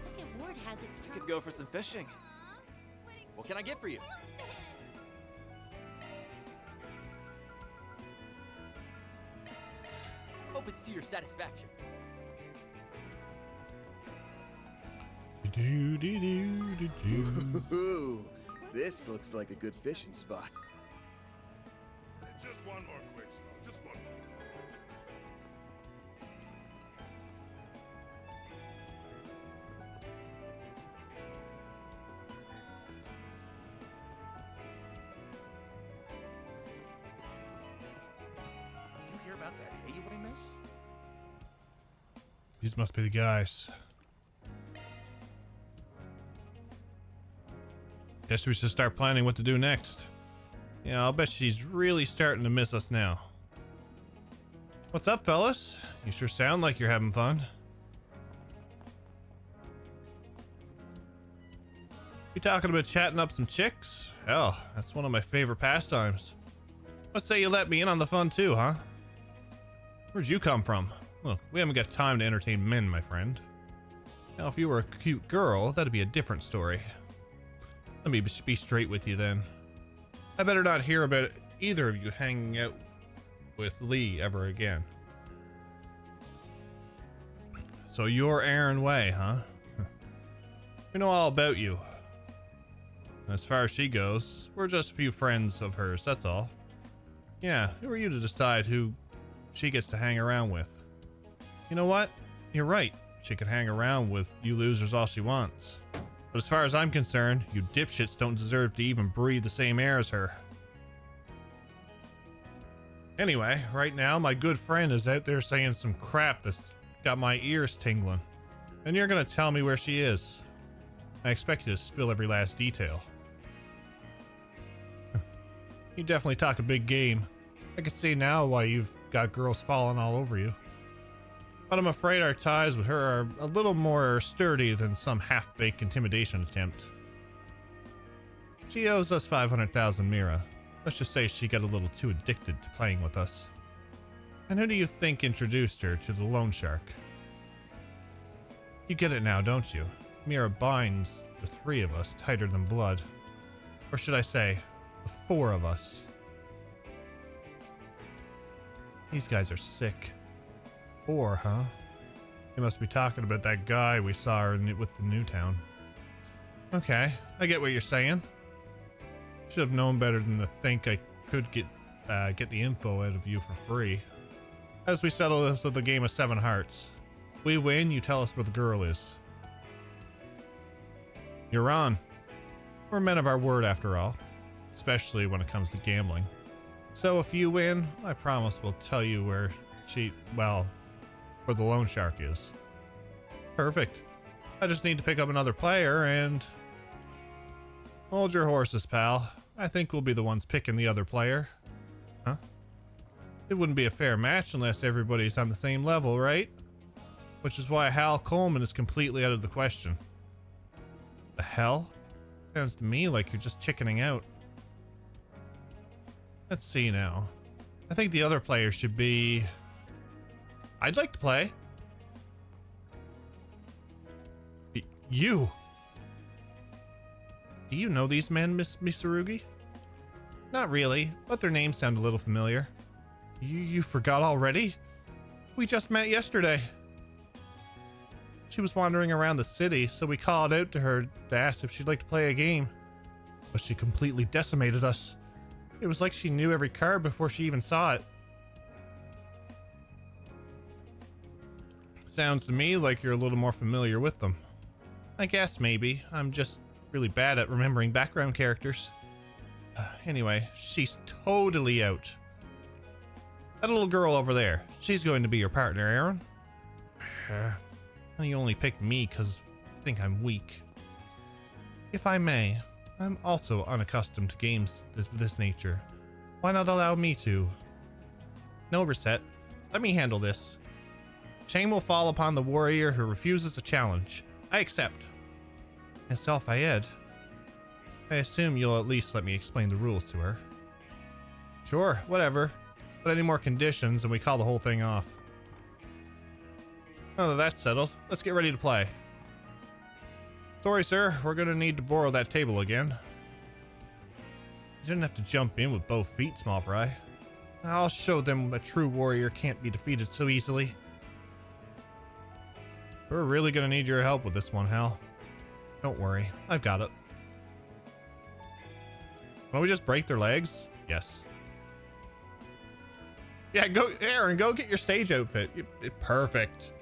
T: Second ward has its
B: We could go for some fishing. What can I get for you?
G: Hope it's to your satisfaction.
F: Ooh, this looks like a good fishing spot.
L: Just one more quick smoke. Just one more.
I: Did you hear about that AUA miss?
A: These must be the guys. Guess we should start planning what to do next. Yeah, I'll bet she's really starting to miss us now. What's up, fellas? You sure sound like you're having fun. You talking about chatting up some chicks? Hell, that's one of my favorite pastimes. Let's say you let me in on the fun too, huh? Where'd you come from? Look, we haven't got time to entertain men, my friend. Now, if you were a cute girl, that'd be a different story. Let me be straight with you then. I better not hear about either of you hanging out with Lee ever again. So you're Aaron Way, huh? We know all about you. As far as she goes, we're just a few friends of hers, that's all. Yeah, who are you to decide who she gets to hang around with? You know what? You're right. She can hang around with you losers all she wants. But as far as I'm concerned, you dipshits don't deserve to even breathe the same air as her. Anyway, right now my good friend is out there saying some crap that's got my ears tingling. And you're gonna tell me where she is. I expect you to spill every last detail. You definitely talk a big game. I can see now why you've got girls falling all over you. But I'm afraid our ties with her are a little more sturdy than some half-baked intimidation attempt. She owes us 500,000 Mira. Let's just say she got a little too addicted to playing with us. And who do you think introduced her to the loan shark? You get it now, don't you? Mira binds the 3 of us tighter than blood. Or should I say, the 4 of us. These guys are sick. 4, huh? You must be talking about that guy we saw with the Newtown. Okay, I get what you're saying. Should have known better than to think I could get the info out of you for free. As we settle this with a game of 7 Hearts. We win, you tell us where the girl is. You're on. We're men of our word after all. Especially when it comes to gambling. So if you win, I promise we'll tell you where where the loan shark is. Perfect. I just need to pick up another player and... Hold your horses, pal. I think we'll be the ones picking the other player. Huh? It wouldn't be a fair match unless everybody's on the same level, right? Which is why Hal Coleman is completely out of the question. The hell? Sounds to me like you're just chickening out. Let's see now. I think the other player should be... I'd like to play. You. Do you know these men, Miss Misarugi? Not really, but their names sound a little familiar. You forgot already? We just met yesterday. She was wandering around the city, so we called out to her to ask if she'd like to play a game. But she completely decimated us. It was like she knew every card before she even saw it. Sounds to me like you're a little more familiar with them. I guess maybe. I'm just really bad at remembering background characters. Anyway, she's totally out. That little girl over there. She's going to be your partner, Aaron. You only picked me because you think I'm weak. If I may, I'm also unaccustomed to games of this nature. Why not allow me to? No, Reset. Let me handle this. Shame will fall upon the warrior who refuses a challenge. I accept. Miss Al-Fayed, I assume you'll at least let me explain the rules to her. Sure, whatever. But any more conditions and we call the whole thing off. Oh, that's settled. Let's get ready to play. Sorry, sir. We're gonna need to borrow that table again. You didn't have to jump in with both feet, small fry. I'll show them a true warrior can't be defeated so easily. We're really gonna need your help with this one, Hal. Don't worry, I've got it. Why don't we just break their legs? Yes. Yeah, go, Aaron, go get your stage outfit. Perfect.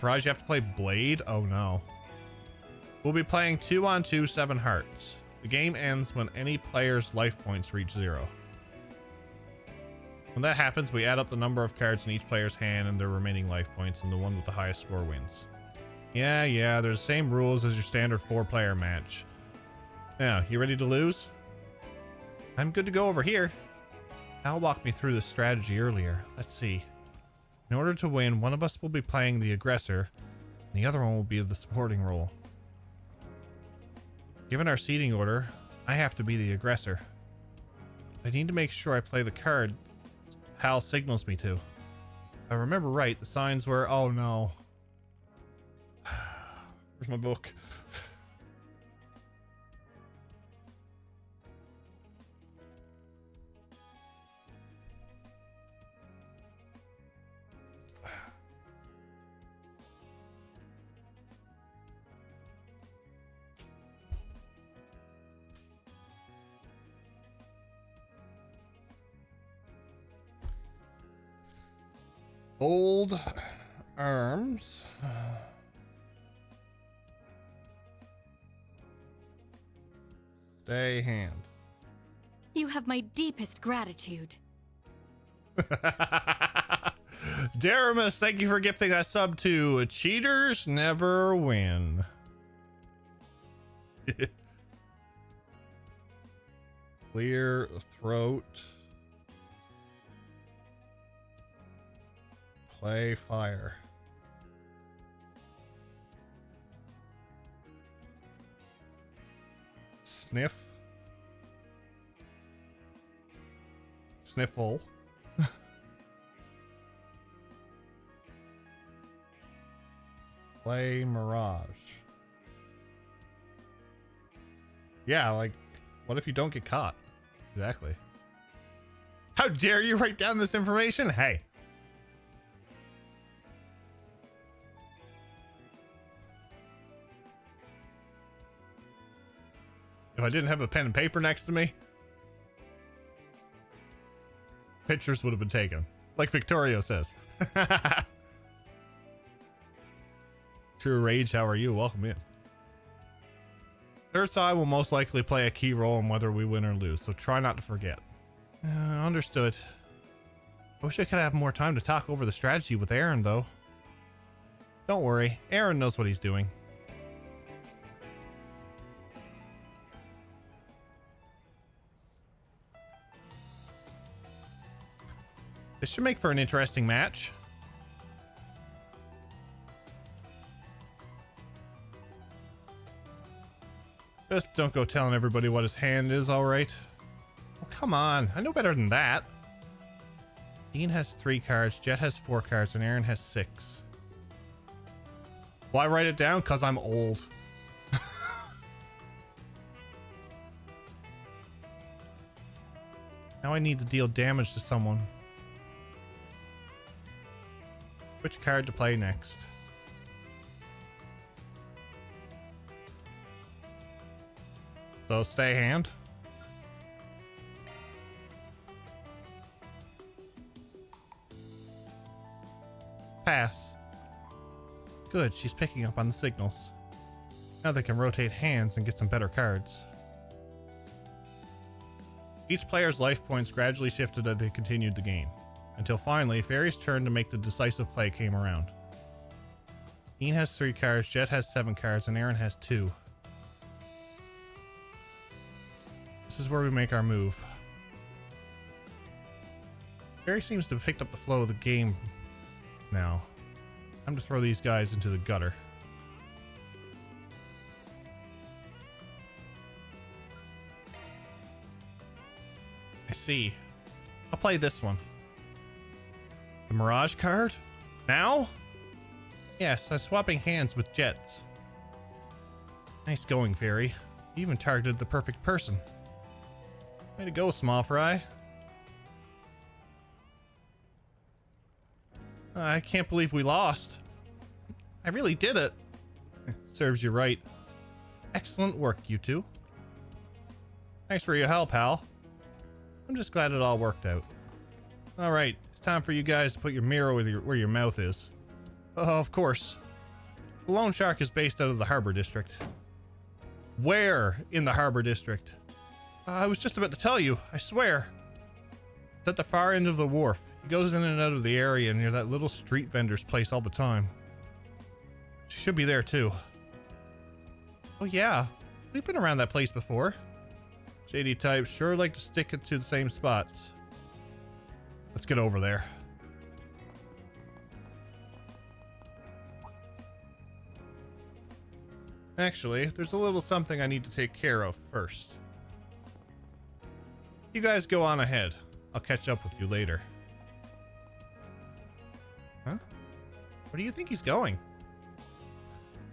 A: Faraz, you have to play Blade? Oh no. We'll be playing 2-on-2 7 Hearts. The game ends when any player's life points reach 0. When that happens, we add up the number of cards in each player's hand and their remaining life points, and the one with the highest score wins. Yeah, there's the same rules as your standard 4-player match. Now, you ready to lose? I'm good to go over here. Al walked me through the strategy earlier. Let's see. In order to win, one of us will be playing the aggressor, and the other one will be the supporting role. Given our seating order, I have to be the aggressor. I need to make sure I play the card Hal signals me to. If I remember right, the signs were... Oh no. Where's my book? Old arms. Stay hand.
T: You have my deepest gratitude.
A: Daramus, thank you for gifting that sub to Cheaters Never Win. Clear throat. Play fire. Sniff. Sniffle. Play Mirage. Yeah, like, what if you don't get caught? Exactly. How dare you write down this information? Hey. If I didn't have a pen and paper next to me, pictures would have been taken. Like Victorio says. True Rage, how are you? Welcome in. Third side will most likely play a key role in whether we win or lose, so try not to forget. Understood. I wish I could have more time to talk over the strategy with Aaron, though. Don't worry, Aaron knows what he's doing. This should make for an interesting match. Just don't go telling everybody what his hand is, alright? Oh, come on. I know better than that. Dean has 3 cards, Jet has 4 cards, and Aaron has 6. Why write it down? Because I'm old. Now I need to deal damage to someone. Which card to play next? So stay hand. Pass. Good, she's picking up on the signals. Now they can rotate hands and get some better cards. Each player's life points gradually shifted as they continued the game, until finally, Fairy's turn to make the decisive play came around. Ian has 3 cards, Jet has 7 cards, and Aaron has 2. This is where we make our move. Fairy seems to have picked up the flow of the game now. Time to throw these guys into the gutter. I see. I'll play this one. The Mirage card? Now? Yes, I'm swapping hands with Jets. Nice going, Fairy. You even targeted the perfect person. Way to go, Small Fry. I can't believe we lost. I really did it. Serves you right. Excellent work, you two. Thanks for your help, Hal. I'm just glad it all worked out. Alright, it's time for you guys to put your mirror where your mouth is. Oh, of course. The Lone Shark is based out of the Harbor District. Where in the Harbor District? I was just about to tell you, I swear. It's at the far end of the wharf. He goes in and out of the area near that little street vendor's place all the time. She should be there too. Oh yeah, we've been around that place before. Shady types sure like to stick it to the same spots. Let's get over there. Actually, there's a little something I need to take care of first. You guys go on ahead. I'll catch up with you later. Huh? Where do you think he's going?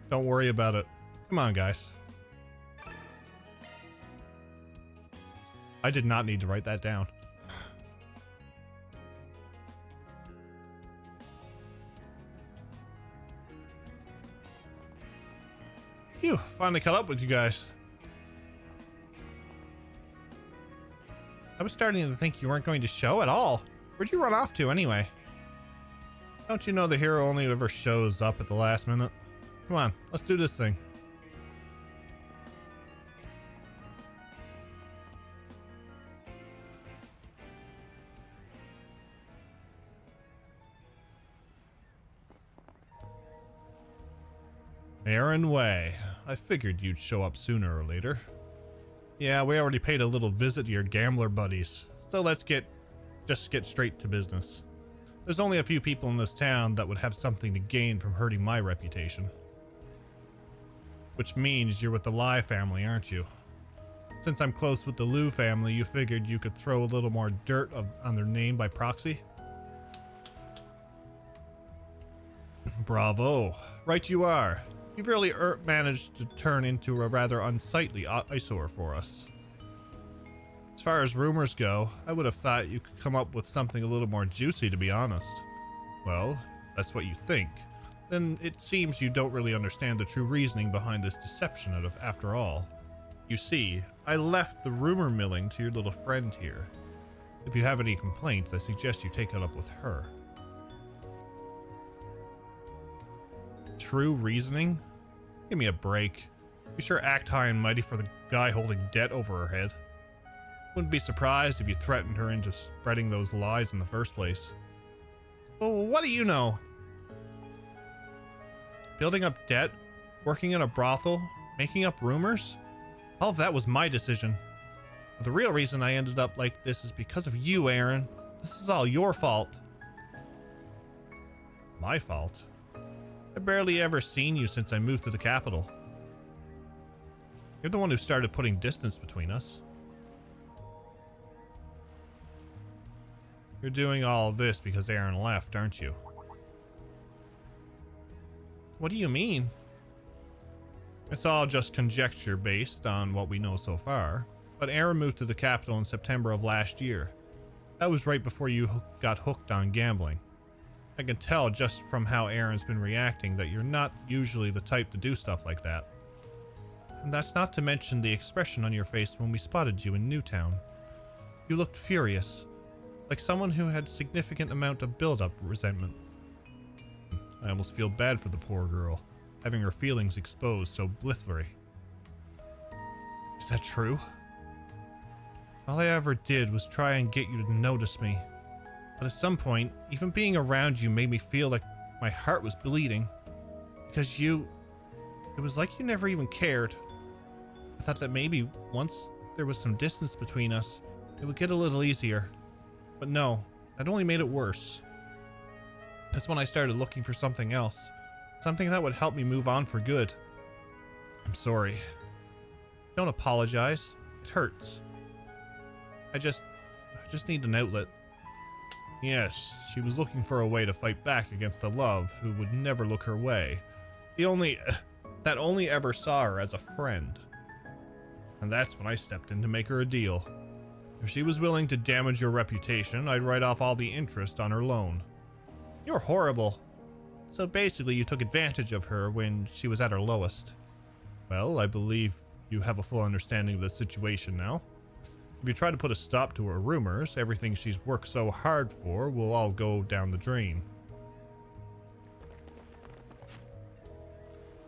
A: Don't worry about it. Come on, guys. I did not need to write that down. Phew, finally caught up with you guys. I was starting to think you weren't going to show at all. Where'd you run off to anyway? Don't you know the hero only ever shows up at the last minute? Come on, let's do this thing. Aaron Way. I figured you'd show up sooner or later. Yeah, we already paid a little visit to your gambler buddies, so let's just get straight to business. There's only a few people in this town that would have something to gain from hurting my reputation. Which means you're with the Lai family, aren't you? Since I'm close with the Liu family, you figured you could throw a little more dirt on their name by proxy? Bravo. Right you are. You've really managed to turn into a rather unsightly eyesore for us. As far as rumors go, I would have thought you could come up with something a little more juicy, to be honest. Well, that's what you think. Then it seems you don't really understand the true reasoning behind this deception after all. You see, I left the rumor milling to your little friend here. If you have any complaints, I suggest you take it up with her. True reasoning? Give me a break. You sure act high and mighty for the guy holding debt over her head. Wouldn't be surprised if you threatened her into spreading those lies in the first place. Well, what do you know? Building up debt, working in a brothel, making up rumors? All of that was my decision. But the real reason I ended up like this is because of you, Aaron. This is all your fault. My fault? I've barely ever seen you since I moved to the capital. You're the one who started putting distance between us. You're doing all this because Aaron left, aren't you? What do you mean? It's all just conjecture based on what we know so far, but Aaron moved to the capital in September of last year. That was right before you got hooked on gambling. I can tell just from how Aaron's been reacting that you're not usually the type to do stuff like that. And that's not to mention the expression on your face when we spotted you in Newtown. You looked furious, like someone who had significant amount of build-up resentment. I almost feel bad for the poor girl, having her feelings exposed so blithely. Is that true? All I ever did was try and get you to notice me. But at some point, even being around you made me feel like my heart was bleeding. Because it was like you never even cared. I thought that maybe once there was some distance between us, it would get a little easier. But no, that only made it worse. That's when I started looking for something else. Something that would help me move on for good. I'm sorry. Don't apologize. It hurts. I just need an outlet. Yes, she was looking for a way to fight back against a love who would never look her way. That only ever saw her as a friend. And that's when I stepped in to make her a deal. If she was willing to damage your reputation, I'd write off all the interest on her loan. You're horrible. So basically you took advantage of her when she was at her lowest. Well, I believe you have a full understanding of the situation now. If you try to put a stop to her rumors, everything she's worked so hard for will all go down the drain.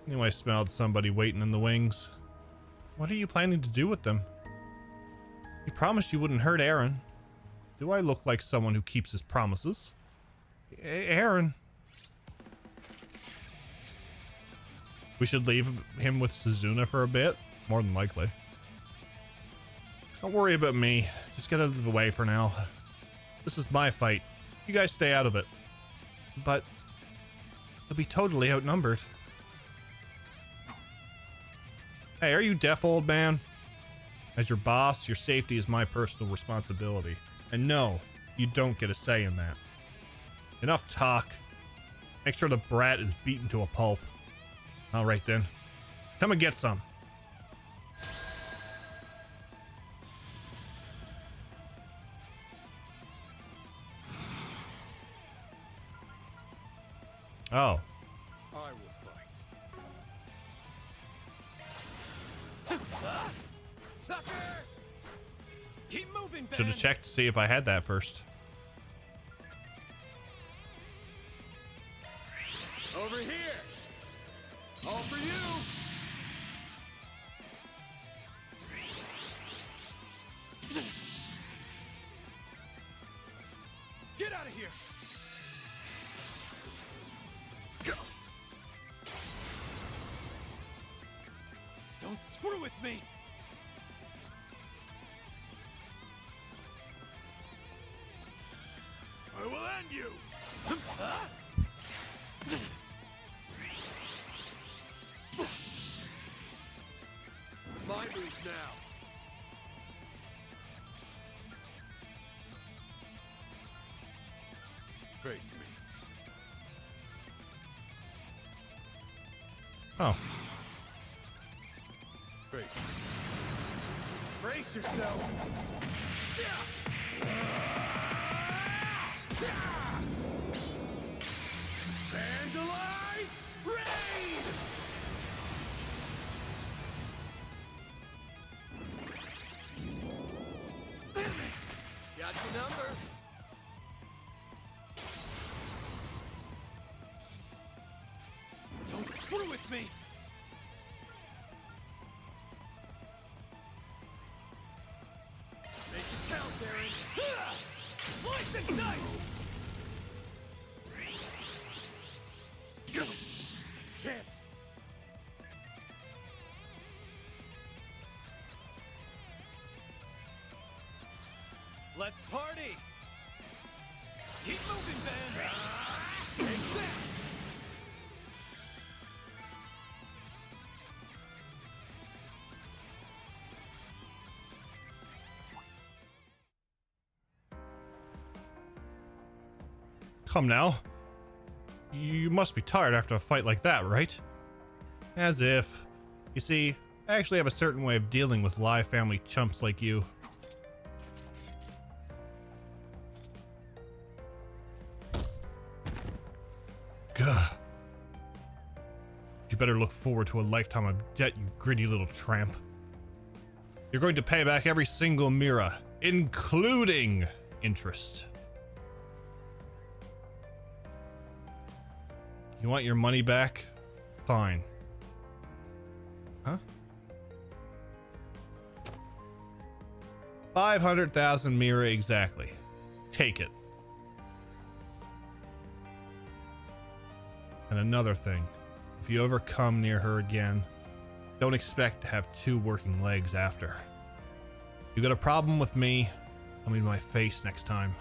A: Knew I smelled somebody waiting in the wings. What are you planning to do with them? You promised you wouldn't hurt Aaron. Do I look like someone who keeps his promises? Aaron. We should leave him with Suzuna for a bit. More than likely. Don't worry about me. Just get out of the way for now. This is my fight. You guys stay out of it. But you'll be totally outnumbered. Hey, are you deaf, old man? As your boss, your safety is my personal responsibility. And no, you don't get a say in that. Enough talk. Make sure the brat is beaten to a pulp. Alright then. Come and get some. Oh.
H: I will fight. Sucker! Keep moving,
A: Should have checked to see if I had that first.
H: Over here! All for you! Get out of here! Go! Don't screw with me! I will end you! My move now. Face me.
A: Oh.
H: Face me. Brace yourself. Vandalize! Raid! Damn it! Got your number. Don't screw with me! Make it count, Darren! Slice and dice! Chance! Let's party! Keep moving, Van! Take that!
A: Come now. You must be tired after a fight like that, right? As if. You see, I actually have a certain way of dealing with live family chumps like you. Gah. You better look forward to a lifetime of debt, you gritty little tramp. You're going to pay back every single Mira, including interest. You want your money back? Fine. Huh? 500,000 Mira exactly. Take it. And another thing, if you ever come near her again, don't expect to have 2 working legs after. You got a problem with me, tell me to my face next time.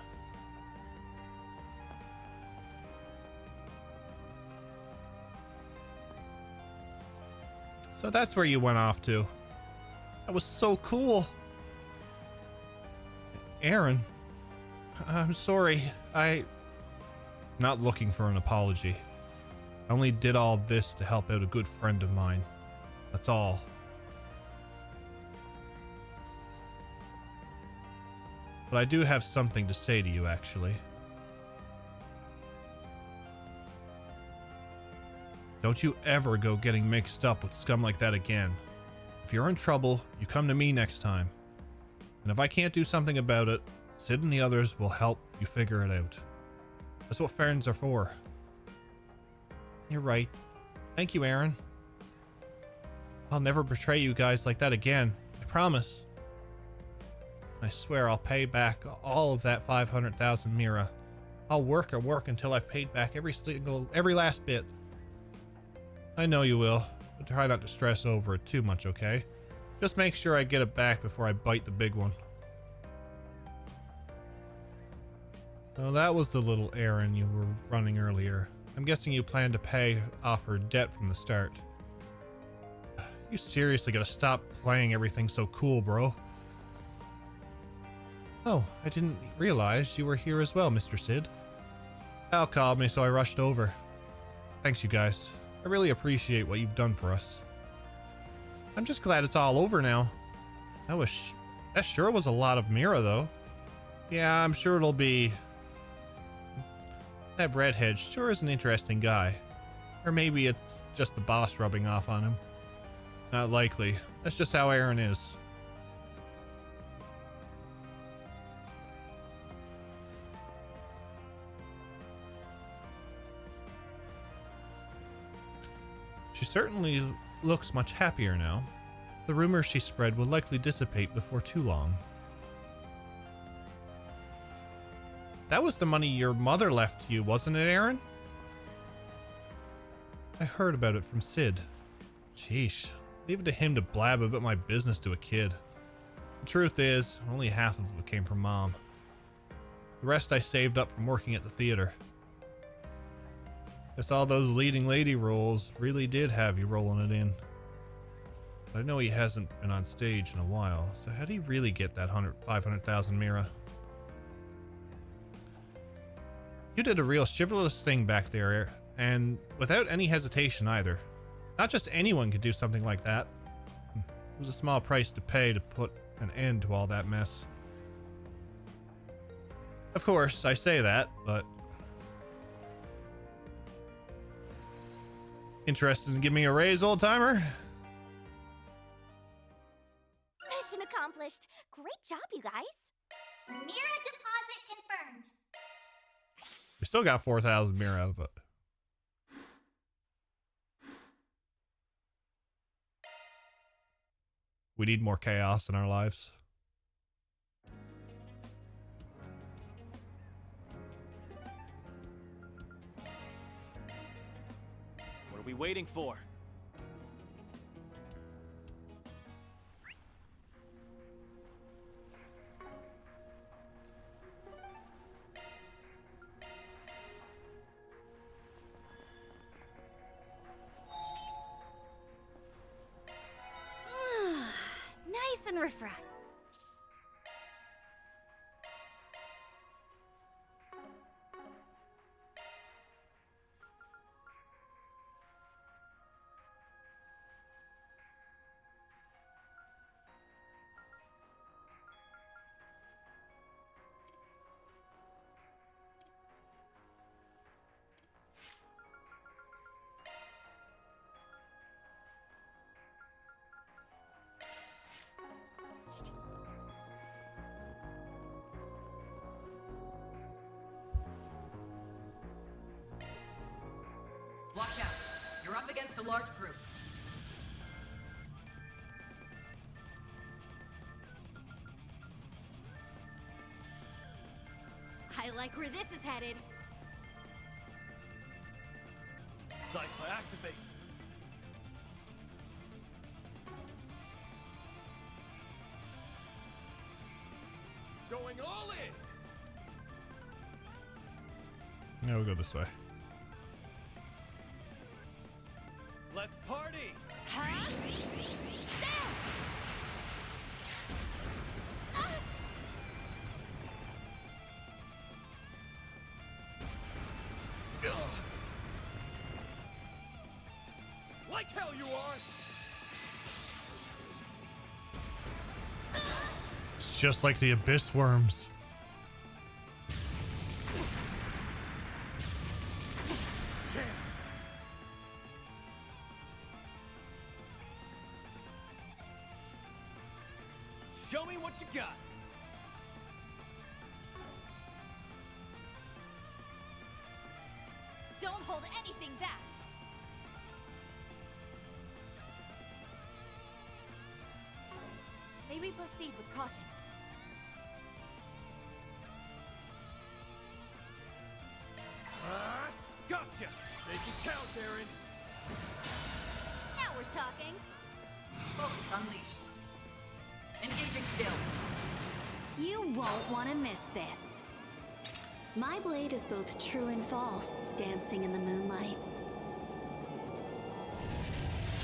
A: So that's where you went off to. That was so cool. Aaron, I'm sorry. I'm not looking for an apology. I only did all this to help out a good friend of mine. That's all. But I do have something to say to you, actually. Don't you ever go getting mixed up with scum like that again. If you're in trouble, you come to me next time. And if I can't do something about it, Sid and the others will help you figure it out. That's what friends are for. You're right. Thank you, Aaron. I'll never betray you guys like that again. I promise. I swear I'll pay back all of that 500,000 Mira. I'll work and work until I've paid back every last bit. I know you will, but try not to stress over it too much, okay? Just make sure I get it back before I bite the big one. So that was the little errand you were running earlier. I'm guessing you plan to pay off her debt from the start. You seriously gotta stop playing everything so cool, bro. Oh, I didn't realize you were here as well, Mr. Sid. Al called me, so I rushed over. Thanks, you guys. I really appreciate what you've done for us. I'm just glad it's all over now. That sure was a lot of Mira, though. Yeah, I'm sure it'll be... That redhead sure is an interesting guy. Or maybe it's just the boss rubbing off on him. Not likely. That's just how Aaron is. She certainly looks much happier now. The rumors she spread will likely dissipate before too long. That was the money your mother left you, wasn't it, Aaron? I heard about it from Sid. Sheesh, leave it to him to blab about my business to a kid. The truth is, only half of it came from Mom. The rest I saved up from working at the theater. Guess all those leading lady roles really did have you rolling it in. But I know he hasn't been on stage in a while, so how'd he really get that 500,000 Mira? You did a real chivalrous thing back there, and without any hesitation either. Not just anyone could do something like that. It was a small price to pay to put an end to all that mess. Of course, I say that, but... Interested in giving me a raise, old timer?
E: Mission accomplished. Great job, you guys.
U: Mira deposit confirmed.
A: We still got 4,000 Mira out of it. We need more chaos in our lives.
B: What are we waiting for?
E: Nice and refreshed.
T: Watch out. You're up against a large group.
P: like where this is headed.
H: Cypher, activate. Going all in.
A: Yeah, we'll go this way.
H: Let's party.
P: Huh? There!
H: Like hell you are.
A: It's just like the abyss worms.
H: Show me what you got.
P: Don't hold anything back. May we proceed with caution?
H: Gotcha. Make it count, Darren.
P: Now we're talking.
T: Focus unleashed. Engaging skill.
C: You won't want to miss this. My blade is both true and false, dancing in the moonlight.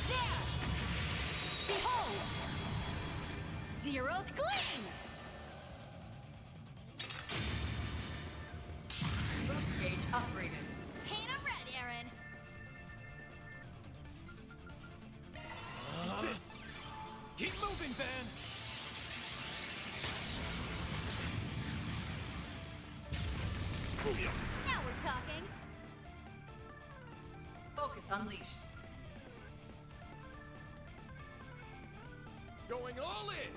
P: There! Behold! Zeroth Gleam!
T: Boost gauge upgraded.
P: Paint 'em red, Aaron!
H: Keep moving, Van.
P: Now we're talking.
T: Focus unleashed.
H: Going all in.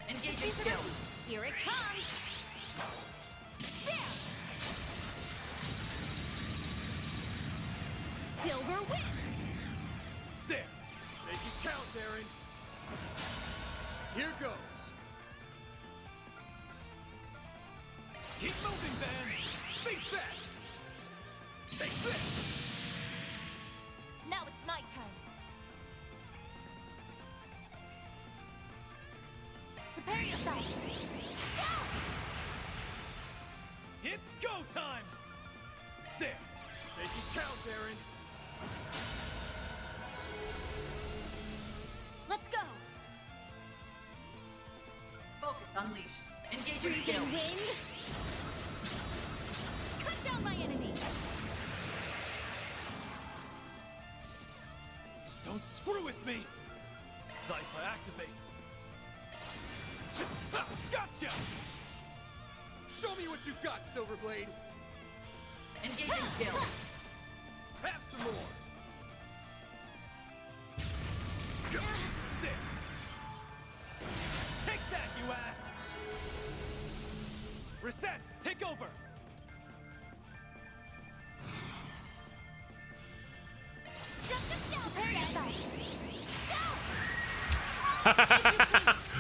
T: Engaging skill.
P: Here it comes! There! Silver wins!
H: There. Make it count, Darren. Here goes. Keep moving, Van. Be fast. Take this.
P: Now it's my turn. Prepare yourself. Go!
H: It's go time. There. Make it count, Darren.
P: Let's go!
T: Focus unleashed. Engaging
P: Freezing
T: skill.
P: wind! Cut down my enemies!
H: Don't screw with me. Cypher, activate. Gotcha. Show me what you got, Silverblade.
T: Engaging skill.
H: Have some more. There. Take that, you ass. Reset. Take over.
P: Shut them down! Prepare yourself!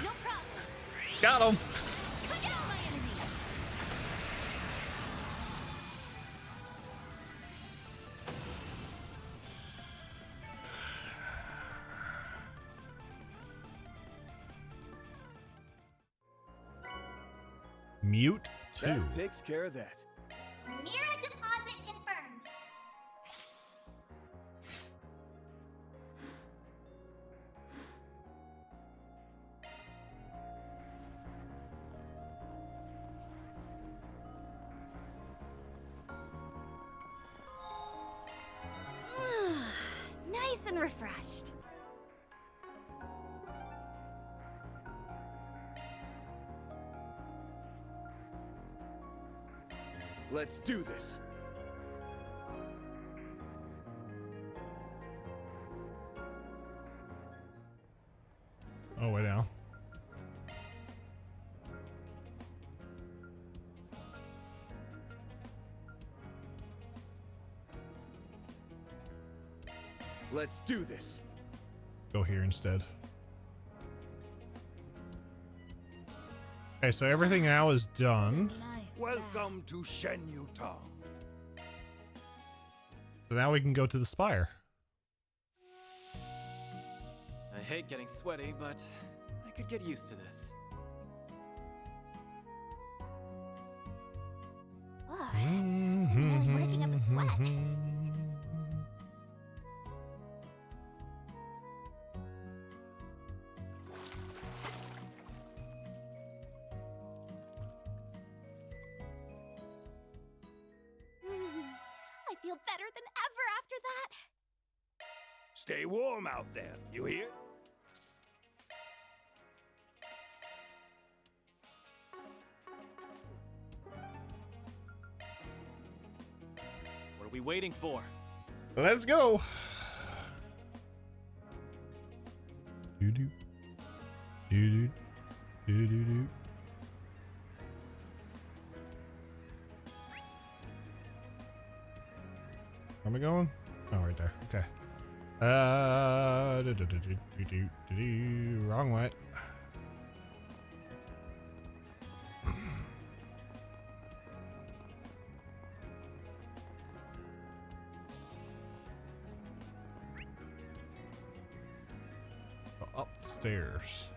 P: No problem!
A: Got him.
P: Cut down my enemies!
A: Mute 2.
F: That takes care of that.
U: Mira deposit confirmed.
P: Nice and refreshed.
F: Let's do this.
A: Oh, way down.
F: Let's do this.
A: Go here instead. Okay, so everything now is done.
I: Welcome to Shenyu Town.
A: So now we can go to the spire.
B: I hate getting sweaty, but I could get used to this.
E: Ugh, I'm really working up a sweat. I feel better than ever after that.
I: Stay warm out there, you hear?
B: What are we waiting for?
A: Let's go. Doo-doo. Doo-doo. Doo-doo-doo. Where am I going? Oh, right there. Okay. Wrong way. Up the stairs.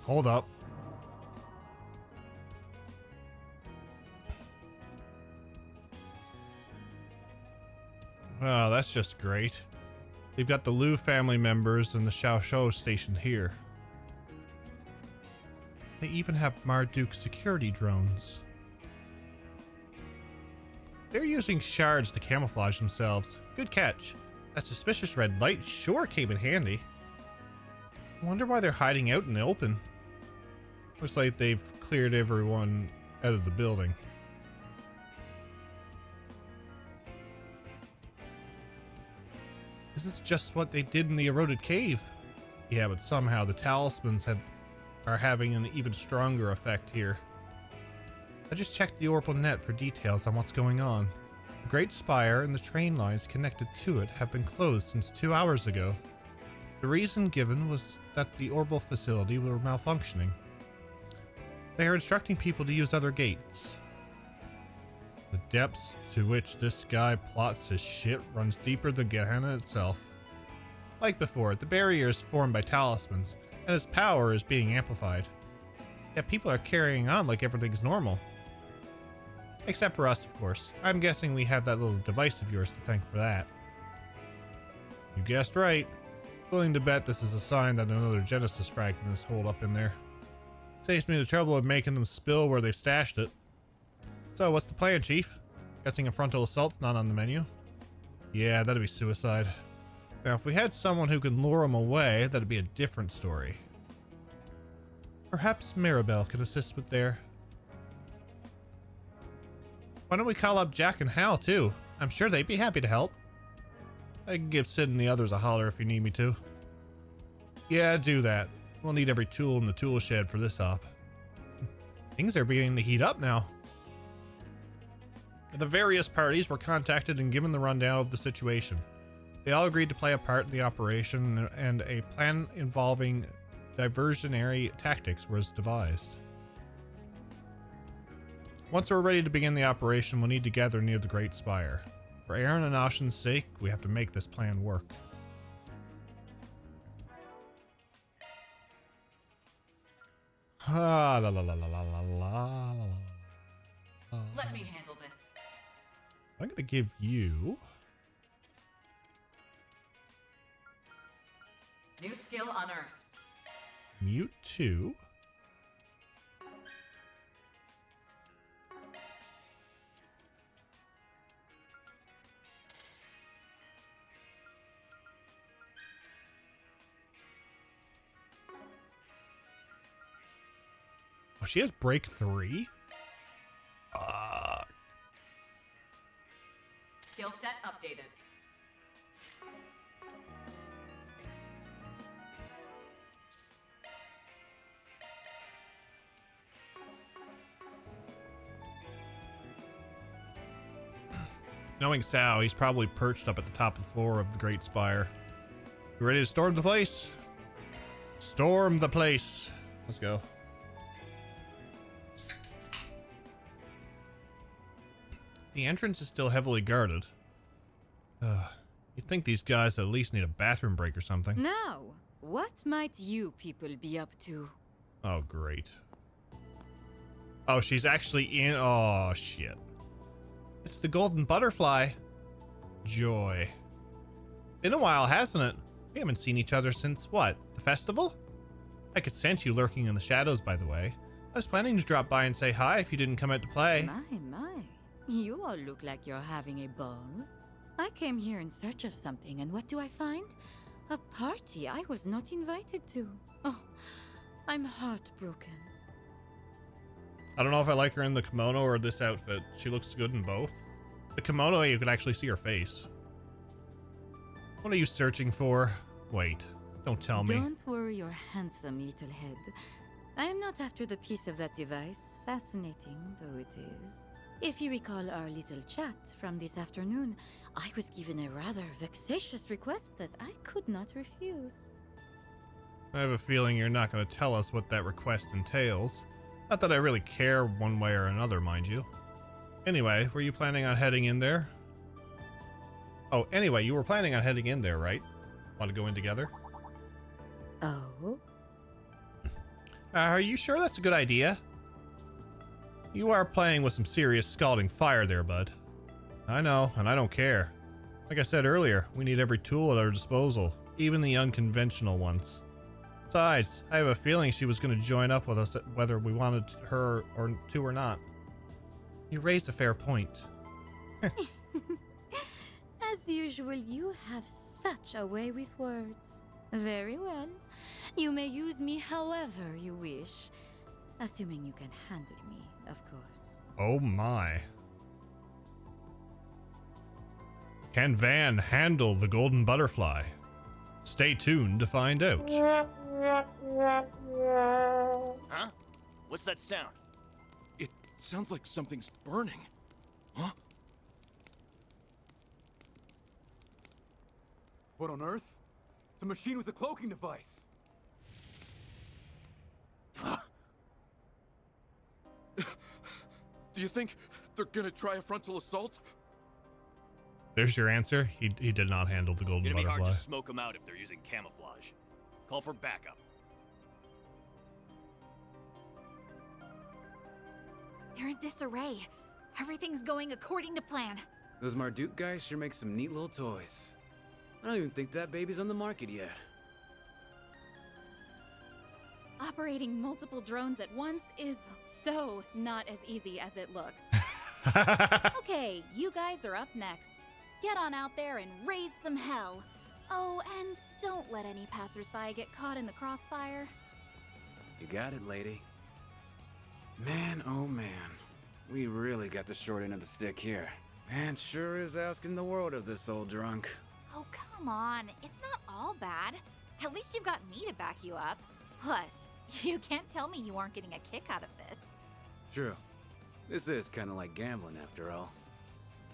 A: Hold up. Wow, that's just great. They've got the Liu family members and the Xiao Shou stationed here. They even have Marduk security drones. They're using shards to camouflage themselves. Good catch. That suspicious red light sure came in handy. I wonder why they're hiding out in the open. Looks like they've cleared everyone out of the building. This is just what they did in the eroded cave. Yeah, but somehow the talismans are having an even stronger effect here. I just checked the orbital net for details on what's going on. The Great Spire and the train lines connected to it have been closed since 2 hours ago. The reason given was that the orbital facility were malfunctioning. They are instructing people to use other gates. The depths to which this guy plots his shit runs deeper than Gehenna itself. Like before, the barrier is formed by talismans, and his power is being amplified. Yet people are carrying on like everything's normal. Except for us, of course. I'm guessing we have that little device of yours to thank for that. You guessed right. Willing to bet this is a sign that another Genesis fragment is holed up in there. Saves me the trouble of making them spill where they've stashed it. So, what's the plan, Chief? Guessing a frontal assault's not on the menu? Yeah, that'd be suicide. Now, if we had someone who could lure him away, that'd be a different story. Perhaps Mirabelle could assist with their... Why don't we call up Jack and Hal, too? I'm sure they'd be happy to help. I can give Sid and the others a holler if you need me to. Yeah, do that. We'll need every tool in the tool shed for this op. Things are beginning to heat up now. The various parties were contacted and given the rundown of the situation. They all agreed to play a part in the operation, and a plan involving diversionary tactics was devised. Once we're ready to begin the operation, we'll need to gather near the Great Spire. For Aaron and Ashen's sake, we have to make this plan work. Ah, la la la la la la la la.
T: Let me handle this.
A: I'm gonna give you
T: New skill unearthed.
A: Mute 2. Oh, she has break 3?
T: Skill set updated.
A: Knowing Sal, he's probably perched up at the top of the floor of the Great Spire. You ready to storm the place? Storm the place. Let's go. The entrance is still heavily guarded. You'd think these guys at least need a bathroom break or something.
T: Now, what might you people be up to?
A: Oh, great. Oh, she's actually in. Oh, shit. It's the golden butterfly. Joy. Been a while, hasn't it? We haven't seen each other since, what, the festival? I could sense you lurking in the shadows, by the way. I was planning to drop by and say hi if you didn't come out to play.
T: My. You all look like you're having a ball. I came here in search of something, and what do I find? A party I was not invited to. Oh, I'm heartbroken.
A: I don't know if I like her in the kimono or this outfit. She looks good in both. The kimono, you could actually see her face. What are you searching for? Wait, don't tell me.
T: Don't worry your handsome little head. I am not after the piece of that device, fascinating though it is. If you recall our little chat from this afternoon, I was given a rather vexatious request that I could not refuse.
A: I have a feeling you're not going to tell us what that request entails. Not that I really care one way or another, mind you. Anyway, were you planning on heading in there? Oh, anyway, you were planning on heading in there, right? Want to go in together?
T: Oh?
A: Are you sure that's a good idea? You are playing with some serious scalding fire there, bud. I know, and I don't care. Like I said earlier, we need every tool at our disposal, even the unconventional ones. Besides, I have a feeling she was going to join up with us whether we wanted her or not. You raised a fair point.
T: As usual, you have such a way with words. Very well. You may use me however you wish. Assuming you can handle me, of course.
A: Oh my. Can Van handle the golden butterfly? Stay tuned to find out.
G: Huh? What's that sound?
H: It sounds like something's burning. Huh?
Q: What on earth? It's a machine with a cloaking device.
H: Do you think they're gonna try a frontal assault?
A: There's your answer. He did not handle the golden
G: It'd be
A: butterfly.
G: hard to smoke them out if they're using camouflage. Call for backup.
D: You're in disarray. Everything's going according to plan.
R: Those Marduk guys sure make some neat little toys. I don't even think that baby's on the market yet.
D: Operating multiple drones at once is so not as easy as it looks. Okay, you guys are up next. Get on out there and raise some hell. Oh, and don't let any passersby get caught in the crossfire.
R: You got it, lady. Man, oh man. We really got the short end of the stick here. Man sure is asking the world of this old drunk.
D: Oh, come on. It's not all bad. At least you've got me to back you up. Plus, you can't tell me you aren't getting a kick out of this.
R: True. This is kind of like gambling after all.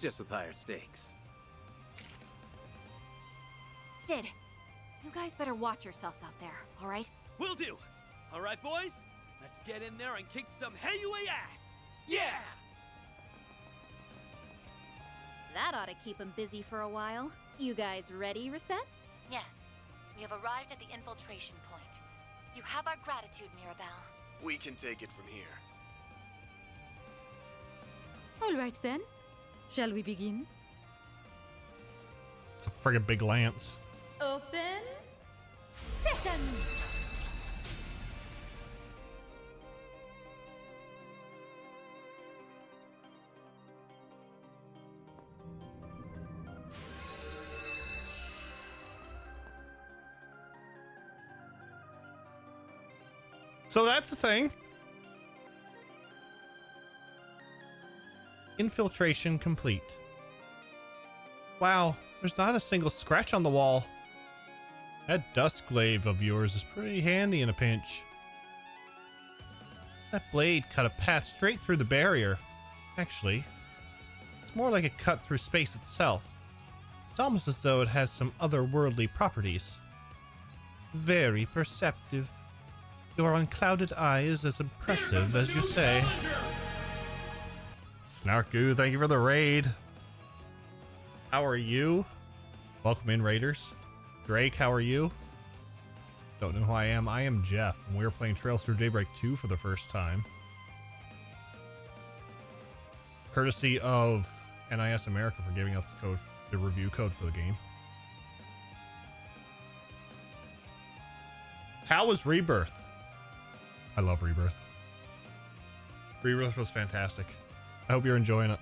R: Just with higher stakes.
D: Sid, you guys better watch yourselves out there, all right?
G: Will do! All right, boys? Let's get in there and kick some Hey-Way ass! Yeah!
D: That ought to keep them busy for a while. You guys ready, Reset?
O: Yes, we have arrived at the infiltration point. You have our gratitude, Mirabelle.
F: We can take it from here.
T: All right then. Shall we begin?
A: It's a friggin' big lance.
T: Open. Session!
A: So that's the thing. Infiltration complete. Wow, there's not a single scratch on the wall. That dust glaive of yours is pretty handy in a pinch. That blade cut a path straight through the barrier. Actually, it's it's more like a cut through space itself. It's almost as though it has some otherworldly properties. Very perceptive. Your unclouded eye is as impressive as you say. Snarkoo, thank you for the raid. How are you? Welcome in, Raiders. Drake, how are you? Don't know who I am. I am Jeff, and we're playing Trails Through Daybreak 2 for the first time. Courtesy of NIS America for giving us the review code for the game. How was Rebirth? I love Rebirth. Rebirth was fantastic. I hope you're enjoying it.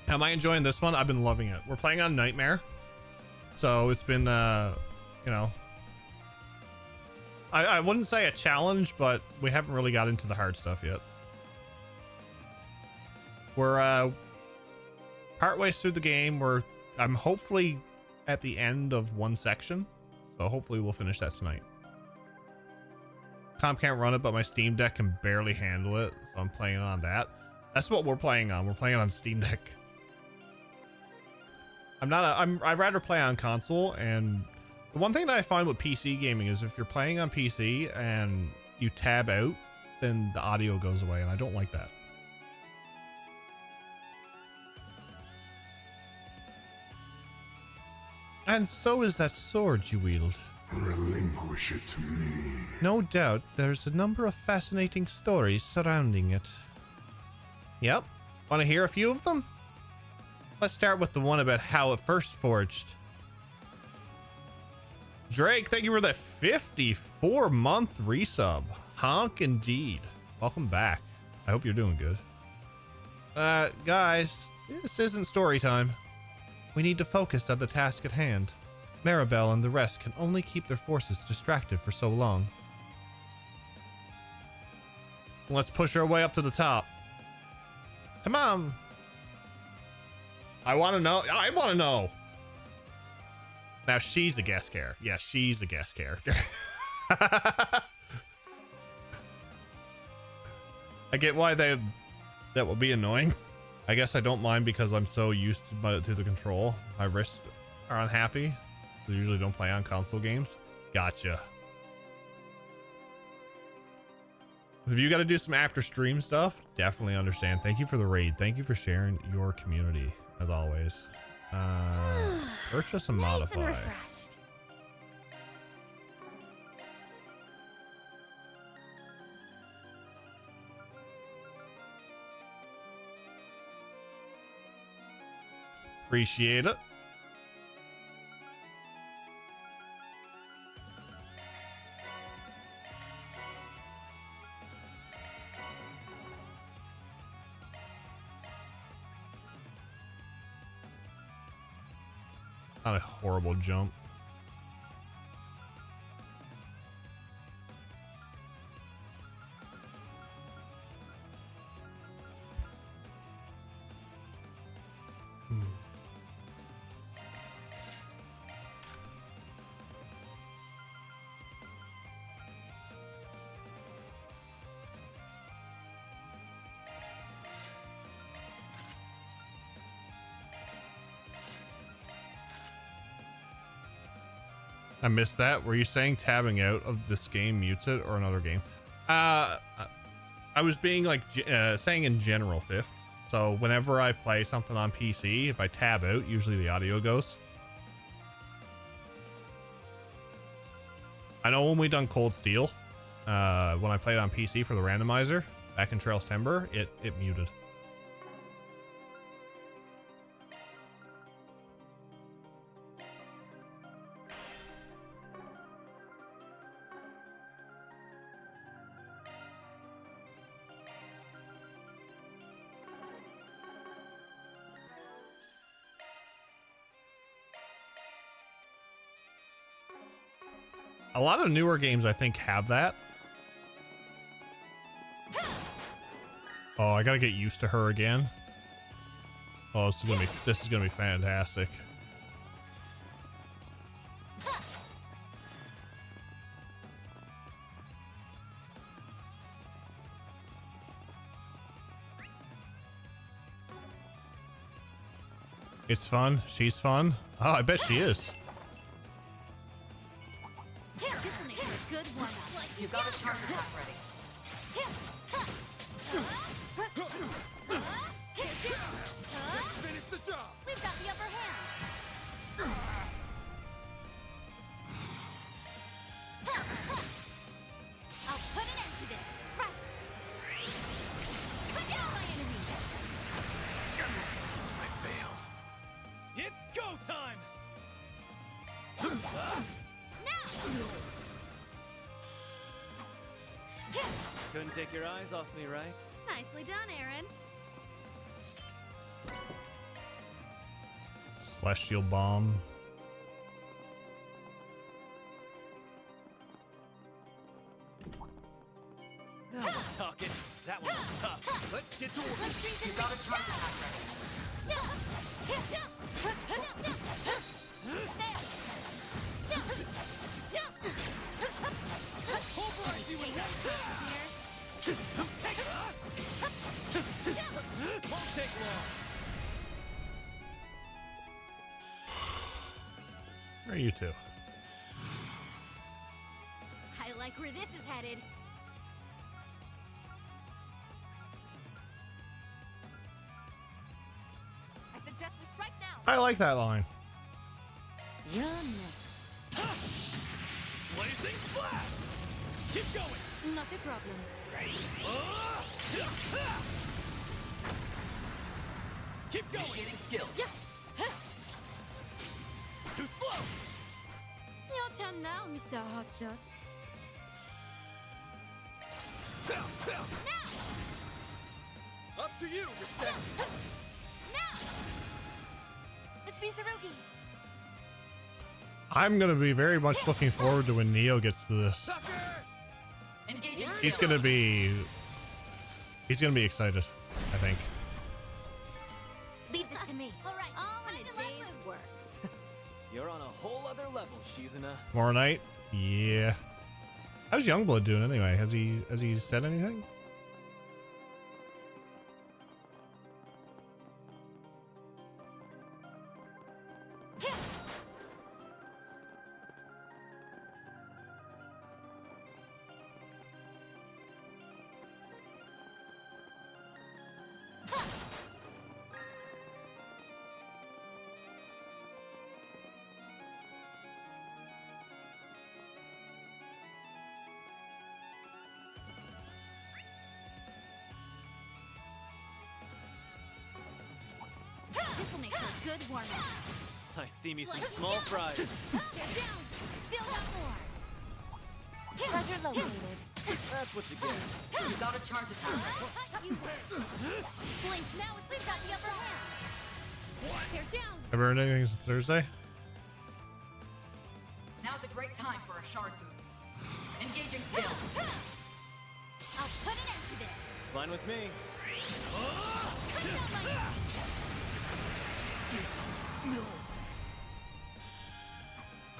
A: Am I enjoying this one? I've been loving it. We're playing on Nightmare. So it's been, you know, I wouldn't say a challenge, but we haven't really got into the hard stuff yet. We're partway through the game. I'm hopefully at the end of one section, so hopefully we'll finish that tonight. Comp can't run it, but my Steam Deck can barely handle it, so I'm playing on that. That's what we're playing on. We're playing on Steam Deck. I'd rather play on console, and the one thing that I find with PC gaming is if you're playing on PC and you tab out, then the audio goes away, and I don't like that. And so is that sword you wield.
L: Relinquish it to me.
A: No doubt there's a number of fascinating stories surrounding it. Yep. Want to hear a few of them? Let's start with the one about how it first forged. Drake, thank you for that 54-month resub. Honk indeed. Welcome back. I hope you're doing good. Guys, this isn't story time. We need to focus on the task at hand. Maribel and the rest can only keep their forces distracted for so long. Let's push our way up to the top. Come on. I want to know. I want to know. Now she's a guest character. Yeah, she's a guest character. I get why that would be annoying. I guess I don't mind because I'm so used to the control. My wrists are unhappy. I usually don't play on console games. Gotcha. If you got to do some after stream stuff, definitely understand. Thank you for the raid. Thank you for sharing your community, as always. Purchase and modify.
E: Nice and refreshed.
A: Appreciate it. Not a horrible jump. I missed that. Were you saying tabbing out of this game mutes it or another game? I was being like saying in general, Fifth. So whenever I play something on PC, if I tab out, usually the audio goes. I know when we done Cold Steel, when I played on PC for the randomizer back in Trails Timber, it muted. A lot of newer games, I think, have that. Oh, I gotta get used to her again. Oh, this is gonna be fantastic. It's fun. She's fun. Oh, I bet she is.
D: This'll make you a good warm-up.
O: You got a charge attack ready.
S: Finish the job!
C: We've got the upper hand. I'll put an end to this. Right. Put down my enemy.
G: I failed. It's go time! Couldn't take your eyes off me, right?
C: Nicely done, Aaron.
A: Celestial bomb.
G: Now we're talking. That one was tough.
S: Let's get to work.
O: You got a charge attack ready.
G: Won't take long.
A: Where are you two?
C: I like where this is headed. I suggest we strike now.
A: I like that line.
C: You're next.
G: Blazing flash! Keep going!
T: Not a problem.
G: Keep going!
O: Initiating skill.
G: Too slow!
T: Your turn now, Mr. Hotshot.
S: Up to you, Reset.
C: Let's be Sarugi.
A: I'm gonna be very much looking forward to when Neo gets to this.
O: Engaging
A: He's
O: skill.
A: gonna be excited, I think.
C: Leave this to me. All right. All in a day's work.
B: You're on a whole other level, Shizuna.
A: Tomorrow night? Yeah. How's Youngblood doing anyway? Has he said anything?
D: This'll make for a good warm-up.
B: I see me some small fries.
C: They're down. Still got more.
P: Treasure located.
B: That's what you get.
O: You got a charge attack ready.
C: You win. Blink. Now we've got the upper hand. They're down.
A: Ever heard anything since Thursday?
O: Now's a great time for a shard boost. Engaging skill.
C: I'll put an end to this.
B: Fine with me.
C: Put down my enemy.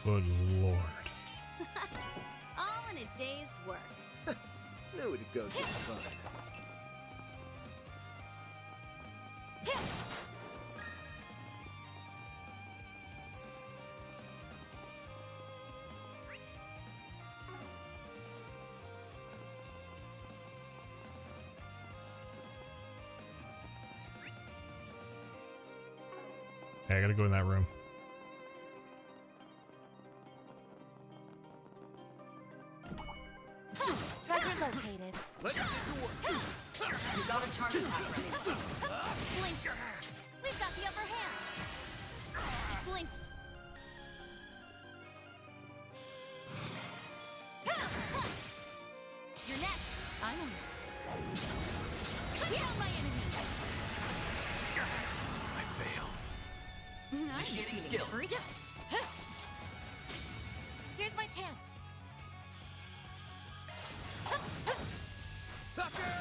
A: Good lord.
C: All in a day's work.
F: Knew it'd go just fine.
A: Okay, I gotta go in that room.
P: Treasure located.
S: Let's get to work.
O: You got a charge attack ready.
C: Blink. We've got the upper hand. Blinked. You're next.
T: I'm on it.
C: Get out my enemy.
G: I failed.
O: Initiating skill.
C: Here's my chance.
S: Sucker!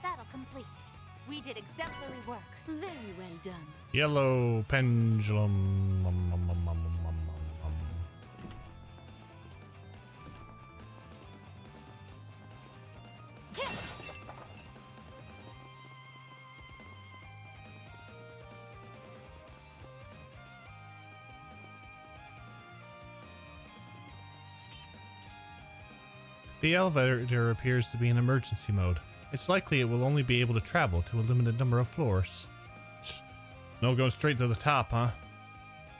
P: Battle complete. We did exemplary work.
T: Very well done.
A: Yellow pendulum. The elevator appears to be in emergency mode. It's likely it will only be able to travel to a limited number of floors. No going straight to the top, huh?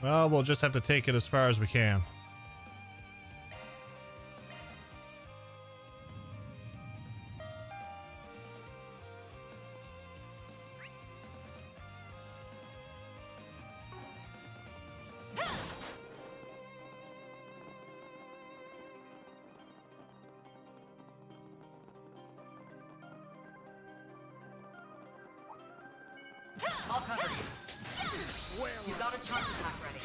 A: Well, we'll just have to take it as far as we can.
O: I'll cover you. You got a charge attack ready.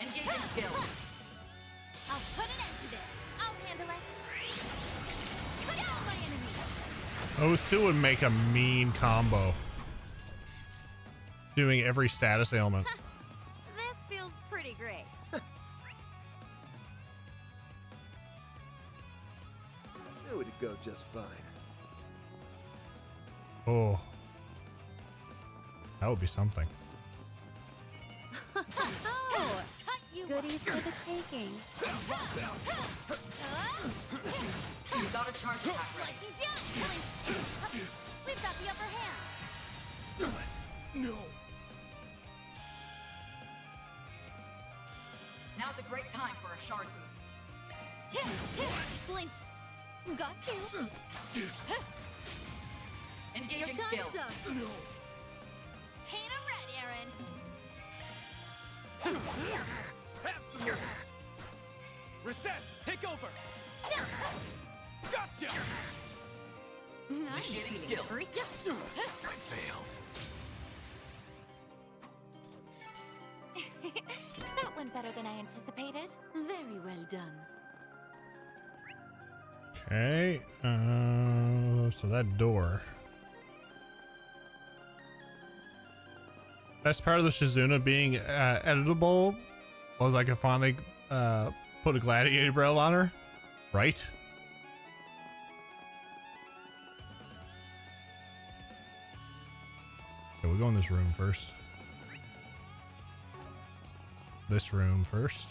O: Engaging skill.
E: I'll put an end to this. I'll handle it. Cut out my enemy.
A: Those two would make a mean combo. Doing every status ailment.
C: This feels pretty great.
F: It would go just fine.
A: Oh. That would be something.
C: Oh, goodies for the taking.
O: You got a charge attack ready.
E: We've got the upper hand.
F: No.
O: Now's a great time for a shard boost.
E: Flinch. Got you.
O: Engaging
E: Your
O: skill.
E: time's up.
F: No.
E: Ain't a red, Aaron.
G: Have some more. Reset, take over. Gotcha.
O: Initiating skill.
G: I failed.
E: That went better than I anticipated.
T: Very well done.
A: Okay. So that door. Best part of the Shizuna being editable was I could finally put a gladiator belt on her. Right? Okay, we'll go in this room first. This room first.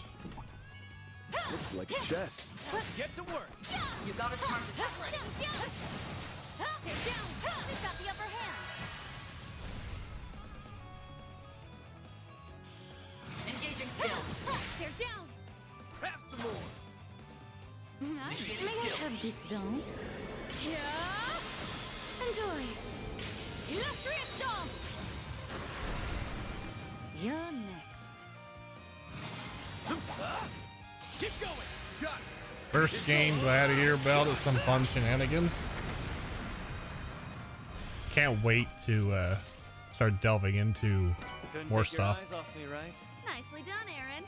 F: Looks like a chest.
G: Get to work.
O: You got a charge attack ready.
E: They're down. We've got the upper hand.
O: Engaging skill.
E: They're down.
G: Have some more.
O: Initiating
T: May I
O: skill.
T: have this dance?
E: Yeah. Enjoy. Illustrious dance.
T: You're next.
G: Keep going. Got it.
A: First game gladiator belt is some fun shenanigans. Can't wait to start delving into
B: Couldn't
A: more
B: take
A: stuff.
B: your eyes off me, right?
C: Nicely done, Aaron.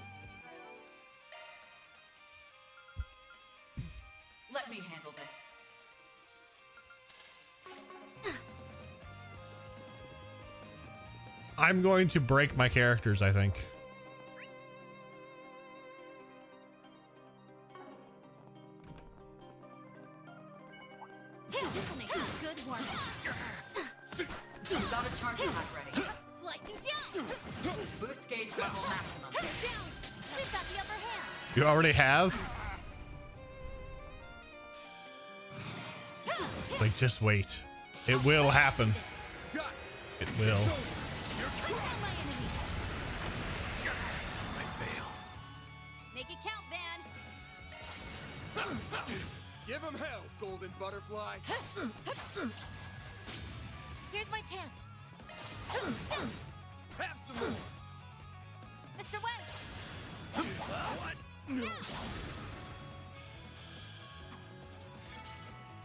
O: Let me handle this.
A: I'm going to break my characters, I think.
E: This'll make a good warm-up.
O: You got a charge attack ready.
E: Slicing down.
O: Boost gauge level maximum.
E: They're down. We've got the upper hand.
A: You already have? Like, just wait. It will happen. It will.
G: I failed.
E: Make it count, Van.
F: Give him hell, golden butterfly.
E: Here's my chance.
G: Have some more.
E: Mr. West.
G: What? No.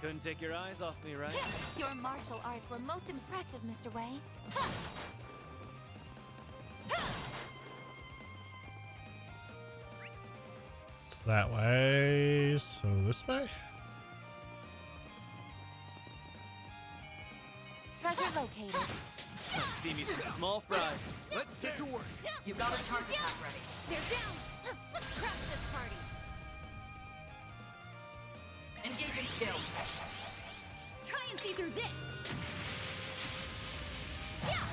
B: Couldn't take your eyes off me, right?
E: Your martial arts were most impressive, Mr. Wei.
A: That way. So this way?
E: Treasure located.
B: See me some small fries.
G: Let's get to work.
O: You got a charge attack ready.
E: They're down. Let's crash this party.
O: Engaging skill.
D: Try and see through this. Yeah.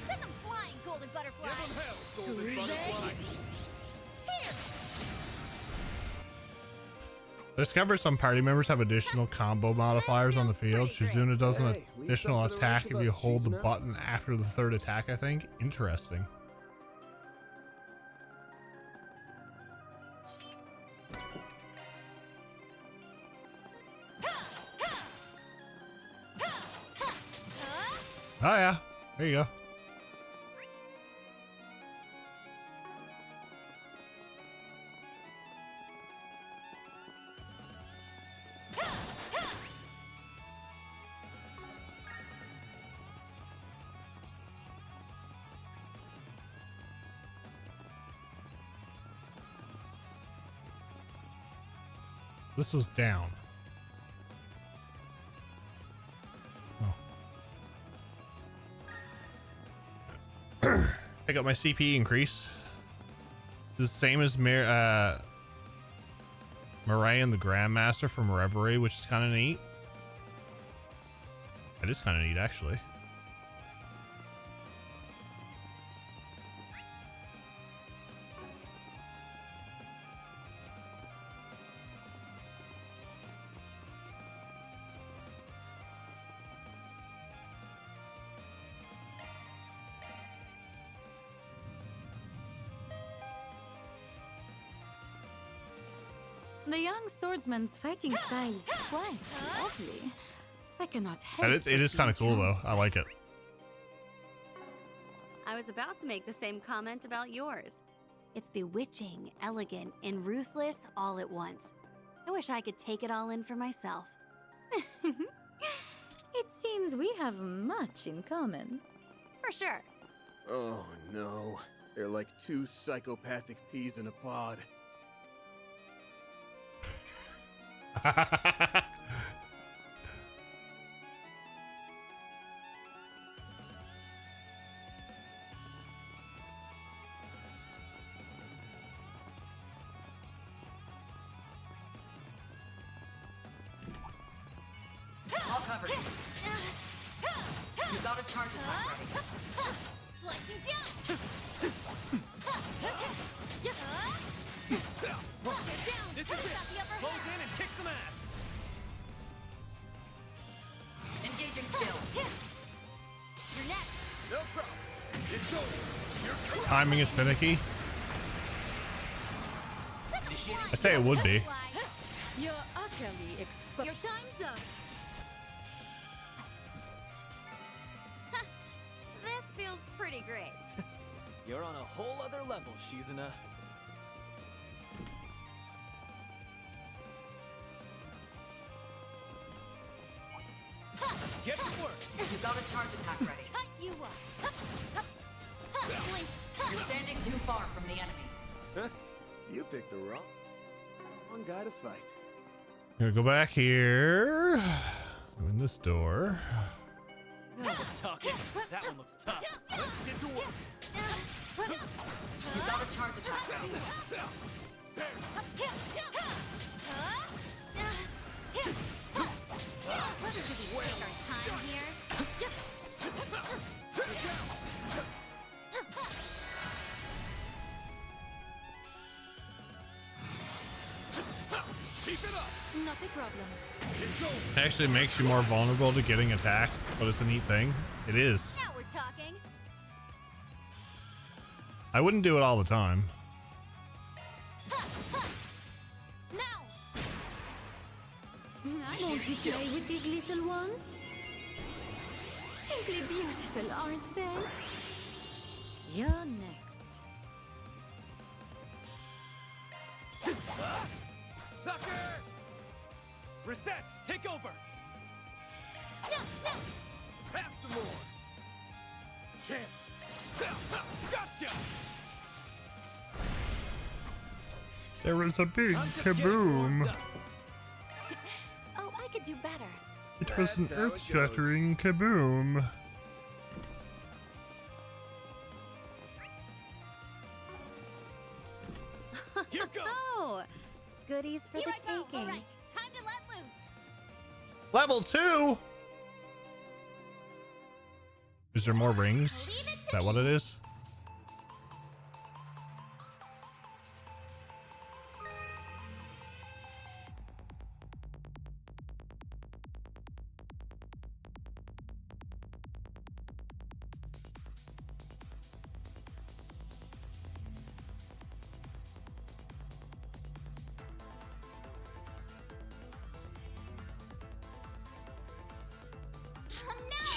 D: Send them flying, golden butterfly.
H: Give 'em hell, golden butterfly.
D: Here.
A: Discover some party members have additional combo modifiers on the field. Shizuna does an additional attack if you hold the button after the third attack, I think. Interesting. Oh yeah, there you go. This was down. Oh. I got my CP increase. It's the same as Mirai and the Grandmaster from Reverie, which is kind of neat. That is kind of neat, actually.
T: The young swordsman's fighting style is quite lovely. I cannot help
A: It is kind of cool, though. I like it.
C: I was about to make the same comment about yours. It's bewitching, elegant, and ruthless all at once. I wish I could take it all in for myself.
T: It seems we have much in common.
C: For sure.
F: Oh no. They're like two psychopathic peas in a pod.
O: All covered. You got a charge attack ready.
D: Slicing down.
B: This is it. Close in and kick some ass.
O: Engaging skill.
D: You're next.
H: No problem. It's over. You're
A: Timing is finicky. I say it would be.
T: You're utterly exposed.
D: Your time's up.
C: This feels pretty great.
B: You're on a whole other level, Shizuna. Get to work.
O: You got a charge attack ready.
D: Cut you up.
O: You're standing too far from the enemies.
F: Huh? You picked the wrong guy to fight.
A: Gonna go back here. Go in this door.
B: Now we're talking. That one looks tough. Let's get to work.
O: You got a charge attack ready.
H: keep it up.
D: Not a problem.
H: It's over.
A: It actually makes you more vulnerable to getting attacked, but it's a neat thing. It is.
D: Now we're talking.
A: I wouldn't do it all the time.
D: Now.
T: Won't you play with these little ones? Simply beautiful, aren't they? You're next.
B: Sucker! Reset! Take over!
H: Have some more. Chance. Gotcha!
A: There was a big
B: I'm just getting
A: kaboom.
B: warmed up.
P: Oh, I could do better.
A: It was an
F: That's how it
A: earth-shattering kaboom.
B: Here goes!
C: Oh, goodies for
D: Here
C: the
D: I go. All
C: taking.
D: right,
C: Time to let loose.
A: Level 2? Is there more rings? Is that what it is?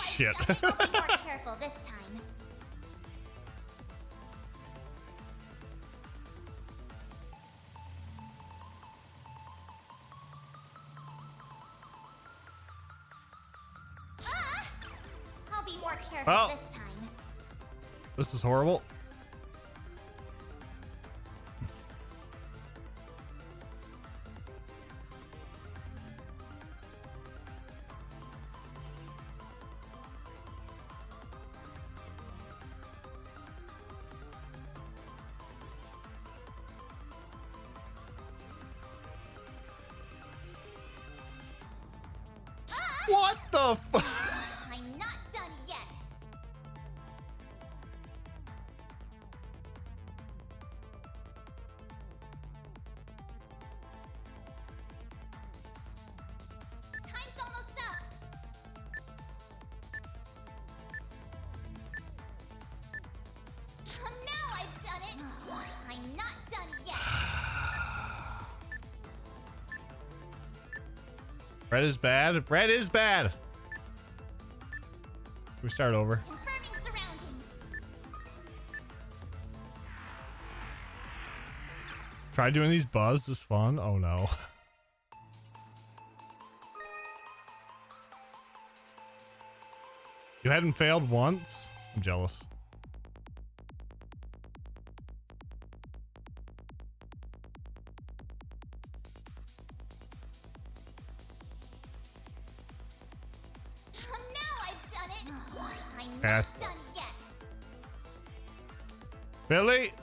A: Shit.
U: I'll be more careful this time. I'll be more careful
A: Well,
U: this time.
A: this is horrible. What the f-
U: I'm not done yet. Time's almost up. Now I've done it. I'm not done yet.
A: Red is bad. Red is bad. We start over.
U: Confirming surroundings.
A: Try doing these buzz is fun. Oh no. You hadn't failed once? I'm jealous.
U: Now I've done it. I'm
A: Yeah.
U: not done yet.
A: Billy!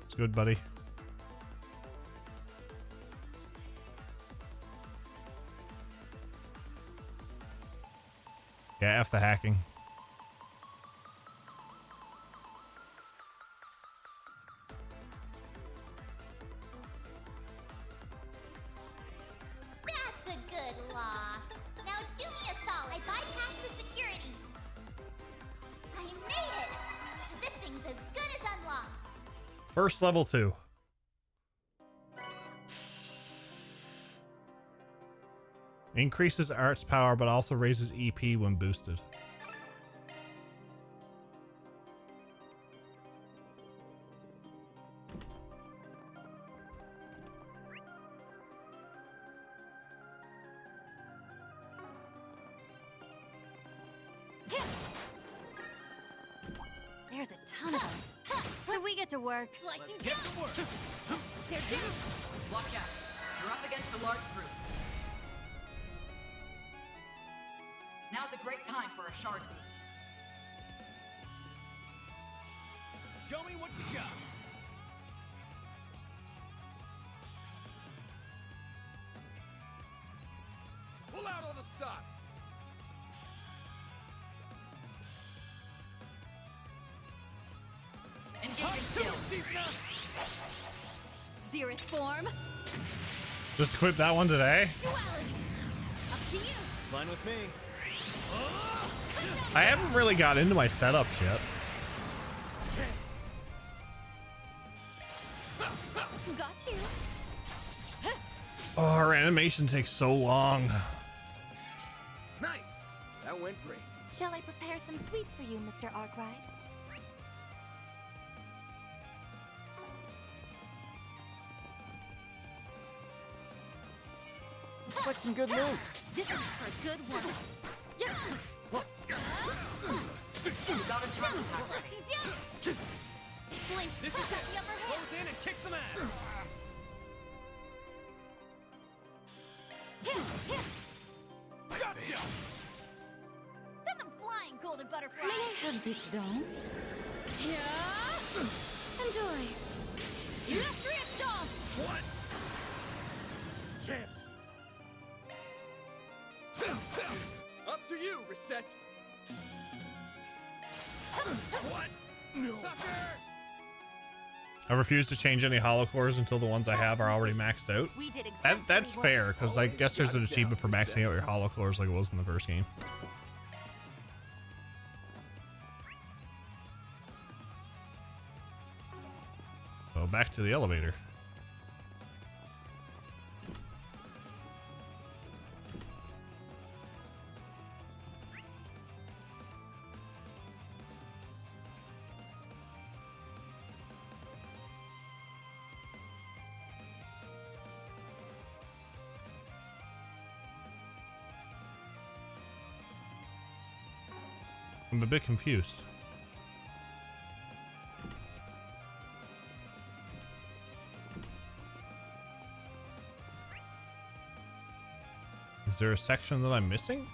A: It's good, buddy. Yeah, F the hacking.
U: That's a good law. Now do me a solid. I bypassed the security. I made it. This thing's as good as unlocked.
A: First level 2. Increases art's power, but also raises EP when boosted.
C: There's a ton of them. Should we get to work?
U: Slicing
G: Get to work.
C: Here too.
K: Watch out. You're up against a large group. Now's a great time for a shard boost.
G: Show me what you got.
H: Pull out all the stops.
K: Engaging skill.
C: Xerith form.
A: Just equip that one today?
C: Duality. Up to you.
B: Fine with me.
A: I haven't really got into my setups yet.
C: Got you.
A: Oh, our animation takes so long.
M: Nice! That went great.
O: Shall I prepare some sweets for you, Mr. Arkwright?
M: Looks like some good loot.
C: This is for a good one. Yeah.
K: You got a charge attack ready.
C: Blink.
B: This is
C: Got
B: it.
C: the upper hand.
B: Close in and kick some ass.
H: Gotcha!
C: Send them flying, golden butterfly.
T: May I have this dance?
C: Yeah. Enjoy. Illustrious dance.
H: What? Chance. What? No.
A: I refuse to change any hollow cores until the ones I have are already maxed out.
O: We did exactly
A: That's
O: what-
A: fair, because I guess there's an achievement for maxing out your hollow cores like it was in the first game. So back to the elevator. I'm a bit confused. Is there a section that I'm missing?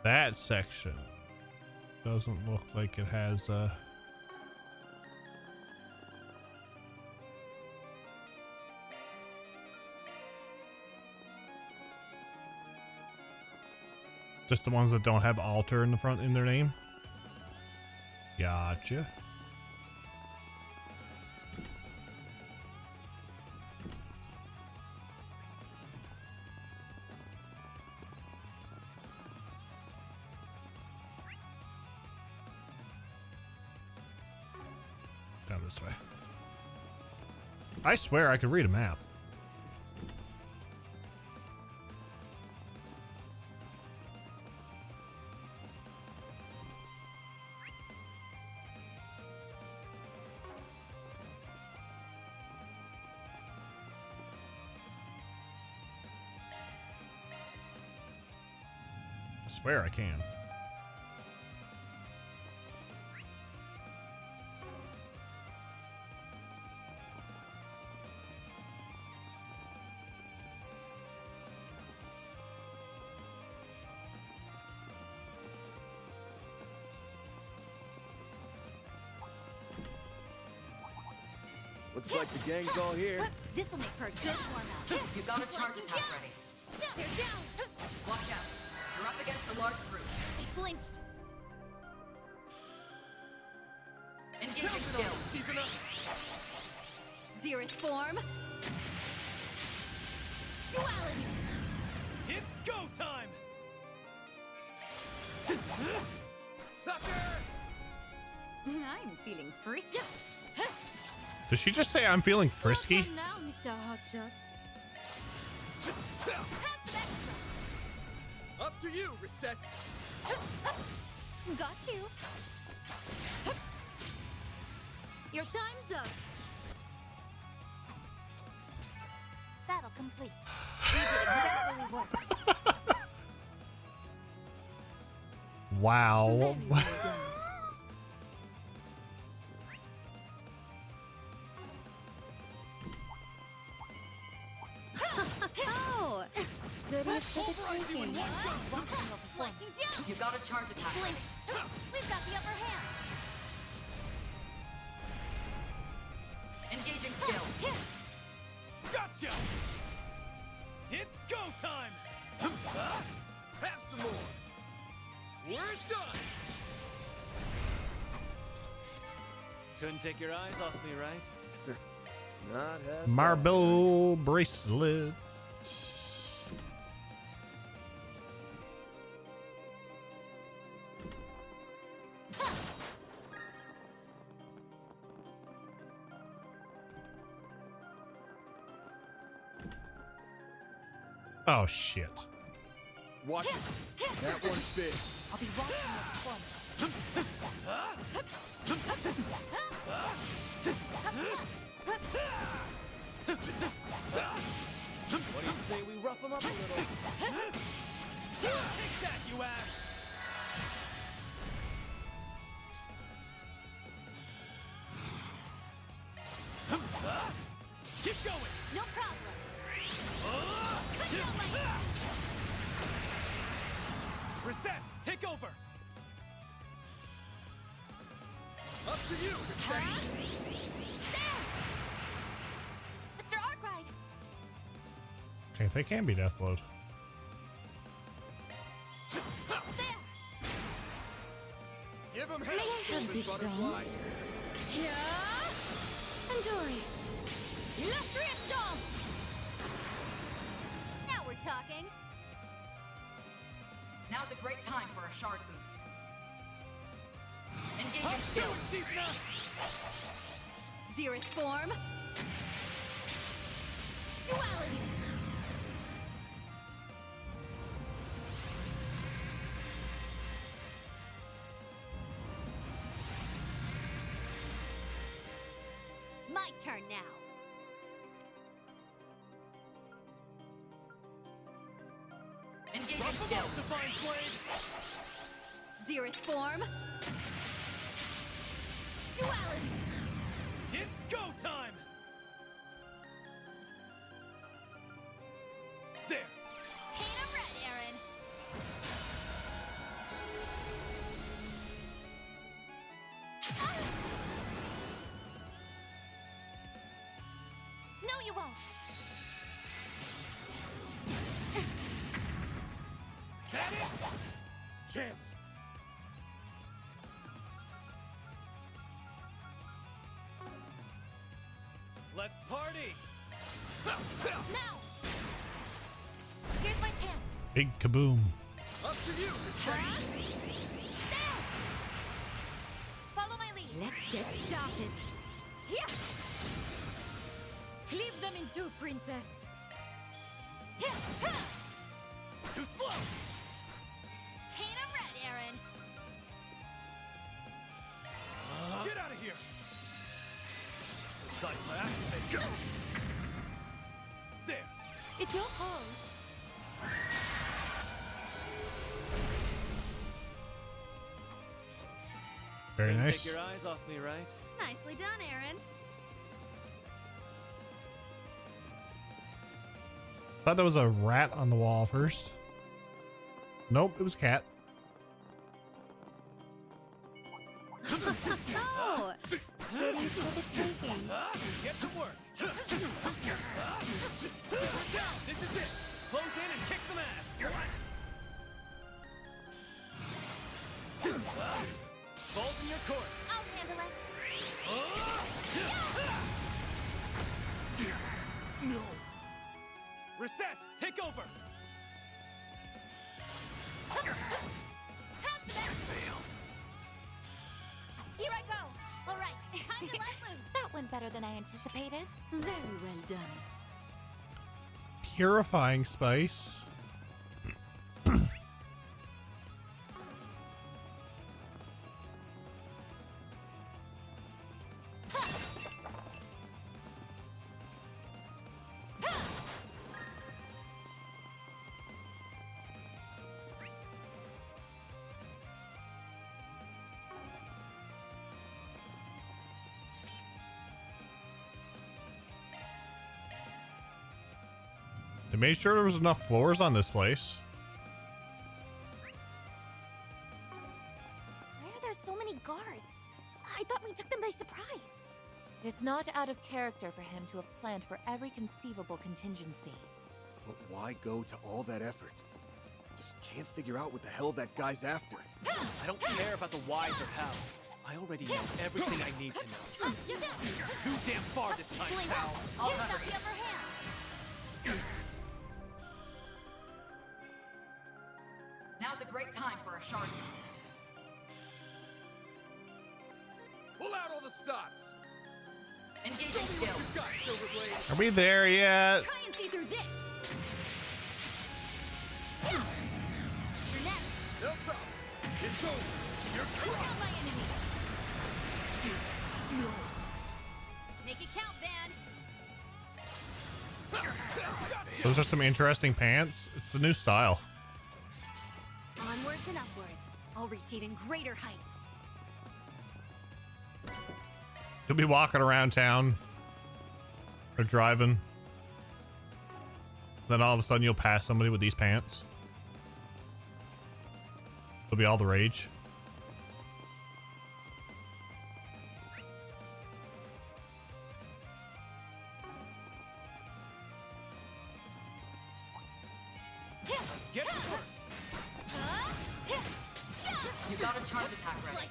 A: That section doesn't look like it has just the ones that don't have altar in the front in their name. Gotcha. Down this way. I swear I could read a map. I swear I can.
F: Looks like the gang's all here.
K: This'll make for a good warm-up. You got a charge attack ready.
U: They're down.
K: Watch out. You're up against a large group.
U: They flinched.
K: Engaging skills.
U: Season up. Zereth form. Duality.
G: It's go time.
U: Sucker.
D: I'm feeling frisky.
A: Did she just say I'm feeling frisky?
D: Now, Mr. Hotshot.
H: Up to you, Reset.
D: Got you. Your time's up.
O: Battle complete. We did exactly what.
A: Wow.
D: Oh, goodies for the taking.
U: Slicing down.
K: You got a charge attack ready.
U: We've got the upper hand.
K: Engaging skill.
G: Gotcha. It's go time.
H: Have some more. We're done.
B: Couldn't take your eyes off me, right?
F: Not have
A: Marble bracelet. Oh shit.
F: Watch it. That one's big.
O: I'll be watching your
B: What do you say we rough him up a little?
G: Take that, you ass.
B: Keep going.
U: No problem.
B: Reset. Take over.
H: Up to you,
U: Huh? There! Mr. Arkwright!
A: Okay, they can be death blows.
H: Give him
U: May I have these stones? Yeah! Enjoy! Illustrious stomp! Now we're talking.
K: Now's a great time for a shard boost. Engaging skill.
U: Xerith form. Duality! My turn now.
K: Engaging skill.
B: Divine blade.
U: Xerith form. Duality!
B: It's go time. There.
U: Paint 'em red, Aaron. No, you won't.
B: That it?
H: Chance.
B: Let's party.
U: Now! Here's my chance.
A: Big kaboom.
H: Up to you,
U: Huh? There! Follow my lead.
T: Let's get started.
U: Here!
T: Cleave them in two, princess.
U: Here! Huh!
B: Too slow.
U: Paint 'em red, Aaron.
B: Get out of here. Cypher activate. Go. There.
T: It's your call.
A: Very
B: Couldn't
A: nice.
B: Take your eyes off me, right?
U: Nicely done, Aaron.
A: Thought there was a rat on the wall first. Nope, it was a cat.
U: Oh! Ready for the taking.
B: Get to work. This is it. Close in and kick some ass. Balls in your court.
U: I'll handle it.
H: No.
B: Reset. Take over.
H: Failed.
U: Here I go. All right, time to let loose.
O: That went better than I anticipated.
T: Very well done.
A: Purifying spice. They made sure there was enough floors on this place.
P: Why are there so many guards? I thought we took them by surprise.
O: It's not out of character for him to have planned for every conceivable contingency.
F: But why go to all that effort? Just can't figure out what the hell that guy's after.
B: I don't care about the whys or hows. I already know everything I need to know. Too damn far this time, pal.
U: I'll have the upper hand.
K: Now's a great time for a shard boost.
H: Pull out all the stops.
K: Engaging
H: Show me
K: skill.
H: what you got, Silverblade.
A: Are we there yet?
U: Try and see through this. You're next.
H: No problem. It's over. You're
U: Take out
H: crushed.
U: my enemy.
H: No.
U: Make it count, Van.
A: Those are some interesting pants. It's the new style.
U: Onwards and upwards. I'll reach even greater heights.
A: You'll be walking around town Or driving. Then all of a sudden you'll pass somebody with these pants. It'll be all the rage.
K: Get to work. You got a charge attack ready.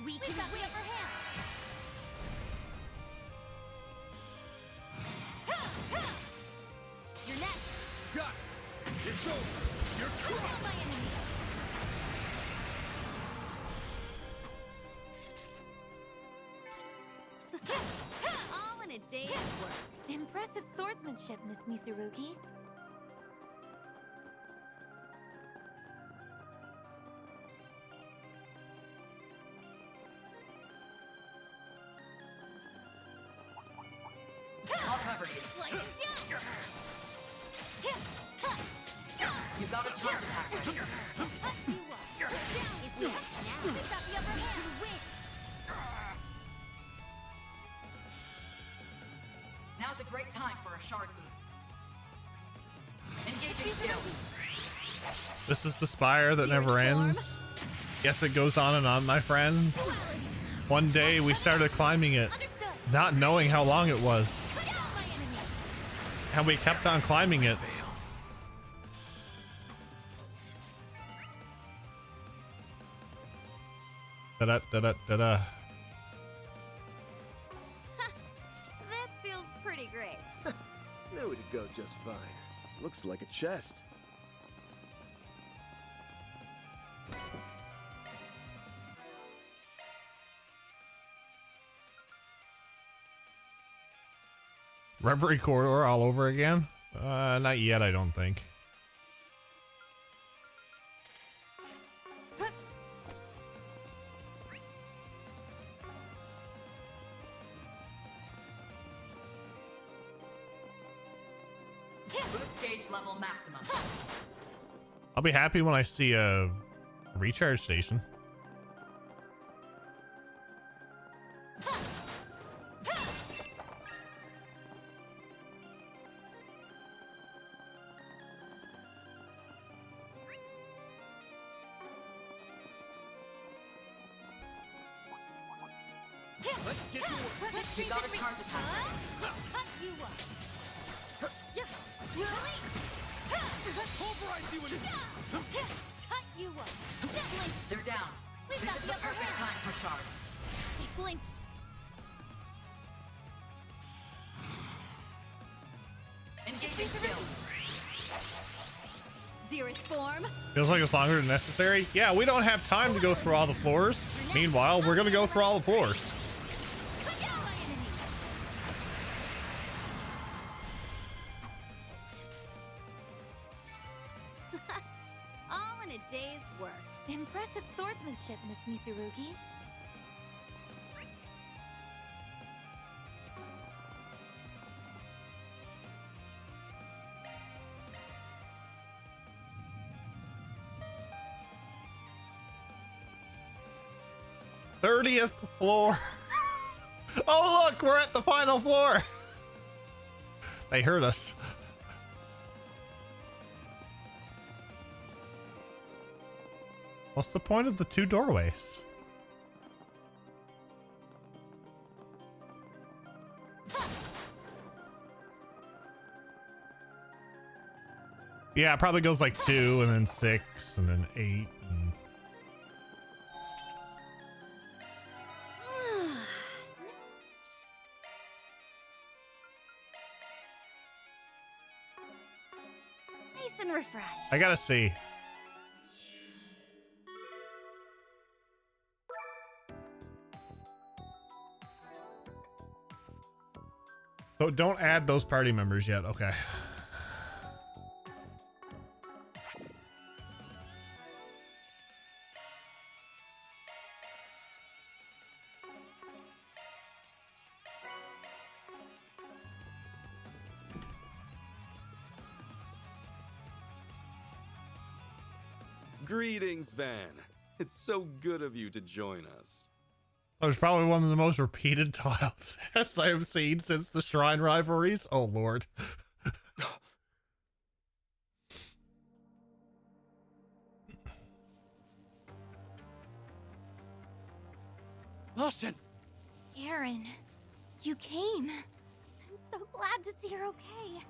E: We can got the upper hand. You're next.
H: Got it. It's over. You're crushed.
E: My enemy.
D: All in a day's work.
J: Impressive swordsmanship, Miss Misurugi.
K: I'll cover you. You got a charge attack ready.
E: If we have now, we got the upper hand. We win.
K: Now's a great time for a shard boost. Engaging skill.
A: This is the spire that never ends. Yes, it goes on and on, my friends. One day we started climbing it, not knowing how long it was. And we kept on climbing it. Da-da, da-da, da-da.
D: This feels pretty great.
F: That would go just fine. Looks like a chest.
A: Reverie corridor all over again? Not yet, I don't think.
K: Boost gauge level maximum.
A: I'll be happy when I see a recharge station.
K: Let's get to work. You got a charge attack.
E: You
S: Pulverize you in
E: you flinched.
K: They're down.
E: We've
K: This
E: got
K: is
E: the
K: the
E: upper
K: perfect
E: hand.
K: time for shards.
E: He flinched.
K: Engaging skill.
D: Zerith form.
A: Feels like it's longer than necessary. Yeah, we don't have time to go through all the floors. Meanwhile, we're gonna go through all the floors.
D: All in a day's work.
J: Impressive swordsmanship, Miss Misurugi.
A: th floor. Oh, look, we're at the final floor. They heard us. What's the point of the two doorways? Yeah, it probably goes like 2 and then 6 and then 8 and...
C: Nice and refreshed.
A: I gotta see. So don't add those party members yet. Okay.
H: Greetings, Van.
F: It's so good of you to join us.
A: That was probably one of the most repeated tile sets I have seen since the Shrine rivalries. Oh, Lord.
B: Ashen!
E: Aaron, you came. I'm so glad to see you're okay.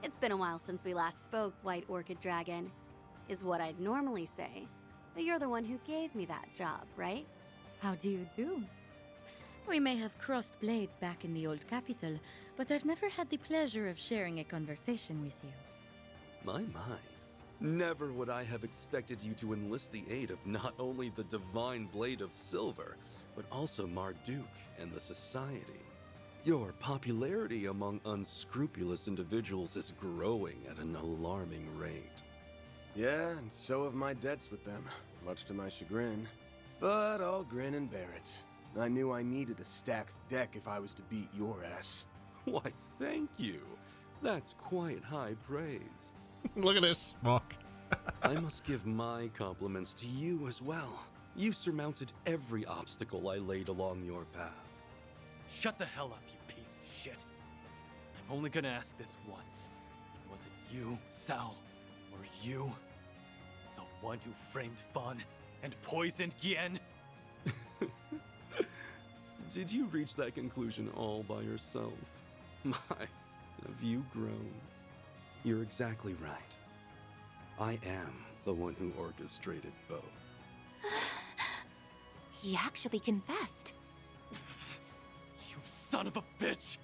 C: It's been a while since we last spoke, White Orchid Dragon, is what I'd normally say. But you're the one who gave me that job, right?
T: How do you do? We may have crossed blades back in the old capital, but I've never had the pleasure of sharing a conversation with you.
F: My. Never would I have expected you to enlist the aid of not only the Divine Blade of Silver, but also Marduk and the Society. Your popularity among unscrupulous individuals is growing at an alarming rate. Yeah, and so have my debts with them, much to my chagrin. But I'll grin and bear it. I knew I needed a stacked deck if I was to beat your ass. Why, thank you. That's quite high praise.
A: Look at this smock.
F: I must give my compliments to you as well. You surmounted every obstacle I laid along your path.
B: Shut the hell up, you piece of shit. I'm only gonna ask this once. Was it you, Sal? Or you? The one who framed Fan and poisoned Gien?
F: Did you reach that conclusion all by yourself? My, have you grown? You're exactly right. I am the one who orchestrated both.
J: He actually confessed.
B: You son of a bitch!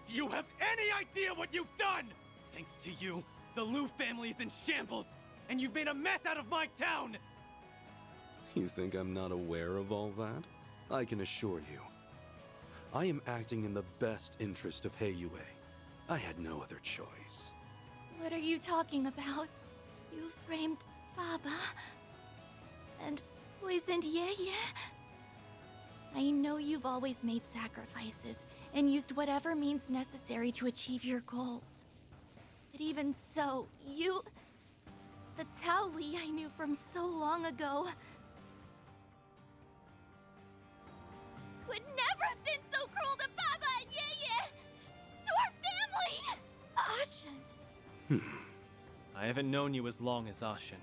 B: Do you have any idea what you've done? Thanks to you, the Liu family is in shambles, and you've made a mess out of my town!
F: You think I'm not aware of all that? I can assure you. I am acting in the best interest of Heiyue. I had no other choice.
E: What are you talking about? You framed Baba and poisoned Yeye. I know you've always made sacrifices and used whatever means necessary to achieve your goals. But even so, you... The Tao Li I knew from so long ago... would never have been so cruel to Baba and Yeye! To our family! Ashen...
B: I haven't known you as long as Ashen,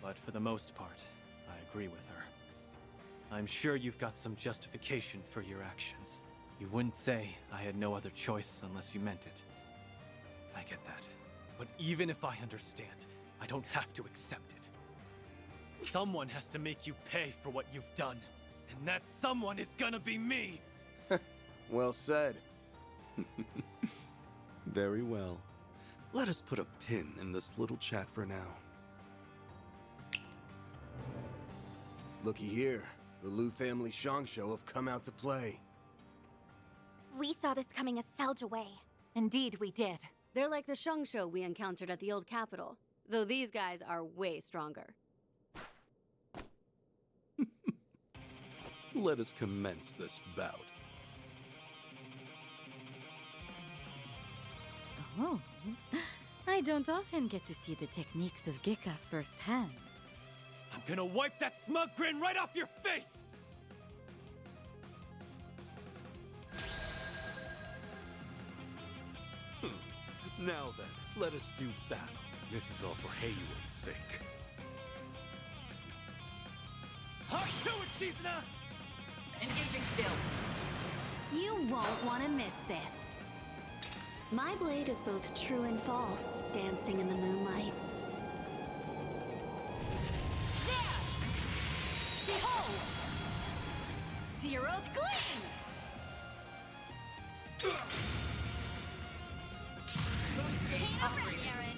B: but for the most part, I agree with her. I'm sure you've got some justification for your actions. You wouldn't say I had no other choice unless you meant it. I get that. But even if I understand, I don't have to accept it. Someone has to make you pay for what you've done. And that someone is gonna be me!
F: Well said. Very well. Let us put a pin in this little chat for now. Looky here. The Liu family Shang Show have come out to play.
E: We saw this coming a Selge away.
J: Indeed, we did.
C: They're like the Shang Show we encountered at the old capital, though these guys are way stronger.
F: Let us commence this bout.
T: Oh, I don't often get to see the techniques of Gekka firsthand.
B: I'm gonna wipe that smug grin right off your face!
F: Now then, let us do battle. This is all for Heiyue's sake.
B: Hop to it, Chizuna!
K: Engaging skill.
C: You won't want to miss this. My blade is both true and false, dancing in the moonlight.
K: There! Behold! Zeroth Gleam! Boost gauge upgraded.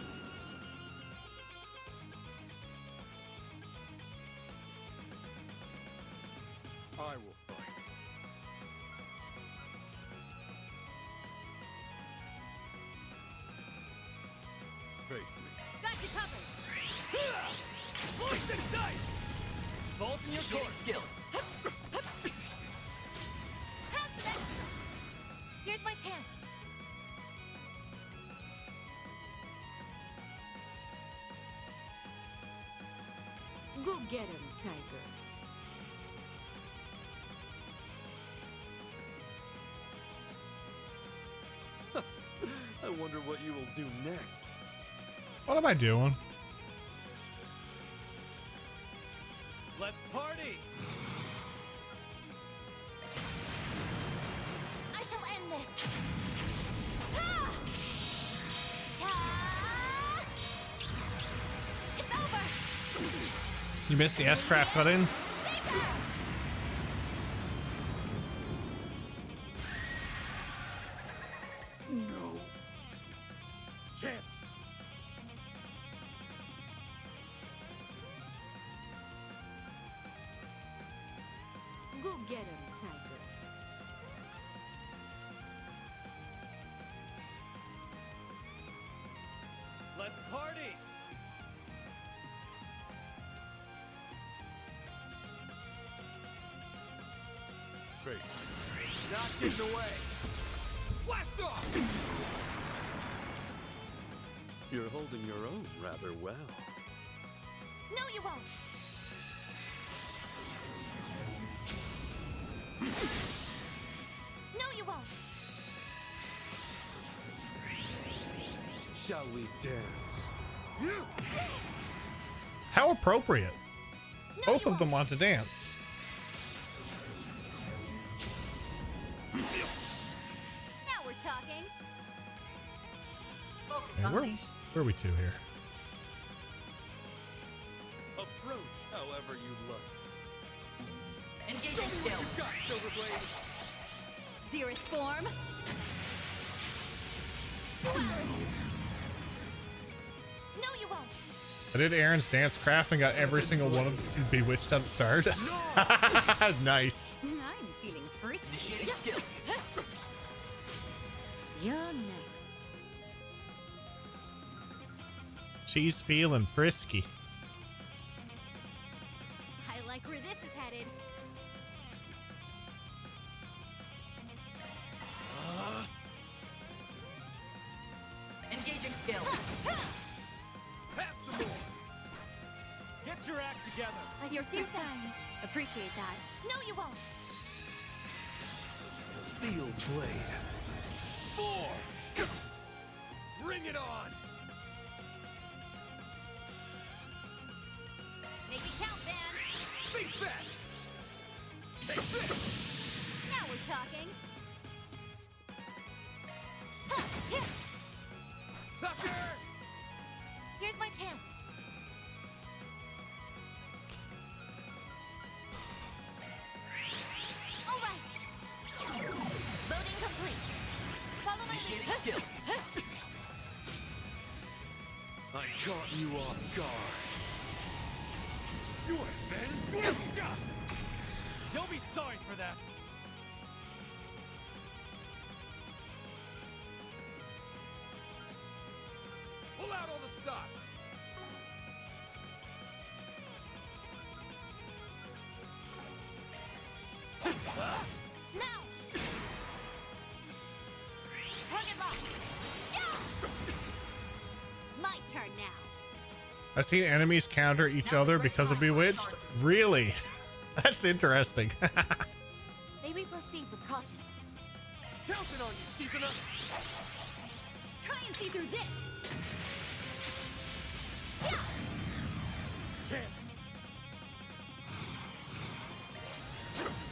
F: I will fight. Face me.
K: Got you covered!
B: Poison dice! Balls in your court.
K: Skill.
E: Have some extra! Here's my chance.
T: Go get him, Tiger.
F: I wonder what you will do next.
A: What am I doing?
B: Let's party!
E: I shall end this. Ah! Ah! It's over.
A: You missed the S-craft cut-ins?
F: No. Chance.
T: Go get him, Tiger.
B: Let's party!
H: Face. Not getting away. Blast off!
F: You're holding your own rather well.
E: No, you won't. No, you won't.
F: Shall we dance?
A: How appropriate. Both of them want to dance.
E: Now we're talking.
A: And where are we two here?
F: Approach however you look.
K: Engaging
F: Show me what
K: skill.
F: you got, Silverblade.
E: Zerus form. No, you won't.
A: I did Aaron's dance craft and got every single one of Bewitched at the start. Nice.
D: I'm feeling frisky.
G: Initiating skill.
T: You're next.
A: She's feeling frisky.
C: I like where this is headed.
K: Engaging skill.
F: Have some more.
B: Get your act together!
C: You're too kind. Appreciate that.
E: No, you won't.
F: Sealed blade.
H: 4. Bring it on.
C: Make it count, Van.
H: Be fast. Take this.
C: Now we're talking.
H: Sucker.
E: Here's my chance. All right. Loading complete. Follow my
G: Initiating
E: lead.
G: skill.
F: I caught you off guard.
H: You have been.
B: You'll be sorry for that!
H: Pull out all the stops.
E: Now. Target lock. Yeah.
C: My turn now.
A: I've seen enemies counter each other because of Bewitched. Really? That's interesting.
E: May we proceed with caution?
F: Counting on you, Shizuna.
C: Try and see through this.
F: Chance.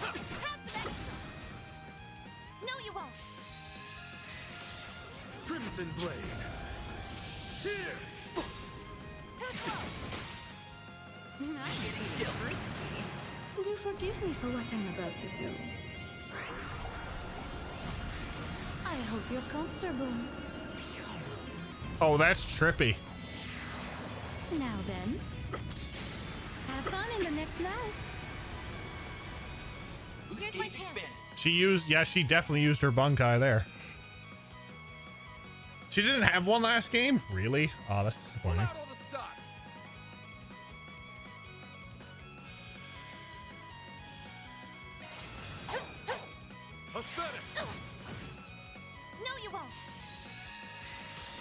E: Have some extra. No, you won't.
F: Crimson blade. Here.
E: Too slow.
T: I'm feeling frisky. Do forgive me for what I'm about to do. I hope you're comfortable.
A: Oh, that's trippy.
T: Now then, have fun in the next life.
E: Here's my chance.
A: She used, yeah, she definitely used her bunkai there. She didn't have one last game? Really? Oh, that's disappointing.
H: Pull out all the stops. Pathetic.
E: No, you won't.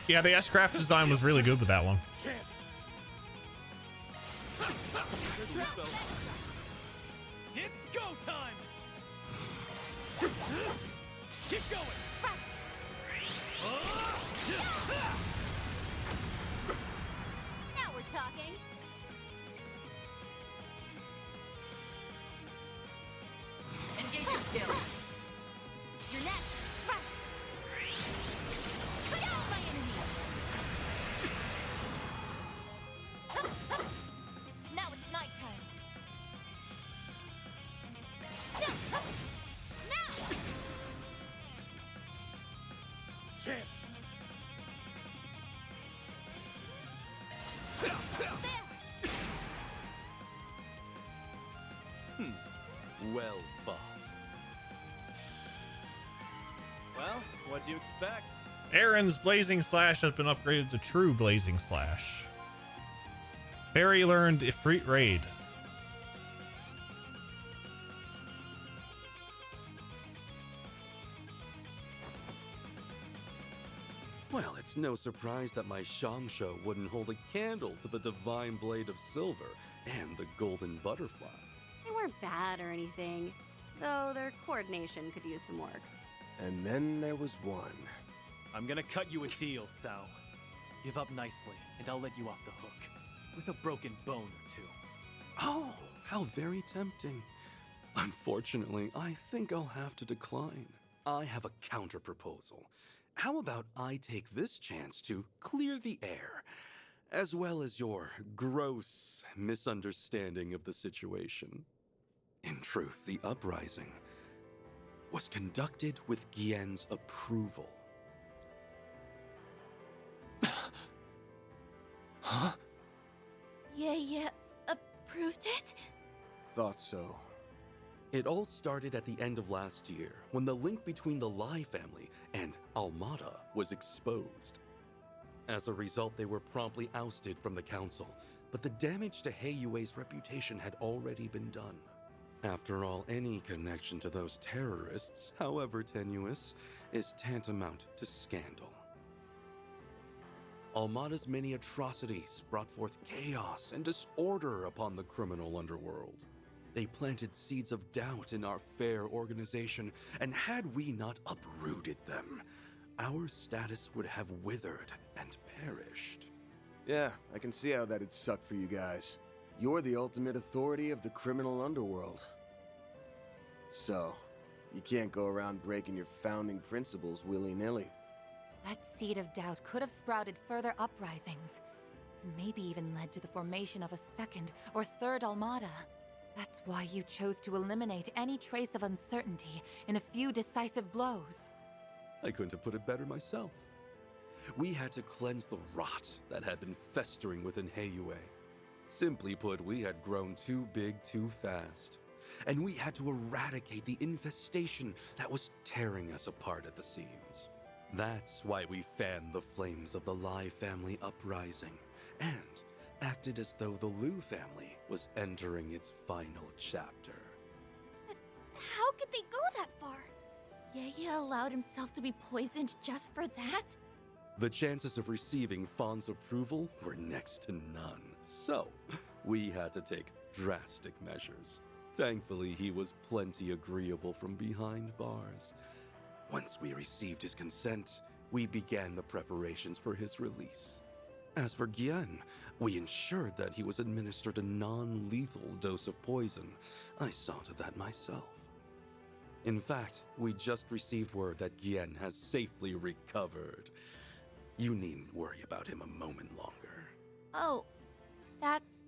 A: Yeah, the S-craft design was really good with that one.
H: Chance.
B: though. It's go time! Keep going!
C: Now we're talking.
K: Engage your skill.
C: You're next. Right. Cut out my enemies.
O: Now it's my turn.
C: Now.
F: Chance.
B: Well fought. Well, what'd you expect?
A: Aaron's Blazing Slash has been upgraded to True Blazing Slash. Barry learned Ifrit Raid.
H: Well, it's no surprise that my Shangsho wouldn't hold a candle to the Divine Blade of Silver and the Golden Butterfly.
C: They weren't bad or anything, though their coordination could use some work.
F: And then there was one.
B: I'm gonna cut you a deal, Sao. Give up nicely, and I'll let you off the hook. With a broken bone or two.
H: Oh, how very tempting. Unfortunately, I think I'll have to decline. I have a counter-proposal. How about I take this chance to clear the air, as well as your gross misunderstanding of the situation? In truth, the uprising was conducted with Gien's approval. Huh?
E: Yeah, approved it?
F: Thought so.
H: It all started at the end of last year, when the link between the Lai family and Almada was exposed. As a result, they were promptly ousted from the council, but the damage to Heiyue's reputation had already been done. After all, any connection to those terrorists, however tenuous, is tantamount to scandal. Almada's many atrocities brought forth chaos and disorder upon the criminal underworld. They planted seeds of doubt in our fair organization, and had we not uprooted them, our status would have withered and perished.
F: Yeah, I can see how that'd suck for you guys. You're the ultimate authority of the criminal underworld. So, you can't go around breaking your founding principles willy-nilly.
J: That seed of doubt could have sprouted further uprisings, and maybe even led to the formation of a second or third Almada. That's why you chose to eliminate any trace of uncertainty in a few decisive blows.
H: I couldn't have put it better myself. We had to cleanse the rot that had been festering within Heiyue. Simply put, we had grown too big too fast. And we had to eradicate the infestation that was tearing us apart at the seams. That's why we fanned the flames of the Lai family uprising, and acted as though the Liu family was entering its final chapter.
E: How could they go that far? Yaya allowed himself to be poisoned just for that?
H: The chances of receiving Fawn's approval were next to none, so we had to take drastic measures. Thankfully, he was plenty agreeable from behind bars. Once we received his consent, we began the preparations for his release. As for Gien, we ensured that he was administered a non-lethal dose of poison. I saw to that myself. In fact, we just received word that Gien has safely recovered. You needn't worry about him a moment longer.
E: Oh, that's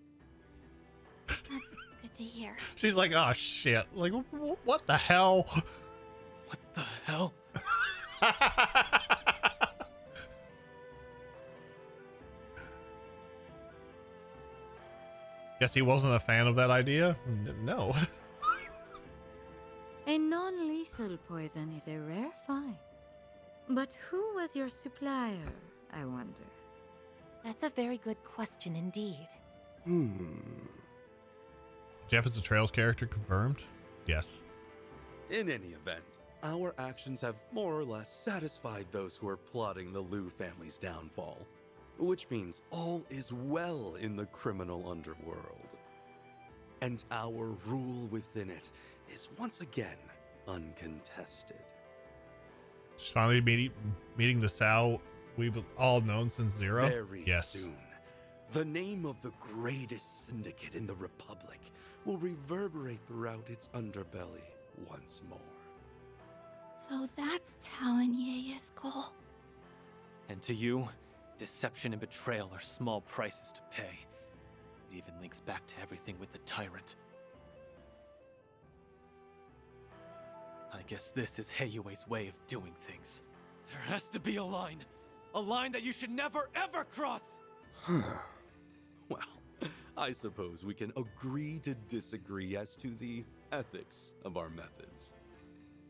E: good to hear.
A: She's like, oh shit. Like, what the hell?
B: What the hell?
A: Guess he wasn't a fan of that idea? No.
T: A non-lethal poison is a rare find. But who was your supplier, I wonder?
J: That's a very good question indeed.
A: Jeff is the Trails character confirmed? Yes.
H: In any event, our actions have more or less satisfied those who are plotting the Liu family's downfall. Which means all is well in the criminal underworld.
N: and our rule within it is once again uncontested.
A: Just finally meeting the Sal we've all known since Zero.
N: Very
A: yes.
N: soon, the name of the greatest syndicate in the Republic will reverberate throughout its underbelly once more.
E: So that's Tao and Yeye's goal.
B: And to you, deception and betrayal are small prices to pay. It even links back to everything with the Tyrant. I guess this is Heiyue's way of doing things. There has to be a line that you should never ever cross!
N: Well, I suppose we can agree to disagree as to the ethics of our methods.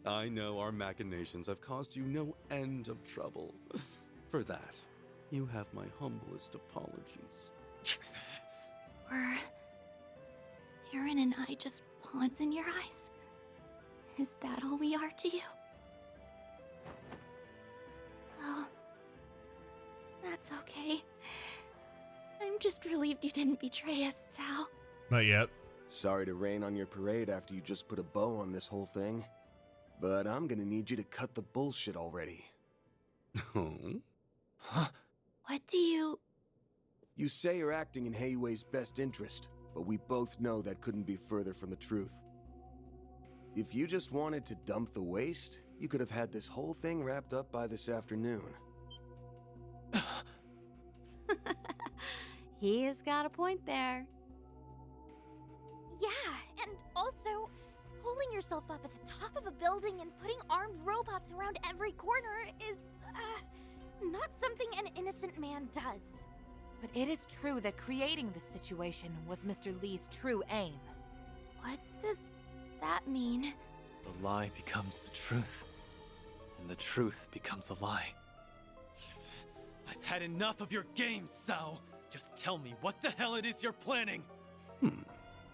N: I know our machinations have caused you no end of trouble. For that, you have my humblest apologies.
E: Were Aaron and I just pawns in your eyes? Is that all we are to you? Well, that's okay. I'm just relieved you didn't betray us, Tao.
A: Not yet.
F: Sorry to rain on your parade after you just put a bow on this whole thing, but I'm gonna need you to cut the bullshit already.
N: Oh?
F: Huh?
E: What do you...
F: You say you're acting in Heiyue's best interest, but we both know that couldn't be further from the truth. If you just wanted to dump the waste, you could have had this whole thing wrapped up by this afternoon.
C: He has got a point there.
D: Yeah, and also, holding yourself up at the top of a building and putting armed robots around every corner is, not something an innocent man does.
J: But it is true that creating this situation was Mr. Lee's true aim.
E: What does that mean?
B: The lie becomes the truth, and the truth becomes a lie. I've had enough of your games, Sao! Just tell me what the hell it is you're planning!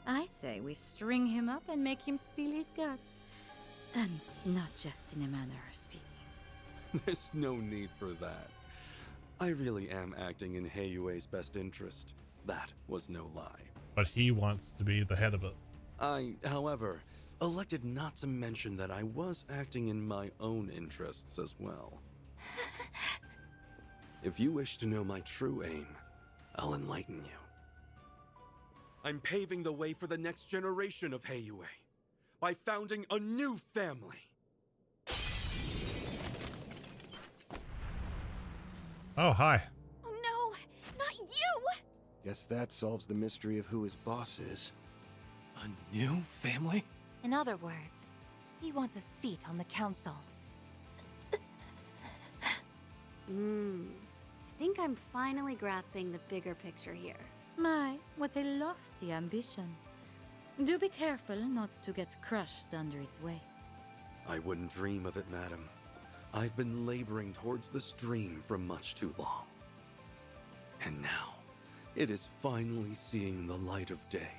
T: I say we string him up and make him spill his guts. And not just in a manner of speaking.
N: There's no need for that. I really am acting in Heiyue's best interest. That was no lie.
A: But he wants to be the head of it.
N: I, however, elected not to mention that I was acting in my own interests as well. If you wish to know my true aim, I'll enlighten you. I'm paving the way for the next generation of Heiyue by founding a new family.
A: Oh, hi.
D: Oh no, not you!
F: Guess that solves the mystery of who his boss is.
B: A new family?
J: In other words, he wants a seat on the council.
C: I think I'm finally grasping the bigger picture here.
T: My, what a lofty ambition. Do be careful not to get crushed under its weight.
N: I wouldn't dream of it, madam. I've been laboring towards this dream for much too long. And now, it is finally seeing the light of day.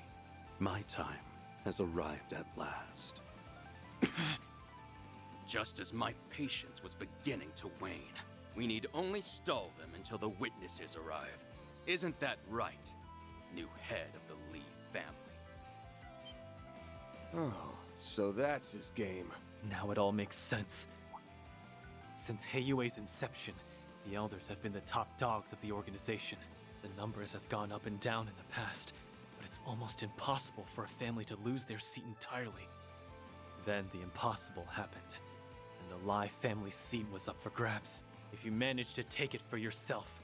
N: My time has arrived at last.
V: Just as my patience was beginning to wane, we need only stall them until the witnesses arrive. Isn't that right, new head of the Lee family?
F: Oh, so that's his game.
B: Now it all makes sense. Since Heiyue's inception, the Elders have been the top dogs of the organization. The numbers have gone up and down in the past, but it's almost impossible for a family to lose their seat entirely. Then the impossible happened, and the Lai family seat was up for grabs. If you manage to take it for yourself,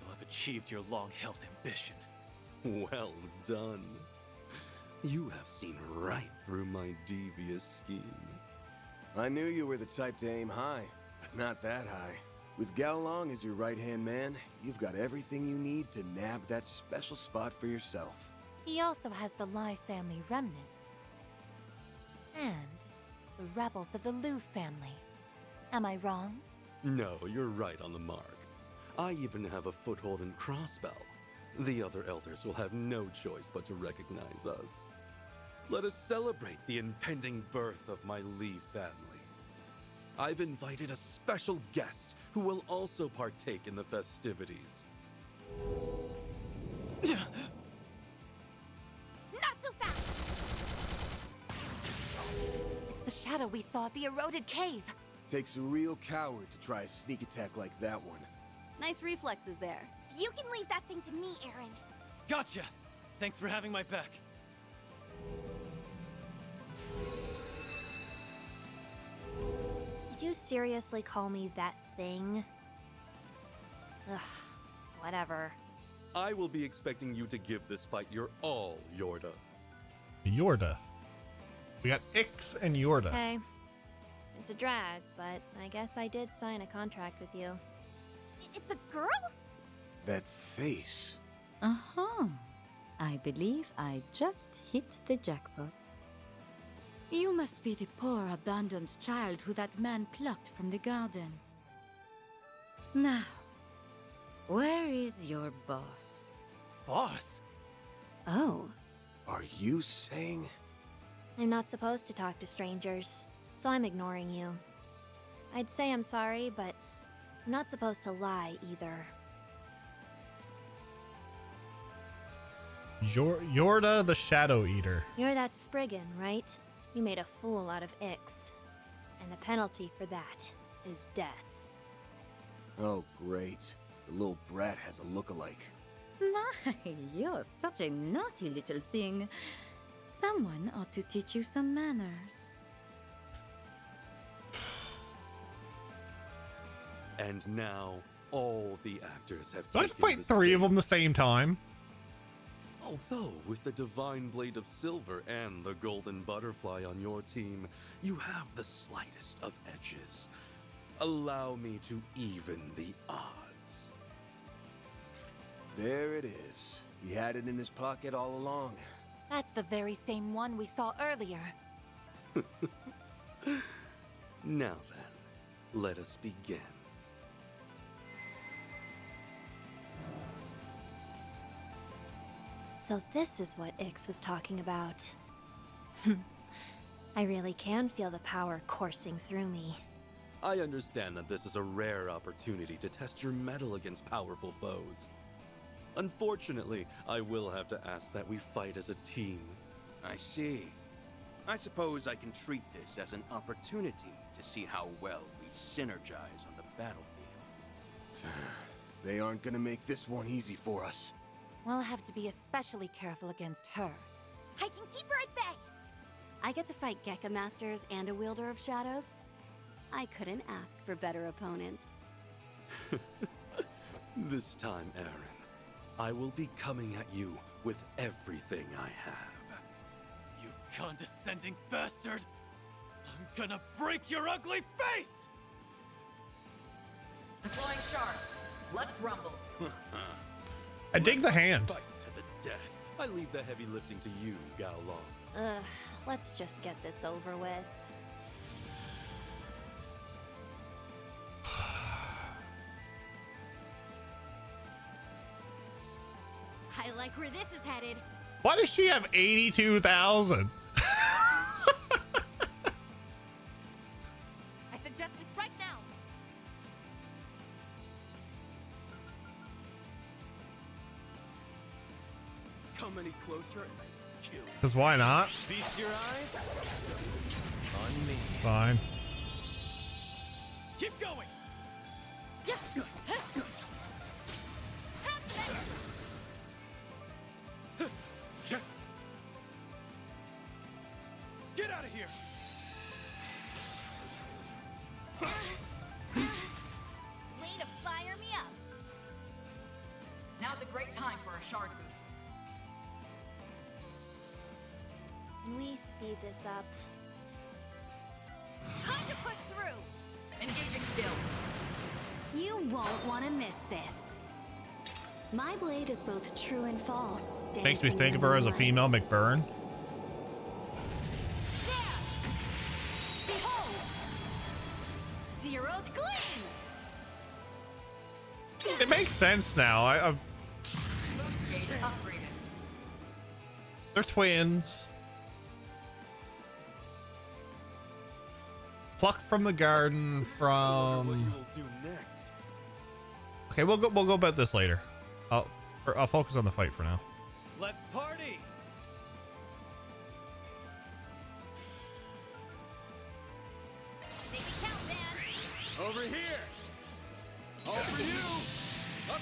B: you'll have achieved your long-held ambition.
N: Well done. You have seen right through my devious scheme.
F: I knew you were the type to aim high, but not that high. With Gao Long as your right-hand man, you've got everything you need to nab that special spot for yourself.
J: He also has the Lai family remnants. And the rebels of the Liu family. Am I wrong?
N: No, you're right on the mark. I even have a foothold in Crossbell. The other elders will have no choice but to recognize us. Let us celebrate the impending birth of my Lee family. I've invited a special guest who will also partake in the festivities.
D: Not so fast!
J: the shadow we saw at the eroded cave.
F: Takes a real coward to try a sneak attack like that one.
C: Nice reflexes there.
U: You can leave that thing to me, Aaron.
B: Gotcha! Thanks for having my back.
P: Did you seriously call me that thing? Ugh, whatever.
N: I will be expecting you to give this fight your all, Yorda.
A: Yorda. We got Ix and Yorda.
P: Okay. It's a drag, but I guess I did sign a contract with you.
U: It's a girl?
F: That face.
T: Uh-huh. I believe I just hit the jackpot. You must be the poor abandoned child who that man plucked from the garden. Now, where is your boss?
B: Boss?
T: Oh.
F: Are you saying?
P: I'm not supposed to talk to strangers, so I'm ignoring you. I'd say I'm sorry, but I'm not supposed to lie either.
A: Yorda the Shadow Eater.
P: You're that Spriggan, right? You made a fool out of Ix. And the penalty for that is death.
F: Oh, great. The little brat has a look-alike.
T: My, you're such a naughty little thing. Someone ought to teach you some manners.
N: And now, all the actors have
A: Do I have
N: taken
A: to fight
N: the
A: three of
N: stage.
A: them the same time?
N: Although, with the Divine Blade of Silver and the Golden Butterfly on your team, you have the slightest of edges. Allow me to even the odds.
F: There it is. He had it in his pocket all along.
J: That's the very same one we saw earlier.
N: Now then, let us begin.
P: So this is what Ix was talking about. I really can feel the power coursing through me.
N: I understand that this is a rare opportunity to test your mettle against powerful foes. Unfortunately, I will have to ask that we fight as a team.
V: I see. I suppose I can treat this as an opportunity to see how well we synergize on the battlefield.
F: They aren't gonna make this one easy for us.
J: We'll have to be especially careful against her.
U: I can keep her at bay.
C: I get to fight Gekka Masters and a Wielder of Shadows. I couldn't ask for better opponents.
N: This time, Aaron, I will be coming at you with everything I have.
B: You condescending bastard! I'm gonna break your ugly face!
K: Deploying shards. Let's rumble.
A: I dig the hand.
N: Fight to the death. I leave the heavy lifting to you, Gao Long.
P: Ugh, let's just get this over with.
C: I like where this is headed.
A: Why does she have 82,000?
J: I suggest we strike now.
H: Come any closer and I kill you.
A: Because why not?
B: Feast your eyes on me.
A: Fine.
B: Keep going! Get out of here!
U: Way to fire me up.
K: Now's a great time for a shard boost.
P: Can we speed this up?
U: Time to push through.
K: Engaging skill.
C: You won't want to miss this. My blade is both true and false.
A: Makes me
C: dancing
A: think
C: in
A: of
C: the
A: her as a
C: moonlight.
A: female McBurn.
U: Behold! Zeroed gleam!
A: It makes sense now.
K: Boost gauge upgraded.
A: They're twins. Plucked from the garden from.
N: What you will do next?
A: Okay, we'll go about this later. I'll focus on the fight for now.
B: Let's party!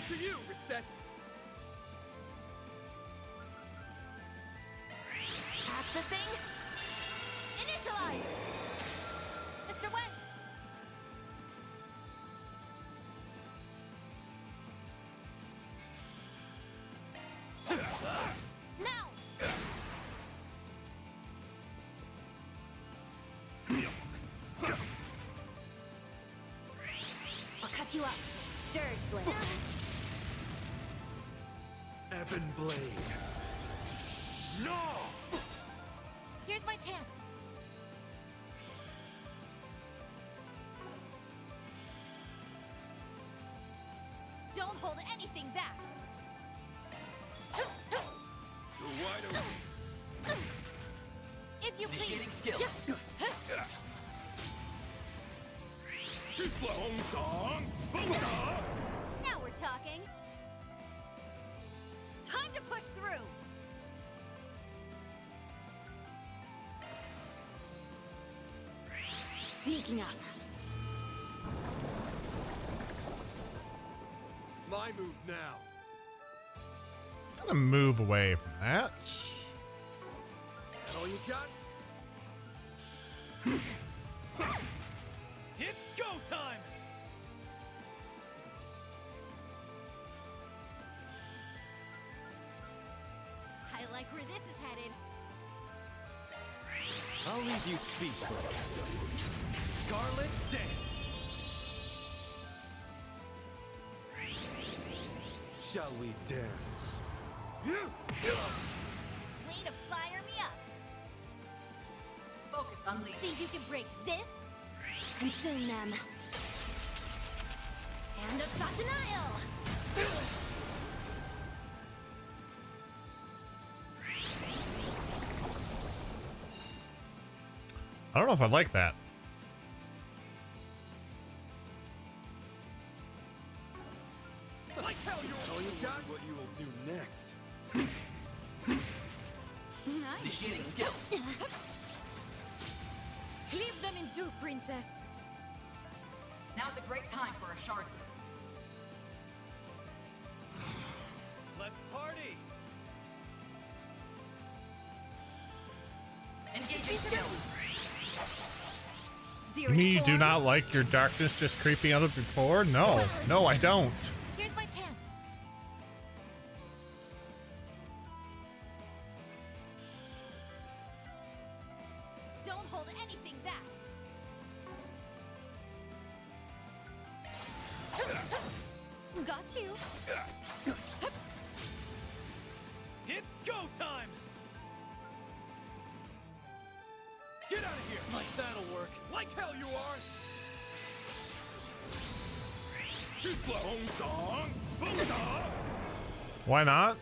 H: to you, Reset.
O: Accessing. Initialize. Mr. Wen. Now.
C: I'll cut you up. Dirge blade.
H: Ebon Blade. No!
O: Here's my chance. Don't hold anything back.
H: You're wide open.
O: If you
V: Initiating
O: please.
V: skill.
O: Now we're talking. Time to push through.
C: Sneaking up.
H: My move now.
A: Gonna move away from that.
H: All you got?
G: It's go time!
O: I like where this is headed.
M: I'll leave you speechless.
G: Scarlet Dance!
H: Shall we dance?
O: Way to fire me up.
K: Focus unleashed.
O: Think you can break this?
C: Consume them.
O: Hand of Satanael!
A: I don't know if I like that.
H: Like hell all you got? What you will do next.
O: Nice.
V: Initiating skill.
O: Leave them in two, princess.
K: Now's a great time for a shard boost.
G: Let's party!
K: Engaging skill.
A: You mean you do not like your darkness just creeping out of your floor? No, no, I don't.
O: Here's my chance. Don't hold anything back. Got you.
G: It's go time! Get out of here! Like that'll work.
H: Like hell you are!
A: Why not?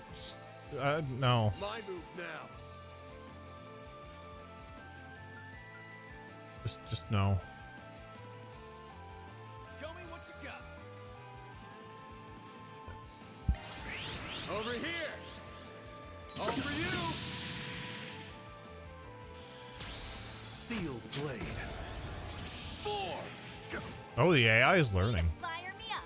A: No.
H: My move now.
A: Just no.
G: Show me what you got.
H: Over here! All for you! Sealed blade. 4!
A: Oh, the AI is learning.
O: Fire me up.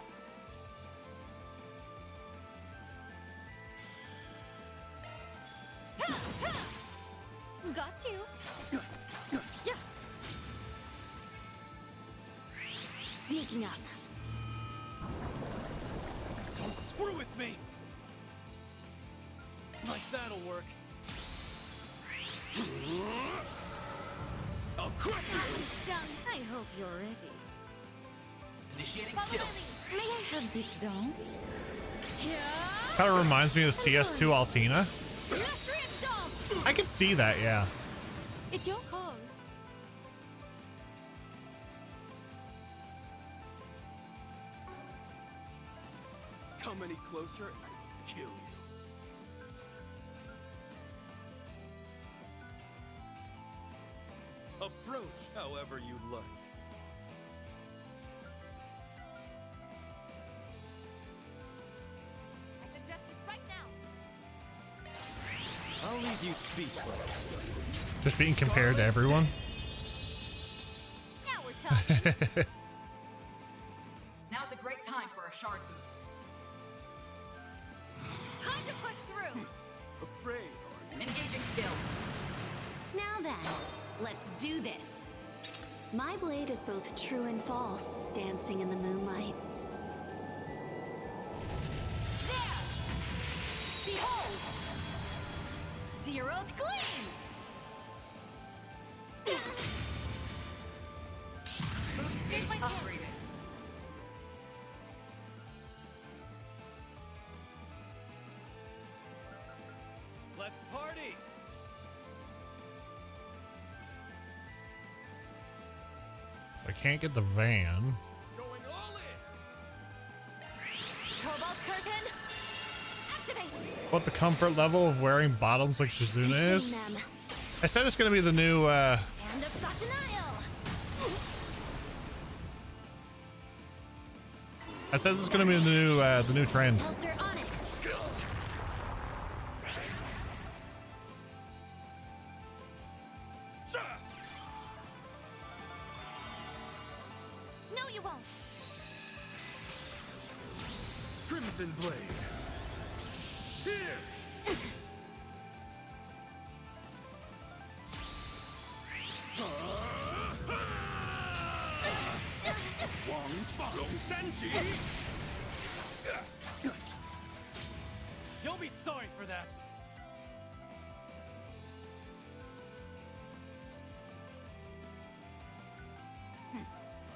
O: Got you.
C: Sneaking up.
G: Don't screw with me! Like that'll work.
H: I'll crush you!
O: Stung. I hope you're ready.
V: Initiating
O: Follow
V: skill.
O: my lead. May I have this dance?
A: Kind of reminds me of CS2 Altina.
O: Illustrious dance!
A: I can see that, yeah.
O: It's your call.
H: Come any closer and I kill you. Approach however you like.
O: I suggest this right now.
M: I'll leave you speechless.
A: Just being compared to everyone.
O: Now we're talking.
K: Now's a great time for a shard boost.
C: Let's do this. My blade is both true and false, dancing in the moonlight.
K: There! Behold! Zeroth Gleam! Boost gauge upgraded.
B: Let's party!
A: I can't get the van.
H: Going all in.
K: Cobalt Curtain! Activate!
A: What the comfort level of wearing bottoms like Shizuna is? I said it's gonna be the new
K: Hand of Satanael!
A: I said it's gonna be the new trend.
K: Helter Onyx! No, you won't!
H: Crimson Blade. Here.
B: Senji! You'll be sorry for that.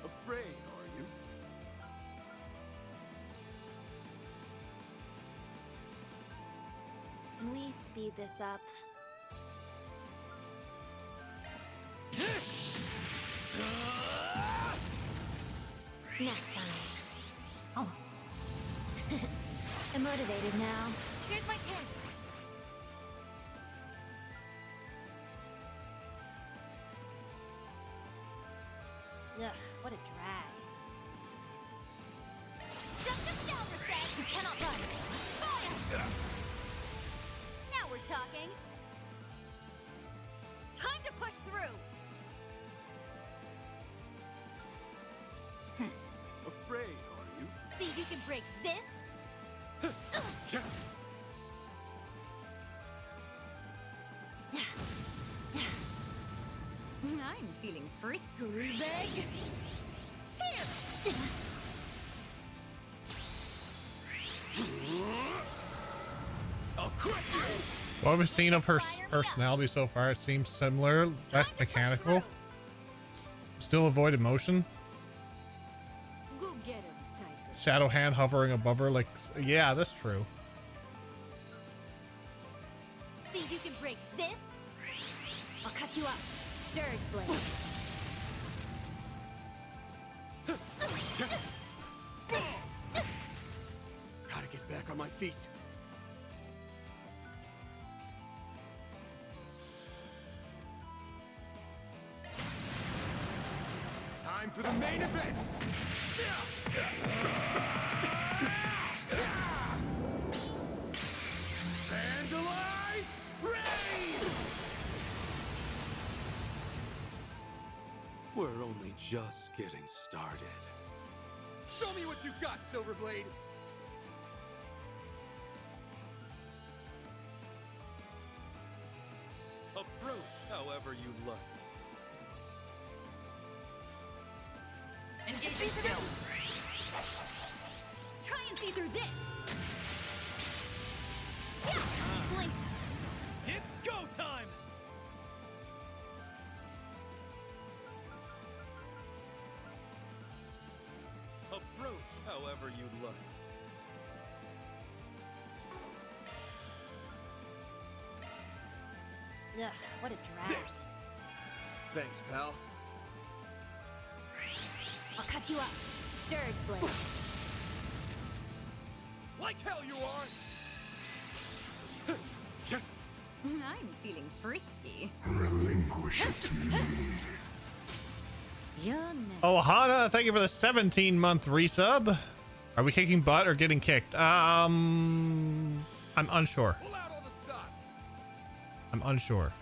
H: Afraid, are you?
P: Can we speed this up? Snack time. Oh. I'm motivated now.
K: Here's my tip!
P: Ugh, what a drag.
K: Shut them down, Reset! You cannot run! Fire! Now we're talking! Time to push through!
H: Afraid, are you?
K: Think you can break this?
T: I'm feeling frisky.
K: Groovig! Here!
H: I'll crush you!
A: What we've seen of her personality so far, it seems similar, less mechanical. Still avoid emotion.
K: Go get him, Tiger.
A: Shadow hand hovering above her, like, yeah, that's true.
K: Think you can break this?
P: I'll cut you up. Dirge blade.
F: Gotta get back on my feet. Time for the main event! Vandalize Raid!
N: We're only just getting started.
H: Show me what you got, Silverblade!
N: Approach however you like.
K: Engaging skill! Try and see through this! Yeah! Blink!
B: It's go time!
N: Approach however you like.
P: Ugh, what a drag.
F: Thanks, pal.
P: I'll cut you up. Dirge blade.
H: Like hell you are!
T: I'm feeling frisky.
L: Relinquish it to me.
T: You're next.
A: Oh, Hana, thank you for the 17-month resub. Are we kicking butt or getting kicked? I'm unsure.
H: Pull out all the stops!
A: I'm unsure.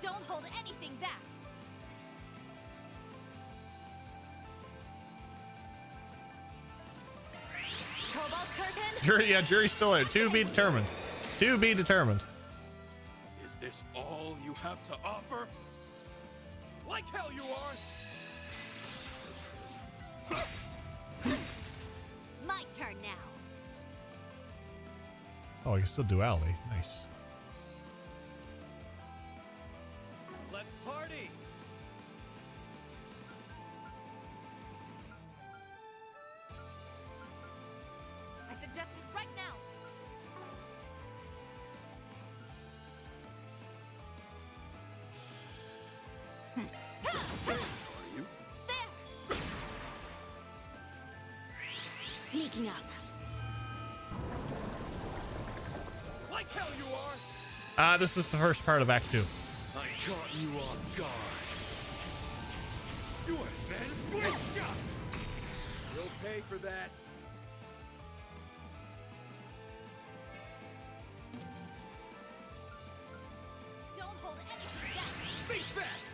K: Don't hold anything back! Cobalt Curtain!
A: Jury, yeah, jury's still out. To be determined. To be determined.
G: Is this all you have to offer? Like hell you are!
K: My turn now.
A: Oh, I can still duality. Nice.
B: Let's party!
K: I suggest we strike now.
C: Sneaking up.
G: Like hell you are!
A: This is the first part of Act 2.
G: I caught you off guard. You ain't man, great shot!
F: You'll pay for that.
K: Don't hold anything back.
G: Think fast!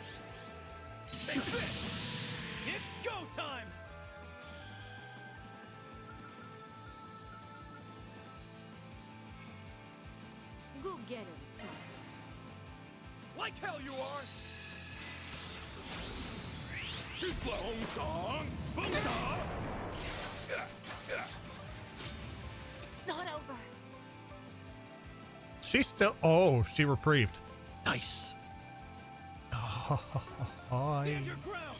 G: Take this! It's go time!
K: Go get him, Tom.
G: Like hell you are! Chislong song!
K: It's not over.
A: She's still. Oh, she reprieved. Nice. Oh,
G: Stand your ground!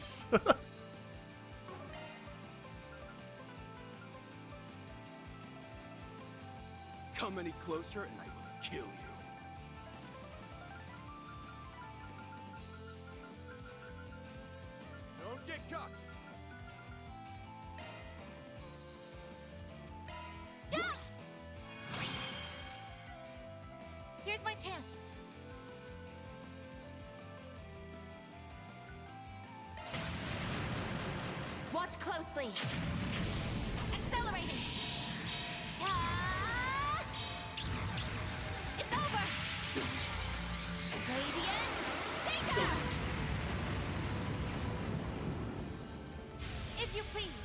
G: Come any closer and I will kill you.
F: Don't get cocked.
K: Here's my chance. Watch closely. Accelerating. Ah! It's over. Radiant Seeker. If you please.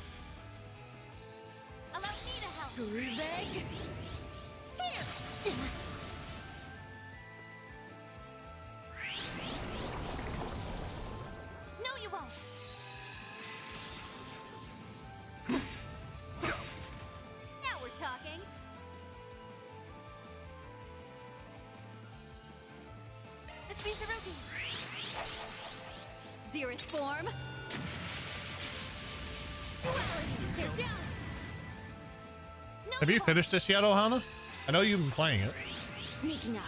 K: Allow me to help. Groovig. Here. No, you won't. Now we're talking. Let's be Saruki. Xerith form. Duality. They're down. No,
A: Have you
K: won't.
A: finished this yet, Ohana? I know you've been playing it.
K: Sneaking up.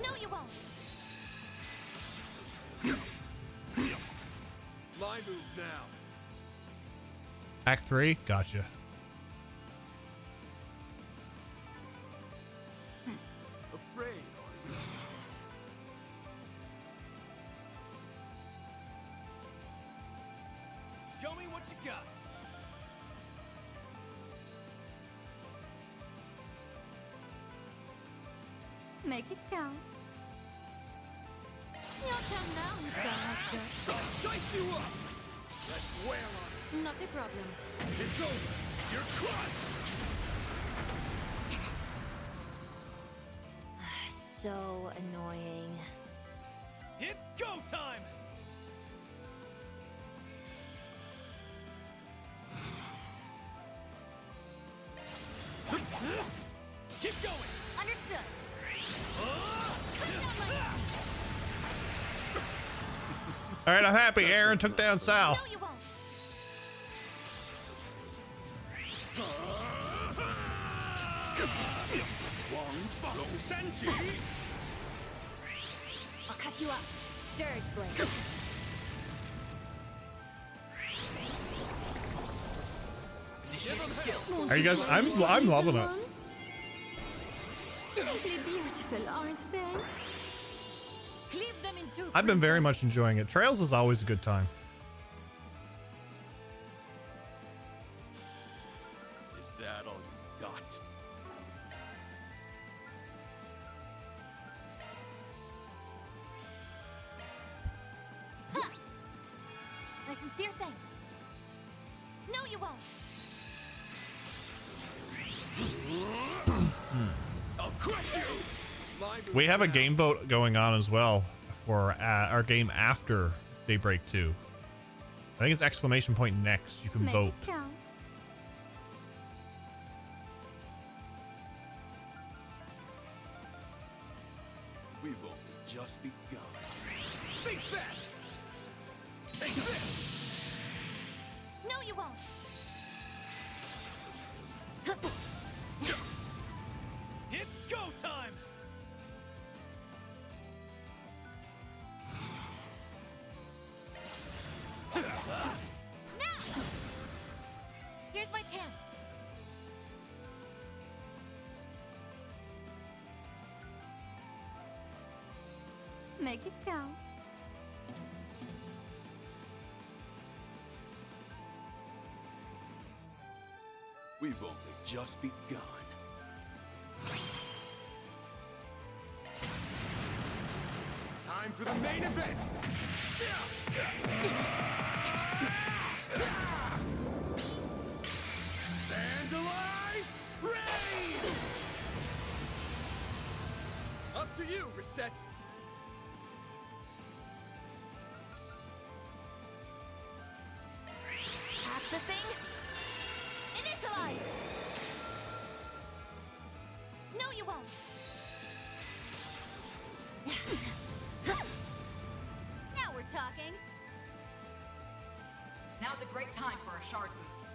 K: No, you won't.
F: My move now.
A: Act 3? Gotcha.
F: Afraid, are you?
B: Show me what you got.
D: Make it count. Your turn now, Mr. Hotshot.
G: Dice you up! Let's wail on it!
D: Not a problem.
G: It's over! You're crushed!
P: So annoying.
B: It's go time! Keep going!
K: Understood.
A: All right, I'm happy. Aaron took down Sal.
K: No, you won't.
C: I'll cut you up. Dirge blade.
B: Initiating skill.
A: Are you guys? I'm loving it.
D: Simply beautiful, aren't they?
K: Cleave them in two.
A: I've been very much enjoying it. Trails is always a good time.
G: Is that all you got?
K: Huh. My sincere thanks. No, you won't.
H: I'll crush you.
A: We have a game vote going on as well for our game after Daybreak 2. I think it's exclamation point next. You can
D: Make
A: vote.
D: it count.
N: We've only just begun.
H: Think fast. Take this.
E: No, you won't.
G: It's go time!
E: Now! Here's my chance.
D: Make it count.
N: We've only just begun.
H: Time for the main event. Vandalize Raid! Up to you, Reset.
E: Accessing. Initialize. No, you won't.
K: Now we're talking.
O: Now's a great time for a shard boost.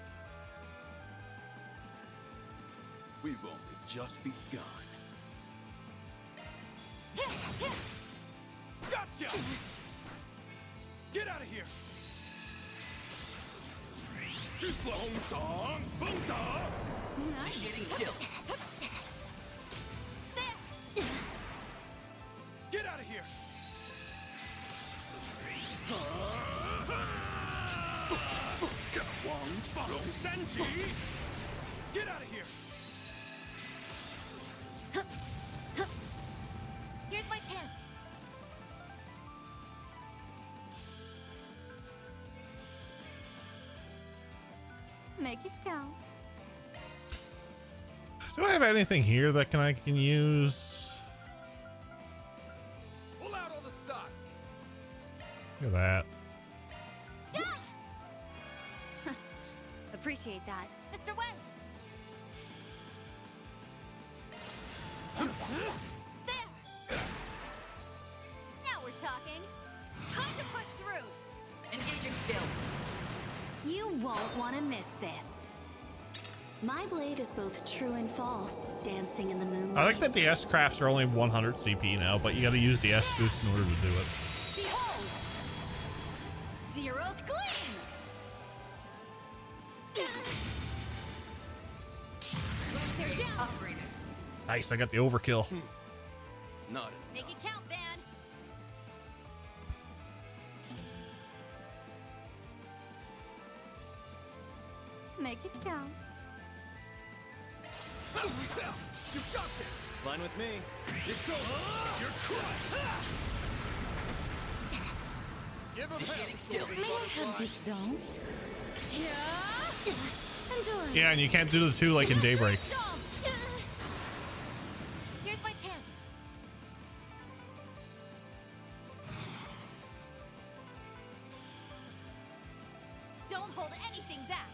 N: We've only just begun.
G: Gotcha! Get out of here!
H: Song, Bunta!
O: Initiating skill.
G: Get out of here!
H: Senji!
G: Get out of here!
E: Here's my chance.
D: Make it count.
A: Do I have anything here that I can use?
H: Pull out all the stops.
A: Look at that.
C: Appreciate that.
E: Mr. Wen! There!
K: Now we're talking. Time to push through.
O: Engaging skill.
C: You won't want to miss this. My blade is both true and false, dancing in the moonlight.
A: I like that the S crafts are only 100 CP now, but you got to use the S boost in order to do it.
K: Behold! Zeroth Gleam! They're down.
O: Upgraded.
A: Nice, I got the overkill.
N: Not
K: Make it count, band.
D: Make it count.
H: You've got this.
B: Fine with me.
H: It's over. You're crushed. Give him
O: Initiating skill.
D: May I have this dance?
E: Yeah! Enjoy.
A: Yeah, and you can't do the two like in Daybreak.
E: Here's my chance.
K: Don't hold anything back.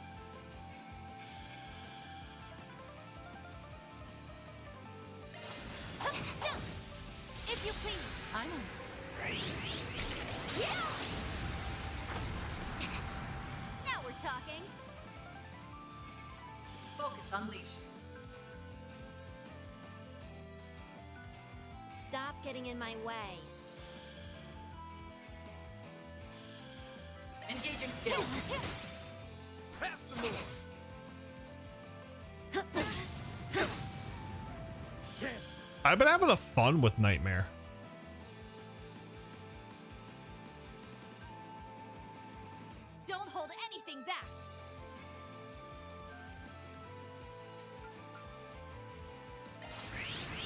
E: If you please.
D: I know.
K: Yeah! Now we're talking.
O: Focus unleashed.
P: Stop getting in my way.
O: Engaging skill.
H: Have some more. Chance.
A: I've been having a fun with Nightmare.
K: Don't hold anything back.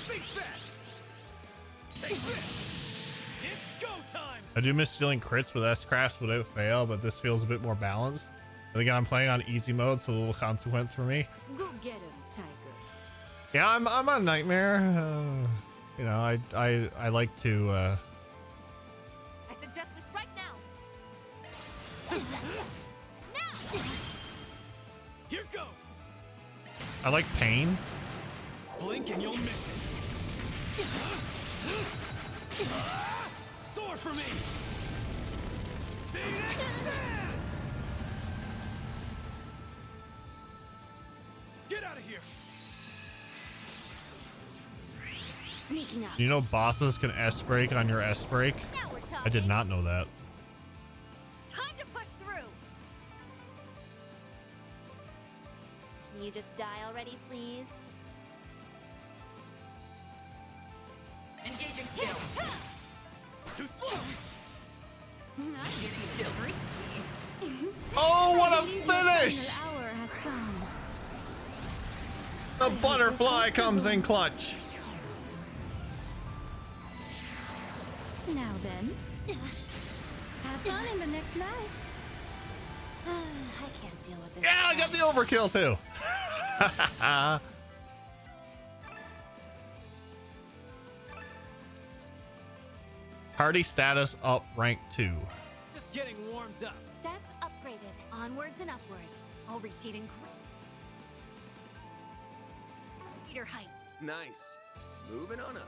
H: Think fast. Take this.
G: It's go time!
A: I do miss stealing crits with S crafts without fail, but this feels a bit more balanced. And again, I'm playing on easy mode, so a little consequence for me.
T: Go get him, Tiger.
A: Yeah, I'm a nightmare. You know, I like to.
K: I suggest we strike now. Now.
G: Here goes.
A: I like pain.
G: Blink and you'll miss it. Soar for me. Phoenix dance. Get out of here.
C: Sneaking up.
A: You know, bosses can S break on your S break.
K: Now we're talking.
A: I did not know that.
K: Time to push through.
C: Can you just die already, please?
K: Engaging skill.
G: Too slow.
A: Oh, what a finish!
T: Hour has come.
A: The butterfly comes in clutch.
T: Now then, have fun in the next life.
P: I can't deal with this.
A: Yeah, I got the overkill too. Party status up, rank 2.
B: Just getting warmed up.
K: Stats upgraded. Onwards and upwards. I'll reach even greater heights.
F: Nice. Moving on up.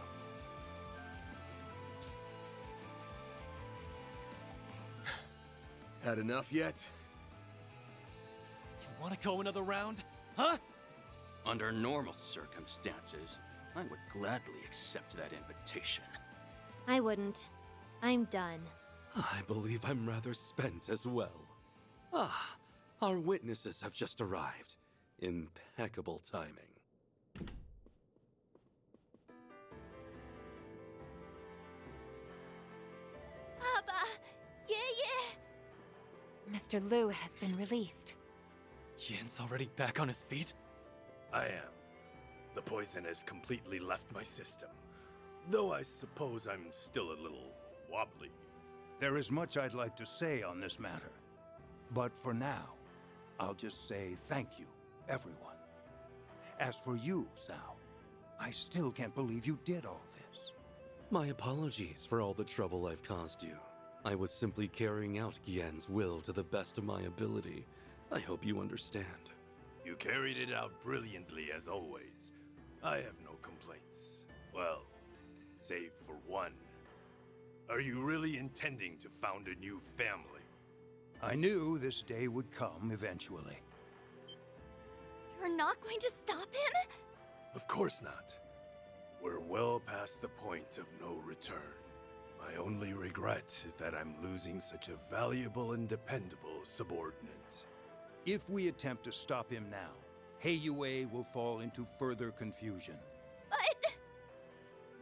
F: Had enough yet?
B: You want to go another round? Huh?
V: Under normal circumstances, I would gladly accept that invitation.
P: I wouldn't. I'm done.
N: I believe I'm rather spent as well. Ah, our witnesses have just arrived. Impeccable timing.
E: Papa! Yeah, yeah!
J: Mr. Liu has been released.
B: Yan's already back on his feet?
H: I am. The poison has completely left my system. Though I suppose I'm still a little wobbly.
I: There is much I'd like to say on this matter. But for now, I'll just say thank you, everyone. As for you, Sao, I still can't believe you did all this.
N: My apologies for all the trouble I've caused you. I was simply carrying out Gien's will to the best of my ability. I hope you understand.
H: You carried it out brilliantly as always. I have no complaints. Well, save for one. Are you really intending to found a new family?
I: I knew this day would come eventually.
E: You're not going to stop him?
H: Of course not. We're well past the point of no return. My only regret is that I'm losing such a valuable and dependable subordinate.
I: If we attempt to stop him now, Heiyue will fall into further confusion.
E: But...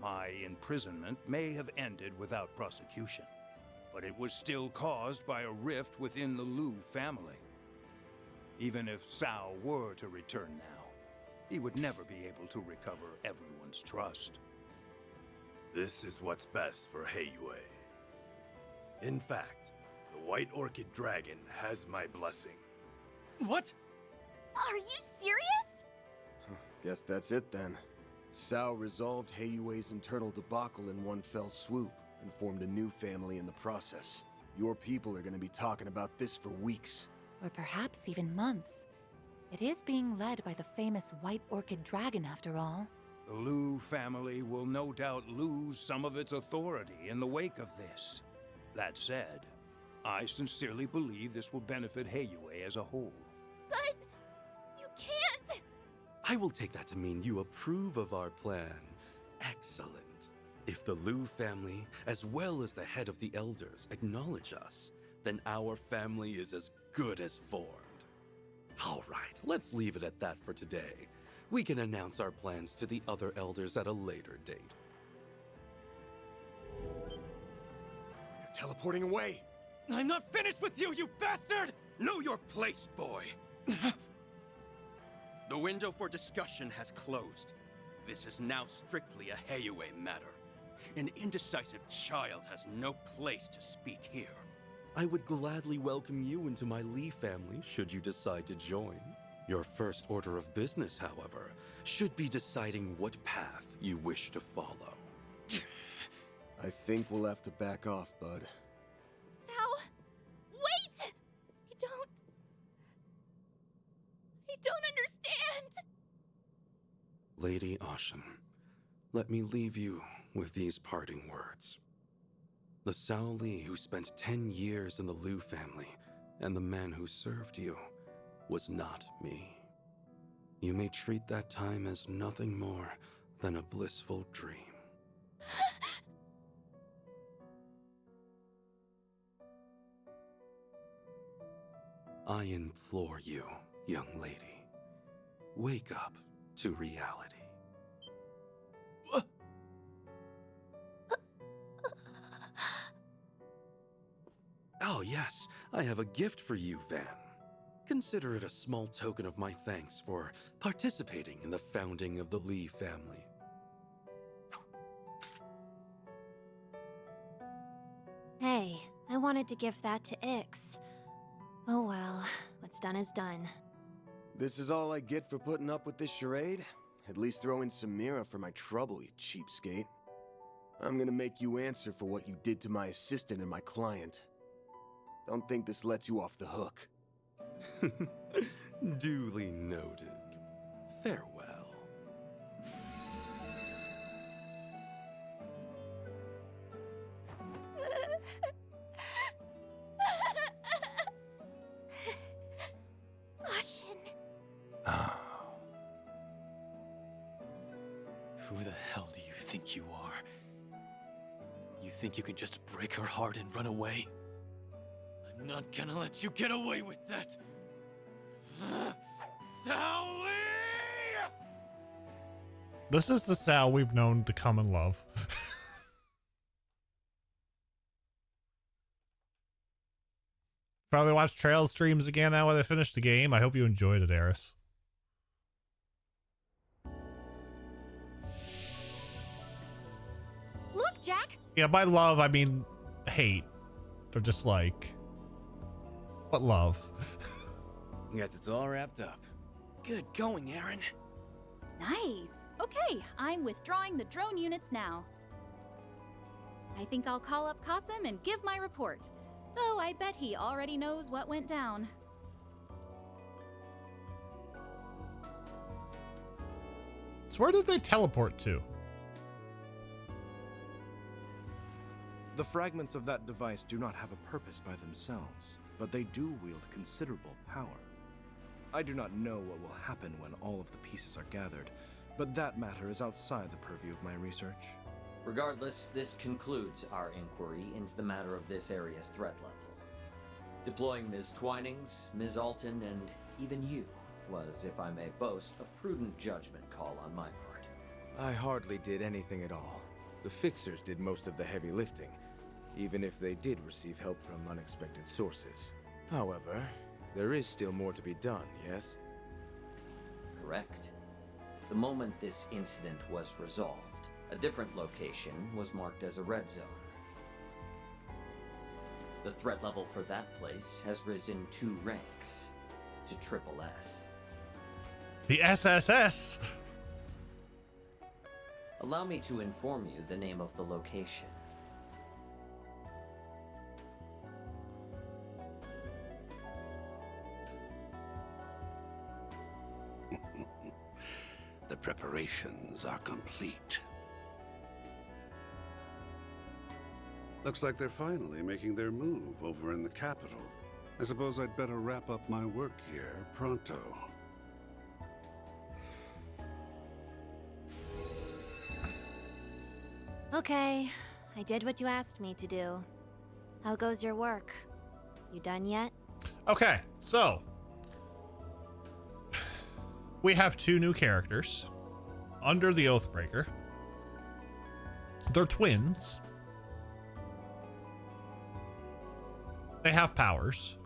I: My imprisonment may have ended without prosecution, but it was still caused by a rift within the Liu family. Even if Sao were to return now, he would never be able to recover everyone's trust.
H: This is what's best for Heiyue. In fact, the White Orchid Dragon has my blessing.
B: What?
K: Are you serious?
F: Guess that's it then. Sao resolved Heiyue's internal debacle in one fell swoop and formed a new family in the process. Your people are going to be talking about this for weeks.
J: Or perhaps even months. It is being led by the famous White Orchid Dragon, after all.
I: The Liu family will no doubt lose some of its authority in the wake of this. That said, I sincerely believe this will benefit Heiyue as a whole.
E: But... you can't!
N: I will take that to mean you approve of our plan. Excellent. If the Liu family, as well as the head of the elders, acknowledge us, then our family is as good as formed. All right, let's leave it at that for today. We can announce our plans to the other elders at a later date.
F: They're teleporting away!
B: I'm not finished with you, you bastard!
V: Know your place, boy! The window for discussion has closed. This is now strictly a Heiyue matter. An indecisive child has no place to speak here.
N: I would gladly welcome you into my Li family should you decide to join. Your first order of business, however, should be deciding what path you wish to follow.
F: I think we'll have to back off, bud.
E: Sao! Wait! I don't understand!
N: Lady Ashen, let me leave you with these parting words. The Sao Li who spent 10 years in the Liu family and the man who served you was not me. You may treat that time as nothing more than a blissful dream. I implore you, young lady, wake up to reality. Oh yes, I have a gift for you, Van. Consider it a small token of my thanks for participating in the founding of the Li family.
P: Hey, I wanted to give that to Ix. Oh well, what's done is done.
F: This is all I get for putting up with this charade? At least throw in some Mira for my trouble, you cheapskate. I'm gonna make you answer for what you did to my assistant and my client. Don't think this lets you off the hook.
N: Duly noted. Farewell.
E: Ashen.
B: Who the hell do you think you are? You think you can just break her heart and run away? I'm not gonna let you get away with that! Sally!
A: This is the Sal we've known to come and love. Probably watch Trail streams again now when I finish the game. I hope you enjoyed it, Eris.
D: Look, Jack!
A: Yeah, by love, I mean hate. Or dislike. But love.
G: Guess it's all wrapped up. Good going, Aaron.
D: Nice. Okay, I'm withdrawing the drone units now. I think I'll call up Qasim and give my report. Though I bet he already knows what went down.
A: So where does they teleport to?
M: The fragments of that device do not have a purpose by themselves, but they do wield considerable power. I do not know what will happen when all of the pieces are gathered, but that matter is outside the purview of my research.
Q: Regardless, this concludes our inquiry into the matter of this area's threat level. Deploying Ms. Twinings, Ms. Alton, and even you was, if I may boast, a prudent judgment call on my part.
M: I hardly did anything at all. The fixers did most of the heavy lifting, even if they did receive help from unexpected sources. However, there is still more to be done, yes?
Q: Correct. The moment this incident was resolved, a different location was marked as a red zone. The threat level for that place has risen 2 ranks to Triple S.
A: The SSS!
Q: Allow me to inform you the name of the location.
S: The preparations are complete. Looks like they're finally making their move over in the capital. I suppose I'd better wrap up my work here pronto.
P: Okay, I did what you asked me to do. How goes your work? You done yet?
A: Okay, so we have 2 new characters under the Oathbreaker. They're twins. They have powers.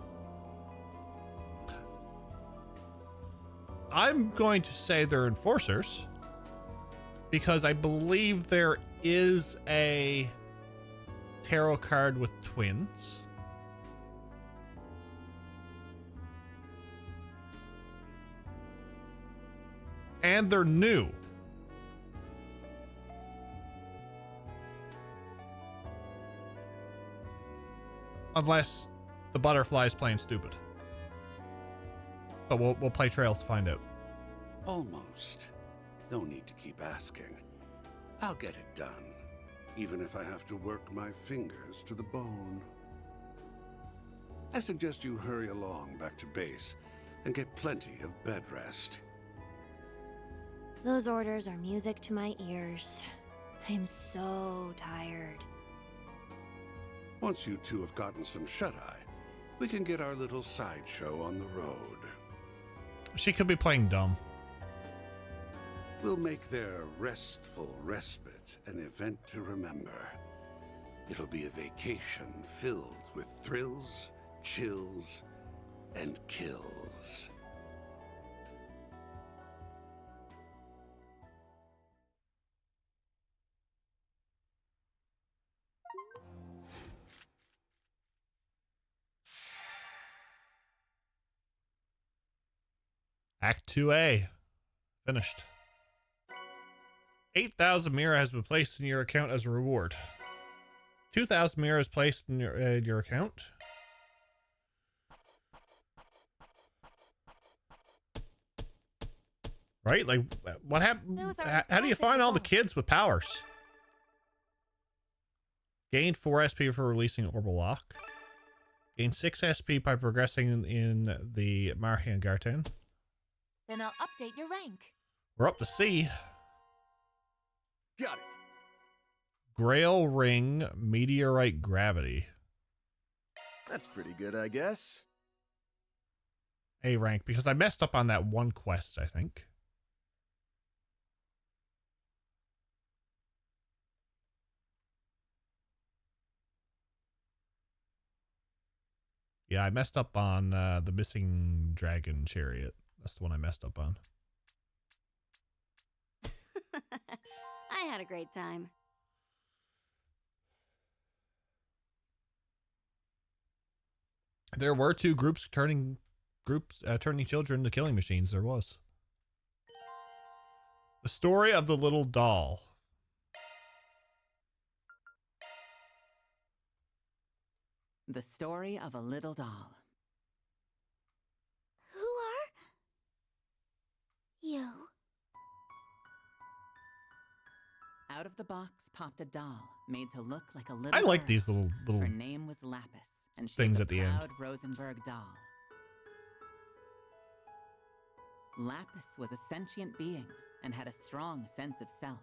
A: I'm going to say they're enforcers because I believe there is a tarot card with twins. And they're new. Unless the butterfly is playing stupid. But we'll play Trails to find out.
S: Almost. No need to keep asking. I'll get it done, even if I have to work my fingers to the bone. I suggest you hurry along back to base and get plenty of bed rest.
P: Those orders are music to my ears. I'm so tired.
S: Once you two have gotten some shut-eye, we can get our little sideshow on the road.
A: She could be playing dumb.
S: We'll make their restful respite an event to remember. It'll be a vacation filled with thrills, chills, and kills.
A: Act 2A. Finished. 8,000 Mira has been placed in your account as a reward. 2,000 Mira is placed in your account. Right? Like, what happened? How do you find all the kids with powers? Gain 4 SP for releasing Orbital Lock. Gain 6 SP by progressing in the Marian Garten.
O: Then I'll update your rank.
A: We're up to C.
F: Got it.
A: Grail Ring Meteorite Gravity.
F: That's pretty good, I guess.
A: A rank, because I messed up on that one quest, I think. Yeah, I messed up on the missing dragon chariot. That's the one I messed up on.
C: I had a great time.
A: There were 2 groups turning children into killing machines. There was. The story of the little doll.
R: The story of a little doll.
E: Who are you?
R: Out of the box popped a doll made to look like a little
A: I like
R: bird.
A: these little
R: Her name was Lapis, and she
A: things
R: was a
A: at the end.
R: proud Rosenberg doll. Lapis was a sentient being and had a strong sense of self.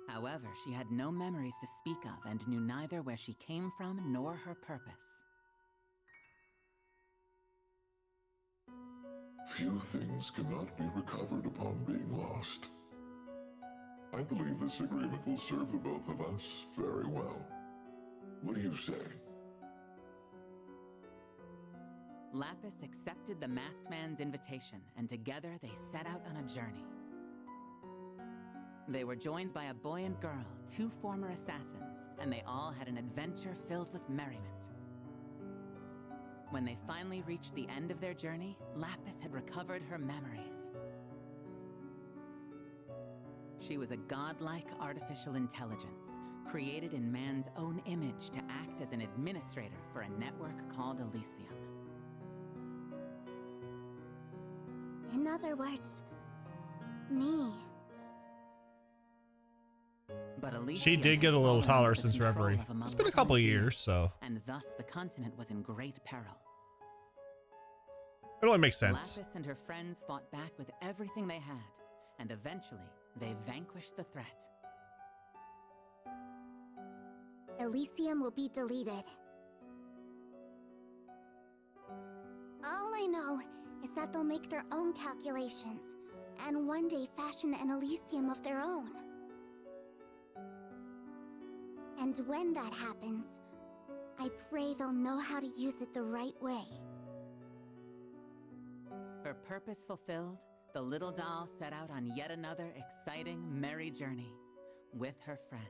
R: However, she had no memories to speak of and knew neither where she came from nor her purpose.
U: Few things cannot be recovered upon being lost. I believe this agreement will serve the both of us very well. What do you say?
R: Lapis accepted the masked man's invitation, and together they set out on a journey. They were joined by a boy and girl, 2 former assassins, and they all had an adventure filled with merriment. When they finally reached the end of their journey, Lapis had recovered her memories. She was a godlike artificial intelligence, created in man's own image to act as an administrator for a network called Elysium.
E: In other words, me.
R: But Elysium
A: She did get a little taller since Reverie. It's been a couple of years, so
R: and thus the continent was in great peril.
A: it only makes sense.
R: Lapis and her friends fought back with everything they had, and eventually they vanquished the threat.
E: Elysium will be deleted. All I know is that they'll make their own calculations, and one day fashion an Elysium of their own. And when that happens, I pray they'll know how to use it the right way.
R: Her purpose fulfilled, the little doll set out on yet another exciting, merry journey with her friends.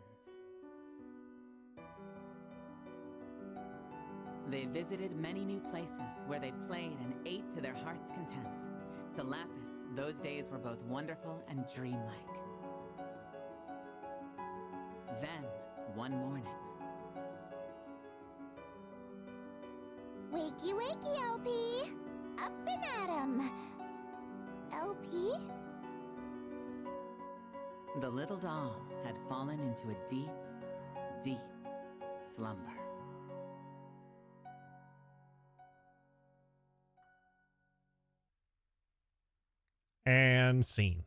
R: They visited many new places where they played and ate to their heart's content. To Lapis, those days were both wonderful and dreamlike. Then, one morning...
E: Wakey, wakey, LP! Up and at 'em! LP?
R: The little doll had fallen into a deep, deep slumber.
A: And scene.